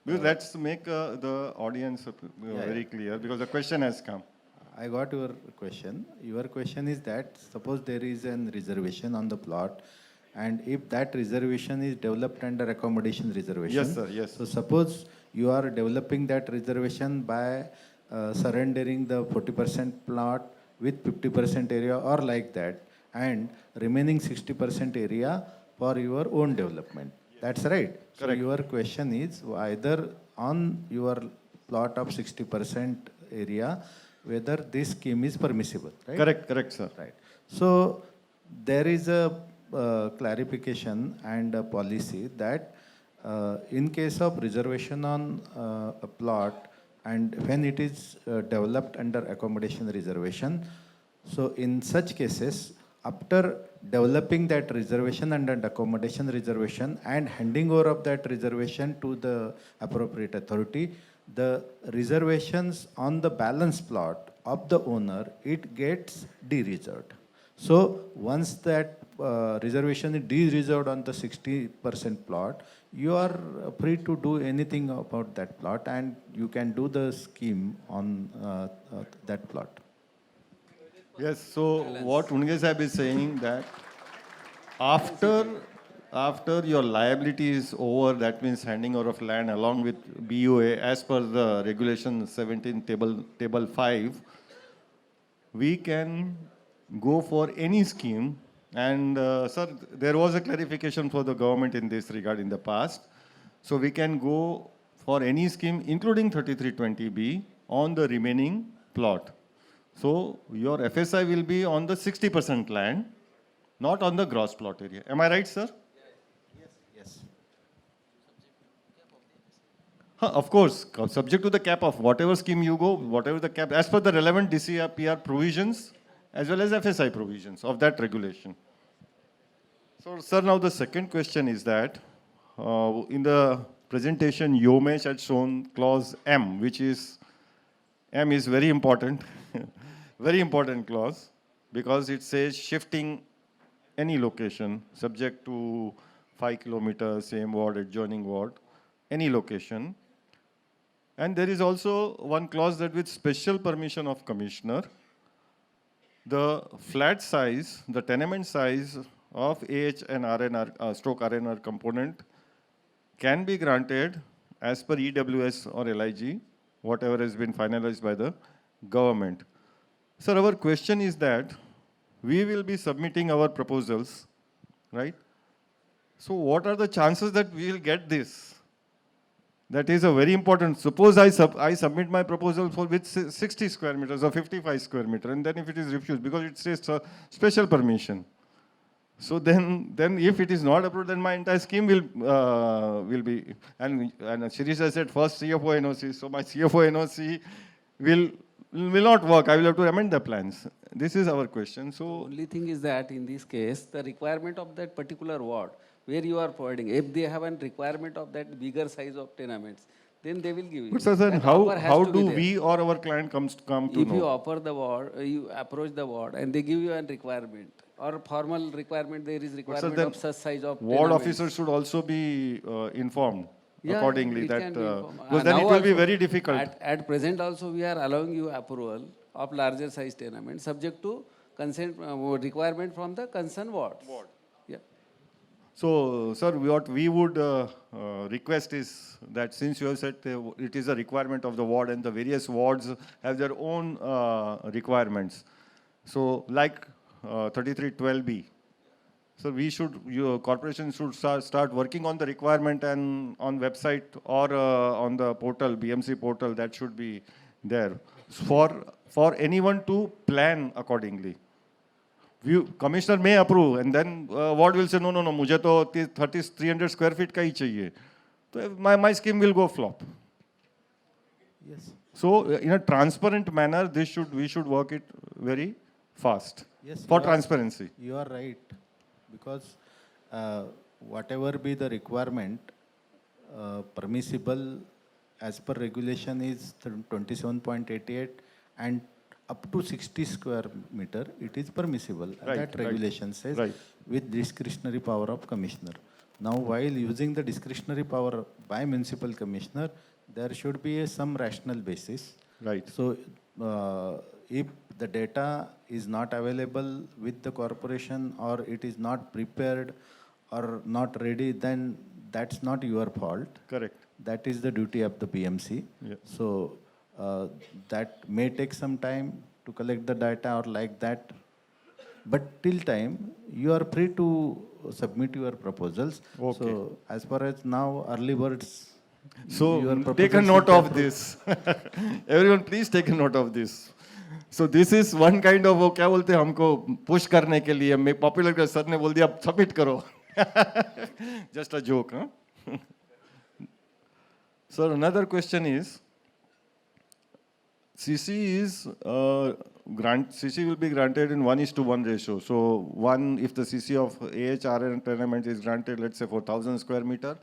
Speaker 6: Because let's make the audience very clear because the question has come.
Speaker 3: I got your question. Your question is that suppose there is an reservation on the plot, and if that reservation is developed under accommodation reservation.
Speaker 6: Yes, sir, yes.
Speaker 3: So suppose you are developing that reservation by surrendering the 40% plot with 50% area or like that, and remaining 60% area for your own development. That's right. So
Speaker 6: Correct.
Speaker 3: your question is either on your plot of 60% area, whether this scheme is permissible, right?
Speaker 6: Correct, sir.
Speaker 3: Right. So there is a clarification and a policy that in case of reservation on a plot and when it is developed under accommodation reservation, so in such cases, after developing that reservation under accommodation reservation and handing over of that reservation to the appropriate authority, the reservations on the balance plot of the owner, it gets de-reserved. So once that reservation is de-reserved on the 60% plot, you are free to do anything about that plot and you can do the scheme on that plot.
Speaker 6: Yes, so what Unge Sahib is saying that after your liability is over, that means handing over of land along with BOA as per the regulation 17 table 5, we can go for any scheme. And sir, there was a clarification for the government in this regard in the past. So we can go for any scheme, including 3320B, on the remaining plot. So your FSI will be on the 60% land, not on the gross plot area. Am I right, sir?
Speaker 3: Yes.
Speaker 6: Of course, subject to the cap of whatever scheme you go, whatever the cap, as per the relevant DCRPR provisions, as well as FSI provisions of that regulation. So, sir, now the second question is that in the presentation, Yomesh had shown clause M, which is, M is very important, very important clause, because it says shifting any location subject to 5 kilometers, same ward, adjoining ward, any location. And there is also one clause that with special permission of commissioner, the flat size, the tenement size of AH and RNR, stroke RNR component can be granted as per EWS or LIG, whatever has been finalized by the government. Sir, our question is that we will be submitting our proposals, right? So what are the chances that we will get this? That is a very important. Suppose I submit my proposal for with 60 square meters or 55 square meters, and then if it is refused because it says special permission. So then if it is not approved, then my entire scheme will be. And Shirisha said first CFO NOC. So my CFO NOC will not work. I will have to amend the plans. This is our question. So
Speaker 8: Only thing is that in this case, the requirement of that particular ward where you are providing, if they have a requirement of that bigger size of tenements, then they will give you.
Speaker 6: but sir, then
Speaker 8: That offer has
Speaker 6: how
Speaker 8: to be
Speaker 6: do
Speaker 8: there.
Speaker 6: we or our client come to
Speaker 8: If you
Speaker 6: know?
Speaker 8: offer the ward, you approach the ward and they give you a requirement or formal requirement, there is requirement
Speaker 6: then
Speaker 8: of such size of
Speaker 6: Ward
Speaker 8: tenements.
Speaker 6: officers should also be informed
Speaker 8: Yeah,
Speaker 6: accordingly.
Speaker 8: it
Speaker 6: That
Speaker 8: can be informed.
Speaker 6: because then
Speaker 8: Now
Speaker 6: it will be
Speaker 8: also,
Speaker 6: very difficult.
Speaker 8: At present also we are allowing you approval of larger size tenement subject to consent requirement from the concerned ward. Yeah.
Speaker 6: So, sir, what we would request is that since you have said it is a requirement of the ward and the various wards have their own requirements. So, like 3312B, so we should, your corporation should start working on the requirement and on website or on the portal, BMC portal, that should be there for anyone to plan accordingly. Commissioner may approve and then ward will say, no, मुझे तो 300 square feet का ही चाहिए. So my scheme will go flop.
Speaker 3: Yes.
Speaker 6: So in a transparent manner, we should work it very fast
Speaker 3: Yes,
Speaker 6: for
Speaker 3: you are-
Speaker 6: transparency.
Speaker 3: You are right, because whatever be the requirement, permissible as per regulation is 27.88, and up to 60 square meter it is permissible.
Speaker 6: Right,
Speaker 3: That
Speaker 6: right,
Speaker 3: regulation says
Speaker 6: right.
Speaker 3: with discretionary power of commissioner. Now, while using the discretionary power by municipal commissioner, there should be some rational basis.
Speaker 6: Right.
Speaker 3: So, if the data is not available with the corporation, or it is not prepared or not ready, then that's not your fault.
Speaker 6: Correct.
Speaker 3: That is the duty of the PMC.
Speaker 6: Yeah.
Speaker 3: So, that may take some time to collect the data or like that. But till time, you are free to submit your proposals.
Speaker 6: Okay.
Speaker 3: So, as far as now, early birds.
Speaker 6: So
Speaker 3: your
Speaker 6: take a
Speaker 3: proposals
Speaker 6: note
Speaker 3: will
Speaker 6: of this. Everyone, please take a note of this. So this is one kind of वो क्या बोलते हैं हमको push करने के लिए मैं popular कर सर ने बोल दिया अब submit करो. Just a joke, huh? Sir, another question is, CC is CC will be granted in 1:1 ratio. So if the CC of AHRN tenement is granted, let's say for 1,000 square meter,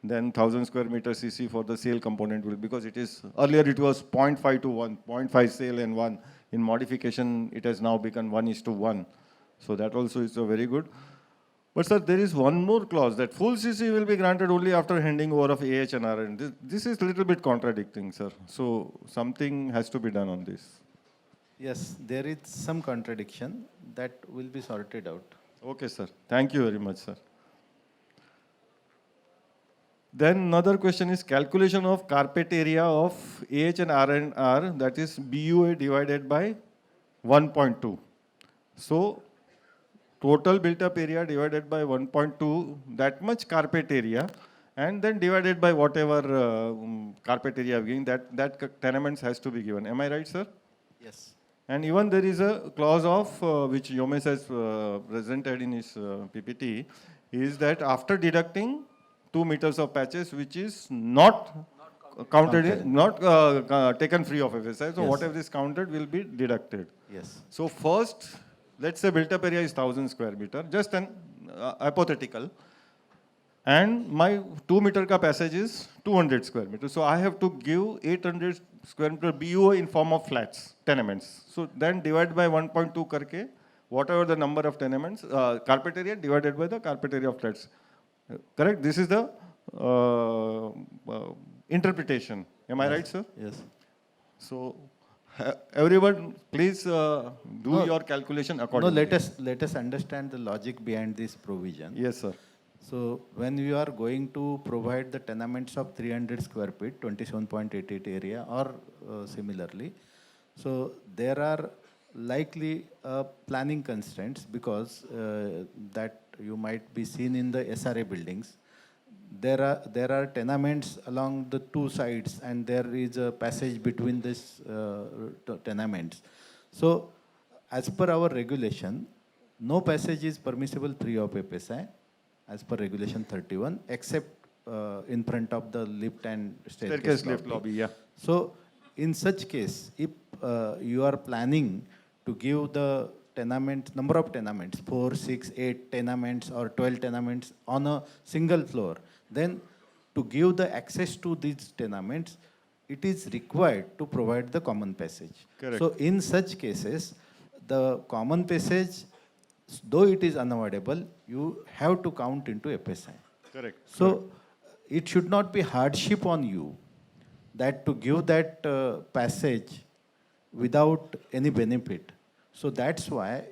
Speaker 6: then 1,000 square meter CC for the sale component will, because it is, earlier it was 0.5 to 1, 0.5 sale and 1. In modification, it has now become 1:1. So that also is a very good. But sir, there is one more clause that full CC will be granted only after handing over of AH and RN. This is a little bit contradicting, sir. So something has to be done on this.
Speaker 3: Yes, there is some contradiction that will be sorted out.
Speaker 6: Okay, sir. Thank you very much, sir. Then another question is calculation of carpet area of AH and RNR, that is BUA divided by 1.2. So total built up area divided by 1.2, that much carpet area, and then divided by whatever carpet area given, that tenements has to be given. Am I right, sir?
Speaker 3: Yes.
Speaker 6: And even there is a clause of which Yomes has presented in his PPT, is that after deducting 2 meters of patches, which is not counted, not taken free of FSI. So
Speaker 3: Yes.
Speaker 6: whatever is counted will be deducted.
Speaker 3: Yes.
Speaker 6: So first, let's say built up area is 1,000 square meter, just an hypothetical. And my 2 meter ka passage is 200 square meter. So I have to give 800 square meter BUO in form of flats, tenements. So then divide by 1.2 karke, whatever the number of tenements, carpet area divided by the carpet area of flats. Correct? This is the interpretation. Am I right, sir?
Speaker 3: Yes.
Speaker 6: So everyone, please do your calculation
Speaker 3: No,
Speaker 6: accordingly.
Speaker 3: let us understand the logic behind this provision.
Speaker 6: Yes, sir.
Speaker 3: So when you are going to provide the tenements of 300 square feet, 27.88 area, or similarly, so there are likely planning constraints, because that you might be seen in the SRA buildings. There are tenements along the two sides, and there is a passage between these tenements. So as per our regulation, no passage is permissible free of FSI, as per regulation 31, except in front of the lift and staircase
Speaker 6: Lift lobby, yeah.
Speaker 3: So in such case, if you are planning to give the tenement, number of tenements, 4, 6, 8 tenements or 12 tenements on a single floor, then to give the access to these tenements, it is required to provide the common passage.
Speaker 6: Correct.
Speaker 3: So in such cases, the common passage, though it is unavoidable, you have to count into FSI.
Speaker 6: Correct.
Speaker 3: So it should not be hardship on you that to give that passage without any benefit. So that's why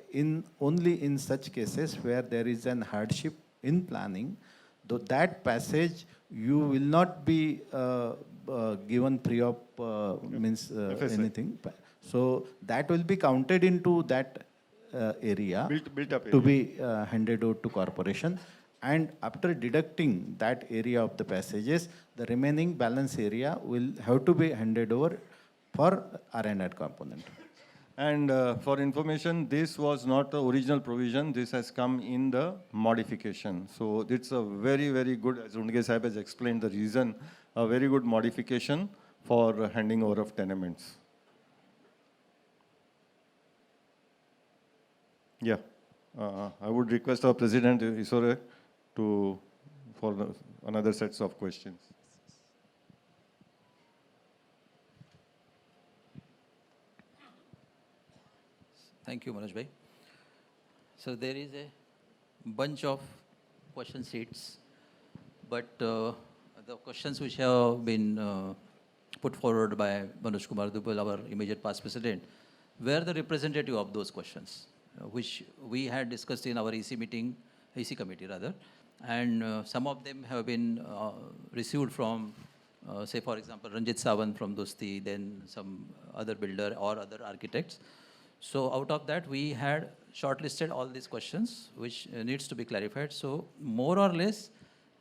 Speaker 3: only in such cases where there is an hardship in planning, though that passage you will not be given free of
Speaker 6: FSI.
Speaker 3: anything. So that will be counted into that area
Speaker 6: Built up
Speaker 3: to
Speaker 6: area.
Speaker 3: be handed over to corporation. And after deducting that area of the passages, the remaining balance area will have to be handed over for RNR component.
Speaker 6: And for information, this was not the original provision. This has come in the modification. So it's a very, very good, as Undge Sahib has explained the reason, a very good modification for handing over of tenements. Yeah. I would request our President Isore for another sets of questions.
Speaker 2: Thank you, Manoj bhai. So there is a bunch of question sheets, but the questions which have been put forward by Manoj Kumar Dubal, our immediate past president, were the representative of those questions, which we had discussed in our EC meeting, EC committee rather, and some of them have been received from, say for example, Ranjit Sawant from Dosti, then some other builder or other architects. So out of that, we had shortlisted all these questions, which needs to be clarified. So more or less,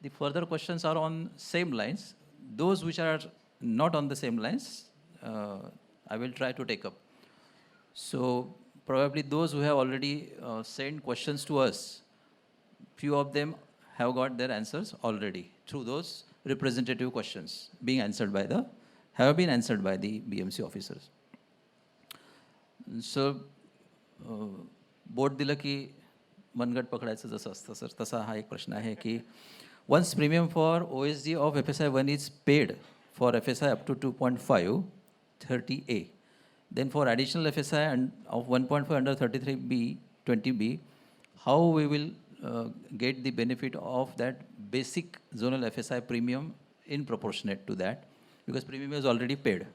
Speaker 2: the further questions are on same lines. Those which are not on the same lines, I will try to take up. So probably those who have already sent questions to us, few of them have got their answers already through those representative questions being answered by the, have been answered by the BMC officers. So boat दिलं की मनगट पकडायचं जसं असतं sir, तसा हा एक प्रश्न आहे की once premium for OSD of FSI 1 is paid for FSI up to 2.5, 30A, then for additional FSI and of 1.5 under 33B, 20B, how we will get the benefit of that basic zonal FSI premium in proportionate to that, because premium is already paid.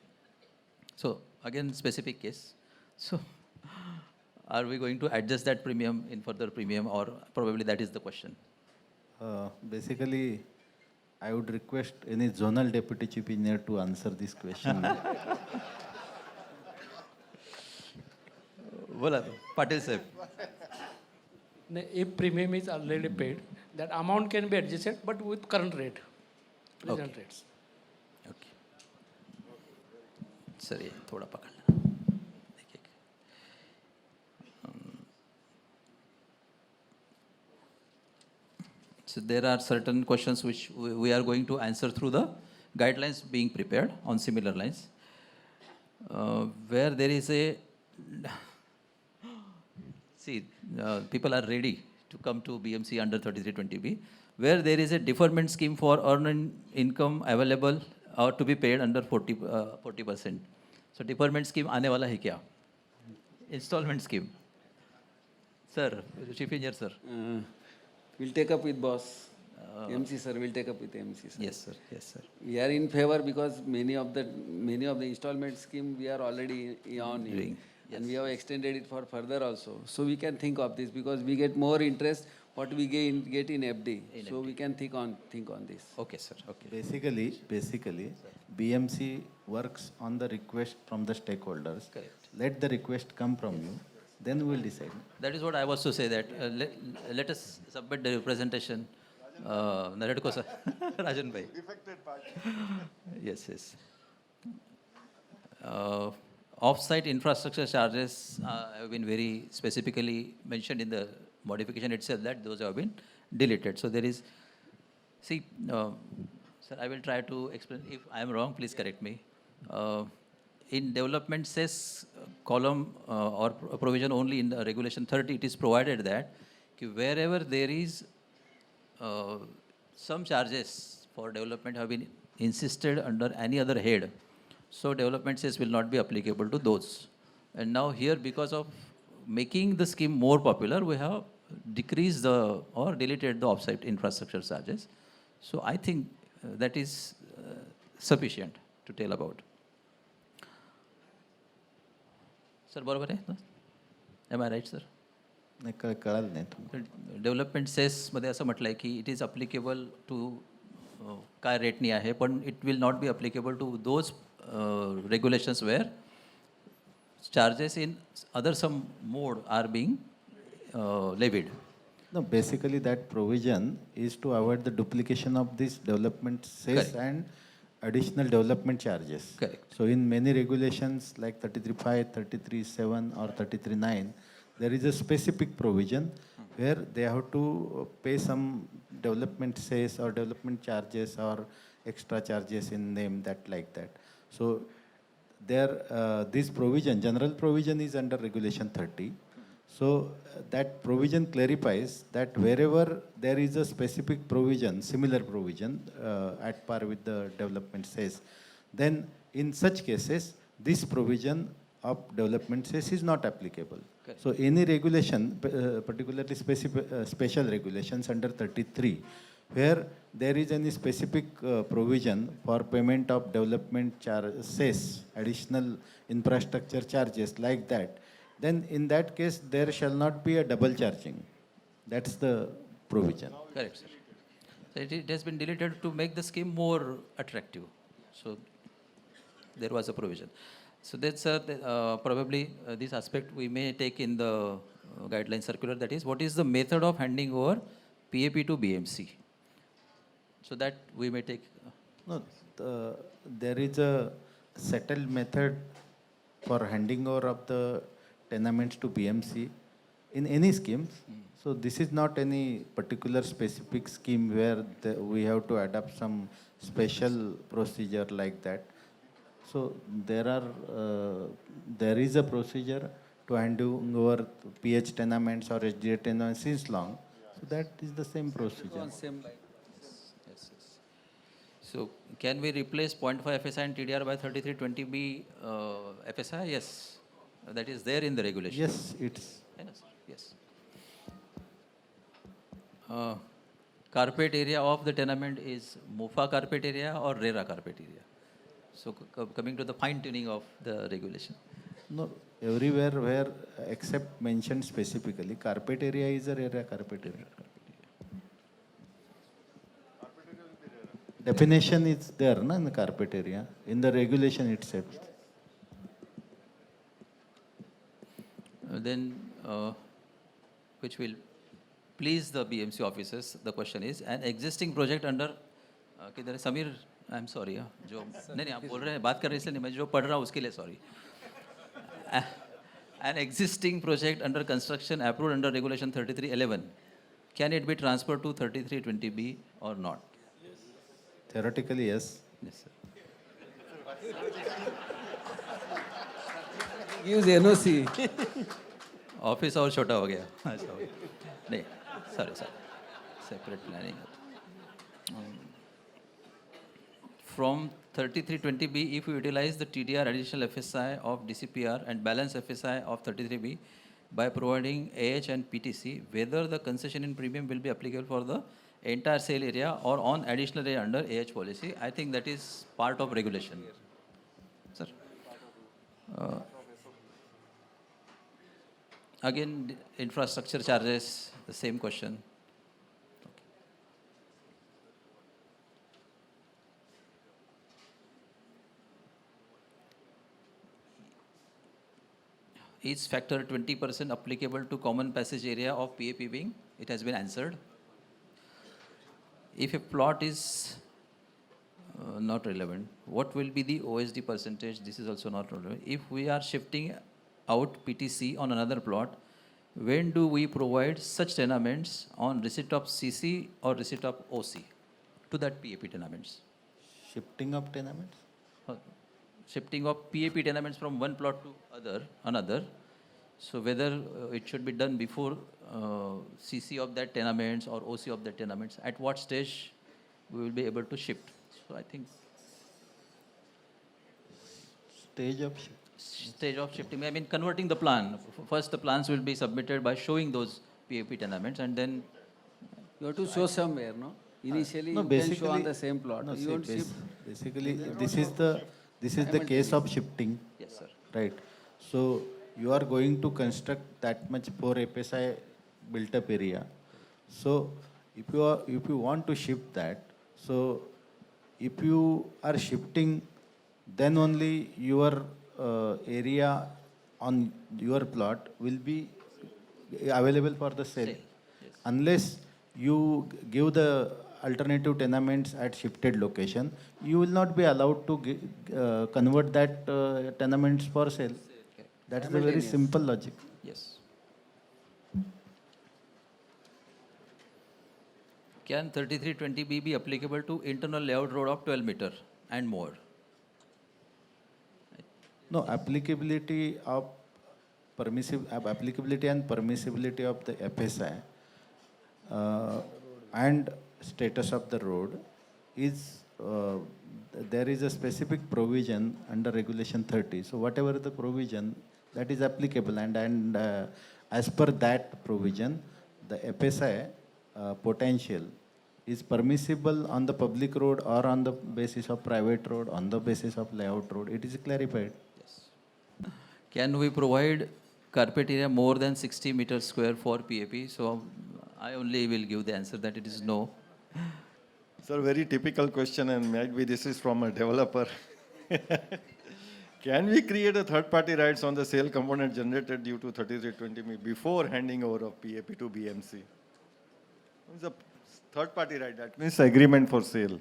Speaker 2: So again, specific case. So are we going to adjust that premium in further premium, or probably that is the question?
Speaker 3: Basically, I would request any zonal deputy chief engineer to answer this question.
Speaker 2: बोला पाटील साहेब.
Speaker 9: If premium is already paid, that amount can be adjusted, but with current rate, present rates.
Speaker 2: Okay sir ये थोड़ा पकड़ लेना. So there are certain questions which we are going to answer through the guidelines being prepared on similar lines. Where there is a, see, people are ready to come to BMC under 3320B, where there is a deferment scheme for earned income available or to be paid under 40%. So deferment scheme आने वाला है क्या? Installment scheme. Sir, Chief Engineer sir.
Speaker 8: We'll take up with boss. MC sir, we'll take up with MC sir.
Speaker 2: Yes sir, yes sir.
Speaker 8: We are in favor because many of the installment scheme we are already on it.
Speaker 2: Doing,
Speaker 8: And we have extended it for further also. So we can think of this because we get more interest what we get in FD. So we can think on this.
Speaker 2: Okay sir, okay.
Speaker 3: Basically, BMC works on the request from the stakeholders.
Speaker 2: Correct.
Speaker 3: Let the request come from you, then we will decide.
Speaker 2: That is what I was to say, that let us submit the representation. Naredko sir, Rajan bhai. Defected part. Yes, yes. Off-site infrastructure charges have been very specifically mentioned in the modification itself, that those have been deleted. So there is, see, sir, I will try to explain. If I am wrong, please correct me. In development cess column or provision only in the regulation 30, it is provided that wherever there is some charges for development have been insisted under any other head, so development cess will not be applicable to those. And now here, because of making the scheme more popular, we have decreased the or deleted the offsite infrastructure charges. So I think that is sufficient to tell about. Sir, बरोबर आहे ना? Am I right, sir?
Speaker 3: नाही कळालं नाही तुम्हाला.
Speaker 2: Development सेसमध्ये असं म्हटलं आहे की इट इज अप्लिकेबल टू काय रेटनी आहे, पण it will not be applicable to those regulations where charges in other some mode are being levied.
Speaker 3: No, basically that provision is to avoid the duplication of this development cess
Speaker 2: Correct.
Speaker 3: and additional development charges.
Speaker 2: Correct.
Speaker 3: So in many regulations like 33.5, 33.7 or 33.9, there is a specific provision where they have to pay some development cess or development charges or extra charges in them, that like that. So there, this provision, general provision is under regulation 30. So that provision clarifies that wherever there is a specific provision, similar provision at par with the development cess, then in such cases, this provision of development says is not applicable.
Speaker 2: Correct.
Speaker 3: So any regulation, particularly special regulations under 33, where there is any specific provision for payment of development cess, additional infrastructure charges like that, then in that case there shall not be a double charging. That's the provision.
Speaker 2: Correct, sir. So it has been deleted to make the scheme more attractive. So there was a provision. So that's probably this aspect we may take in the guideline circular, that is, what is the method of handing over PAP to BMC? So that we may take.
Speaker 3: No, there is a settled method for handing over of the tenements to BMC in any schemes. So this is not any particular specific scheme where we have to adopt some special procedure like that. So there is a procedure to handing over PH tenements or HDA tenements since long. So that is the same procedure.
Speaker 8: Same like.
Speaker 2: Yes. So can we replace 0.5 FSI and TDR by 3320B FSI? Yes. That is there in the regulation.
Speaker 3: Yes, it's.
Speaker 2: Yes. Carpet area of the tenement is MOFA carpet area or RERA carpet area? So coming to the fine tuning of the regulation.
Speaker 3: No, everywhere where except mentioned specifically, carpet area is a RERA carpet area. Definition is there, na, in the carpet area, in the regulation itself.
Speaker 2: Then, which will please the BMC officers, the question is, an existing project under, किधर है Sameer, I'm sorry, जो नहीं आप बोल रहे हैं बात कर रहे हैं इसलिए नहीं, मैं जो पढ़ रहा हूँ उसके लिए sorry. An existing project under construction approved under regulation 3311, can it be transferred to 3320B or not?
Speaker 3: Theoretically, yes.
Speaker 2: Yes, sir.
Speaker 8: Gives NOC.
Speaker 2: Office और छोटा हो गया नहीं sorry separate planning from 3320B if you utilize the TDR additional FSI of DCPR and balance FSI of 33B by providing AH and PTC, whether the concession in premium will be applicable for the entire sale area or on additional area under AH policy. I think that is part of regulation. Sir. Again, infrastructure charges, the same question. Okay. Is factor 20% applicable to common passage area of PAP wing? It has been answered. If a plot is not relevant, what will be the OSD percentage? This is also not relevant. If we are shifting out PTC on another plot, when do we provide such tenements on receipt of CC or receipt of OC to that PAP tenements?
Speaker 3: Shifting of tenements?
Speaker 2: Shifting of PAP tenements from one plot to another. So whether it should be done before CC of that tenements or OC of that tenements, at what stage we will be able to shift? So I think stage of shifting, I mean converting the plan. First the plans will be submitted by showing those PAP tenements and then
Speaker 8: You have to show somewhere, no? Initially,
Speaker 3: No,
Speaker 8: you can show on the same plot.
Speaker 3: No,
Speaker 8: You
Speaker 3: see,
Speaker 8: won't shift.
Speaker 3: basically, this is the case of shifting.
Speaker 2: yes sir.
Speaker 3: Right. So you are going to construct that much for FSI built up area. So if you want to shift that, so if you are shifting, then only your area on your plot will be available for the sale.
Speaker 2: Yes.
Speaker 3: Unless you give the alternative tenements at shifted location, you will not be allowed to convert that tenements for sale. That's the very simple logic.
Speaker 2: Yes. Can 3320B be applicable to internal layout road of 12 meter and more?
Speaker 3: No, applicability and permissibility of the FSI and status of the road is there is a specific provision under Regulation 30. So whatever the provision that is applicable, and as per that provision, the FSI potential is permissible on the public road or on the basis of private road, on the basis of layout road. It is clarified.
Speaker 2: Can we provide carpet area more than 60 meters square for PAP? So I only will give the answer that it is no.
Speaker 6: Sir, very typical question, and might be this is from a developer. Can we create a third-party rights on the sale component generated due to 3320 before handing over of PAP to BMC? It's a third-party right, that means agreement for sale.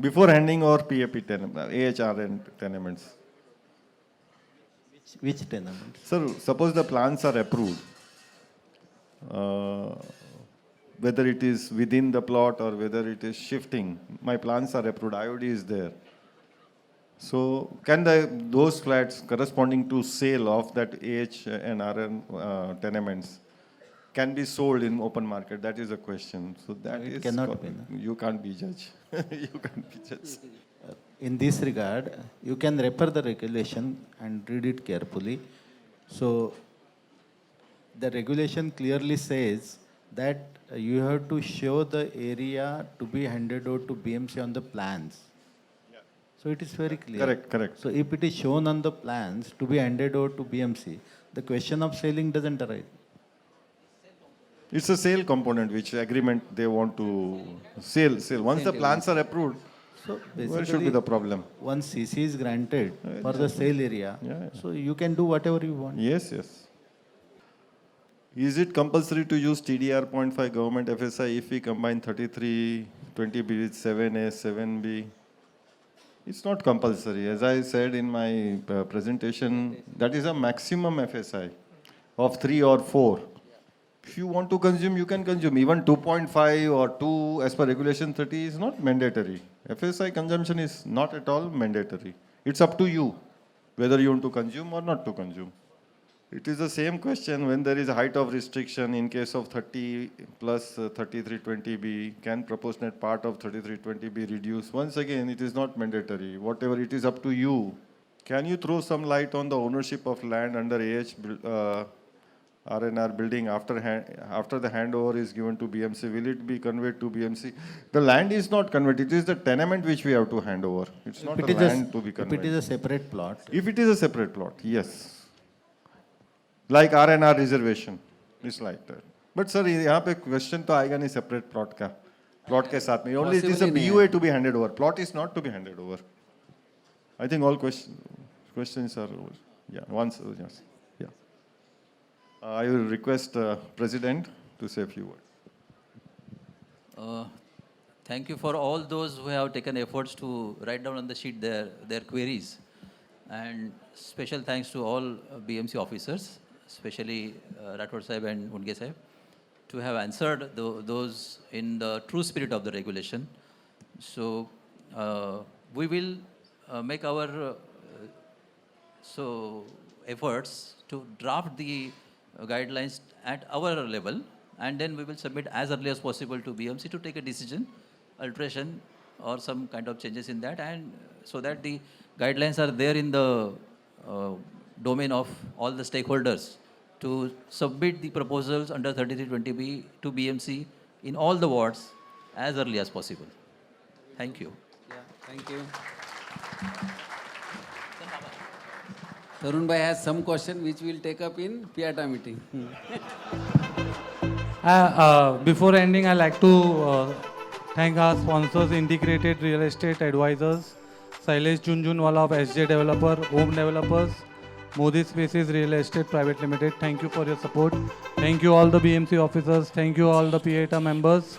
Speaker 6: Before handing over PAP AHR and tenements.
Speaker 3: Which tenements?
Speaker 6: Sir, suppose the plans are approved. Whether it is within the plot or whether it is shifting, my plans are approved, IOD is there. So can those flats corresponding to sale of that AH and RN tenements can be sold in open market? That is a question. So that
Speaker 3: it
Speaker 6: is
Speaker 3: cannot be. No?
Speaker 6: You can't be judge. You can't be judge.
Speaker 3: In this regard, you can refer the regulation and read it carefully. So the regulation clearly says that you have to show the area to be handed over to BMC on the plans. Yeah. So it is very clear.
Speaker 6: Correct.
Speaker 3: So if it is shown on the plans to be handed over to BMC, the question of selling doesn't arise.
Speaker 6: It's a sale component which agreement they want to sell. Once the plans are approved,
Speaker 3: So
Speaker 6: where should be the problem?
Speaker 3: once CC is granted for the sale area, so you can do whatever you want.
Speaker 6: Yes. Is it compulsory to use TDR 0.5 government FSI if we combine 3320B with 7A, 7B? It's not compulsory. As I said in my presentation, that is a maximum FSI of 3 or 4. If you want to consume, you can consume. Even 2.5 or 2 as per regulation 30 is not mandatory. FSI consumption is not at all mandatory. It's up to you whether you want to consume or not to consume. It is the same question when there is a height of restriction in case of 30 plus 3320B, can proportionate part of 3320 be reduced? Once again, it is not mandatory. Whatever, it is up to you. Can you throw some light on the ownership of land under RNR building after the handover is given to BMC? Will it be conveyed to BMC? The land is not conveyed. It is the tenement which we have to hand over. It's not the land to be conveyed.
Speaker 3: If it is a separate plot.
Speaker 6: If it is a separate plot, yes. Like RNR reservation, it's like that. But sir, यहाँ पे question तो आएगा नहीं separate plot का, plot के साथ में. Only it is a BUA to be handed over. Plot is not to be handed over. I think all questions are over. Yeah, once, yes. Yeah. I will request President to say a few words.
Speaker 2: Thank you for all those who have taken efforts to write down on the sheet their queries. And special thanks to all BMC officers, especially Rathod Sahib and Unge Sahib, to have answered those in the true spirit of the regulation. So we will make our efforts to draft the guidelines at our level, and then we will submit as early as possible to BMC to take a decision, alteration or some kind of changes in that, and so that the guidelines are there in the domain of all the stakeholders to submit the proposals under 3320B to BMC in all the wards as early as possible. Thank you.
Speaker 8: Yeah, thank you. Tarun Bhai has some question which we will take up in PIATA meeting.
Speaker 1: Before ending, I'd like to thank our sponsors, Integrated Real Estate Advisors, Sailesh Junjunwala of SJ Developer, Home Developers, Modi Spaces Real Estate Private Limited. Thank you for your support. Thank you all the BMC officers. Thank you all the PIATA members.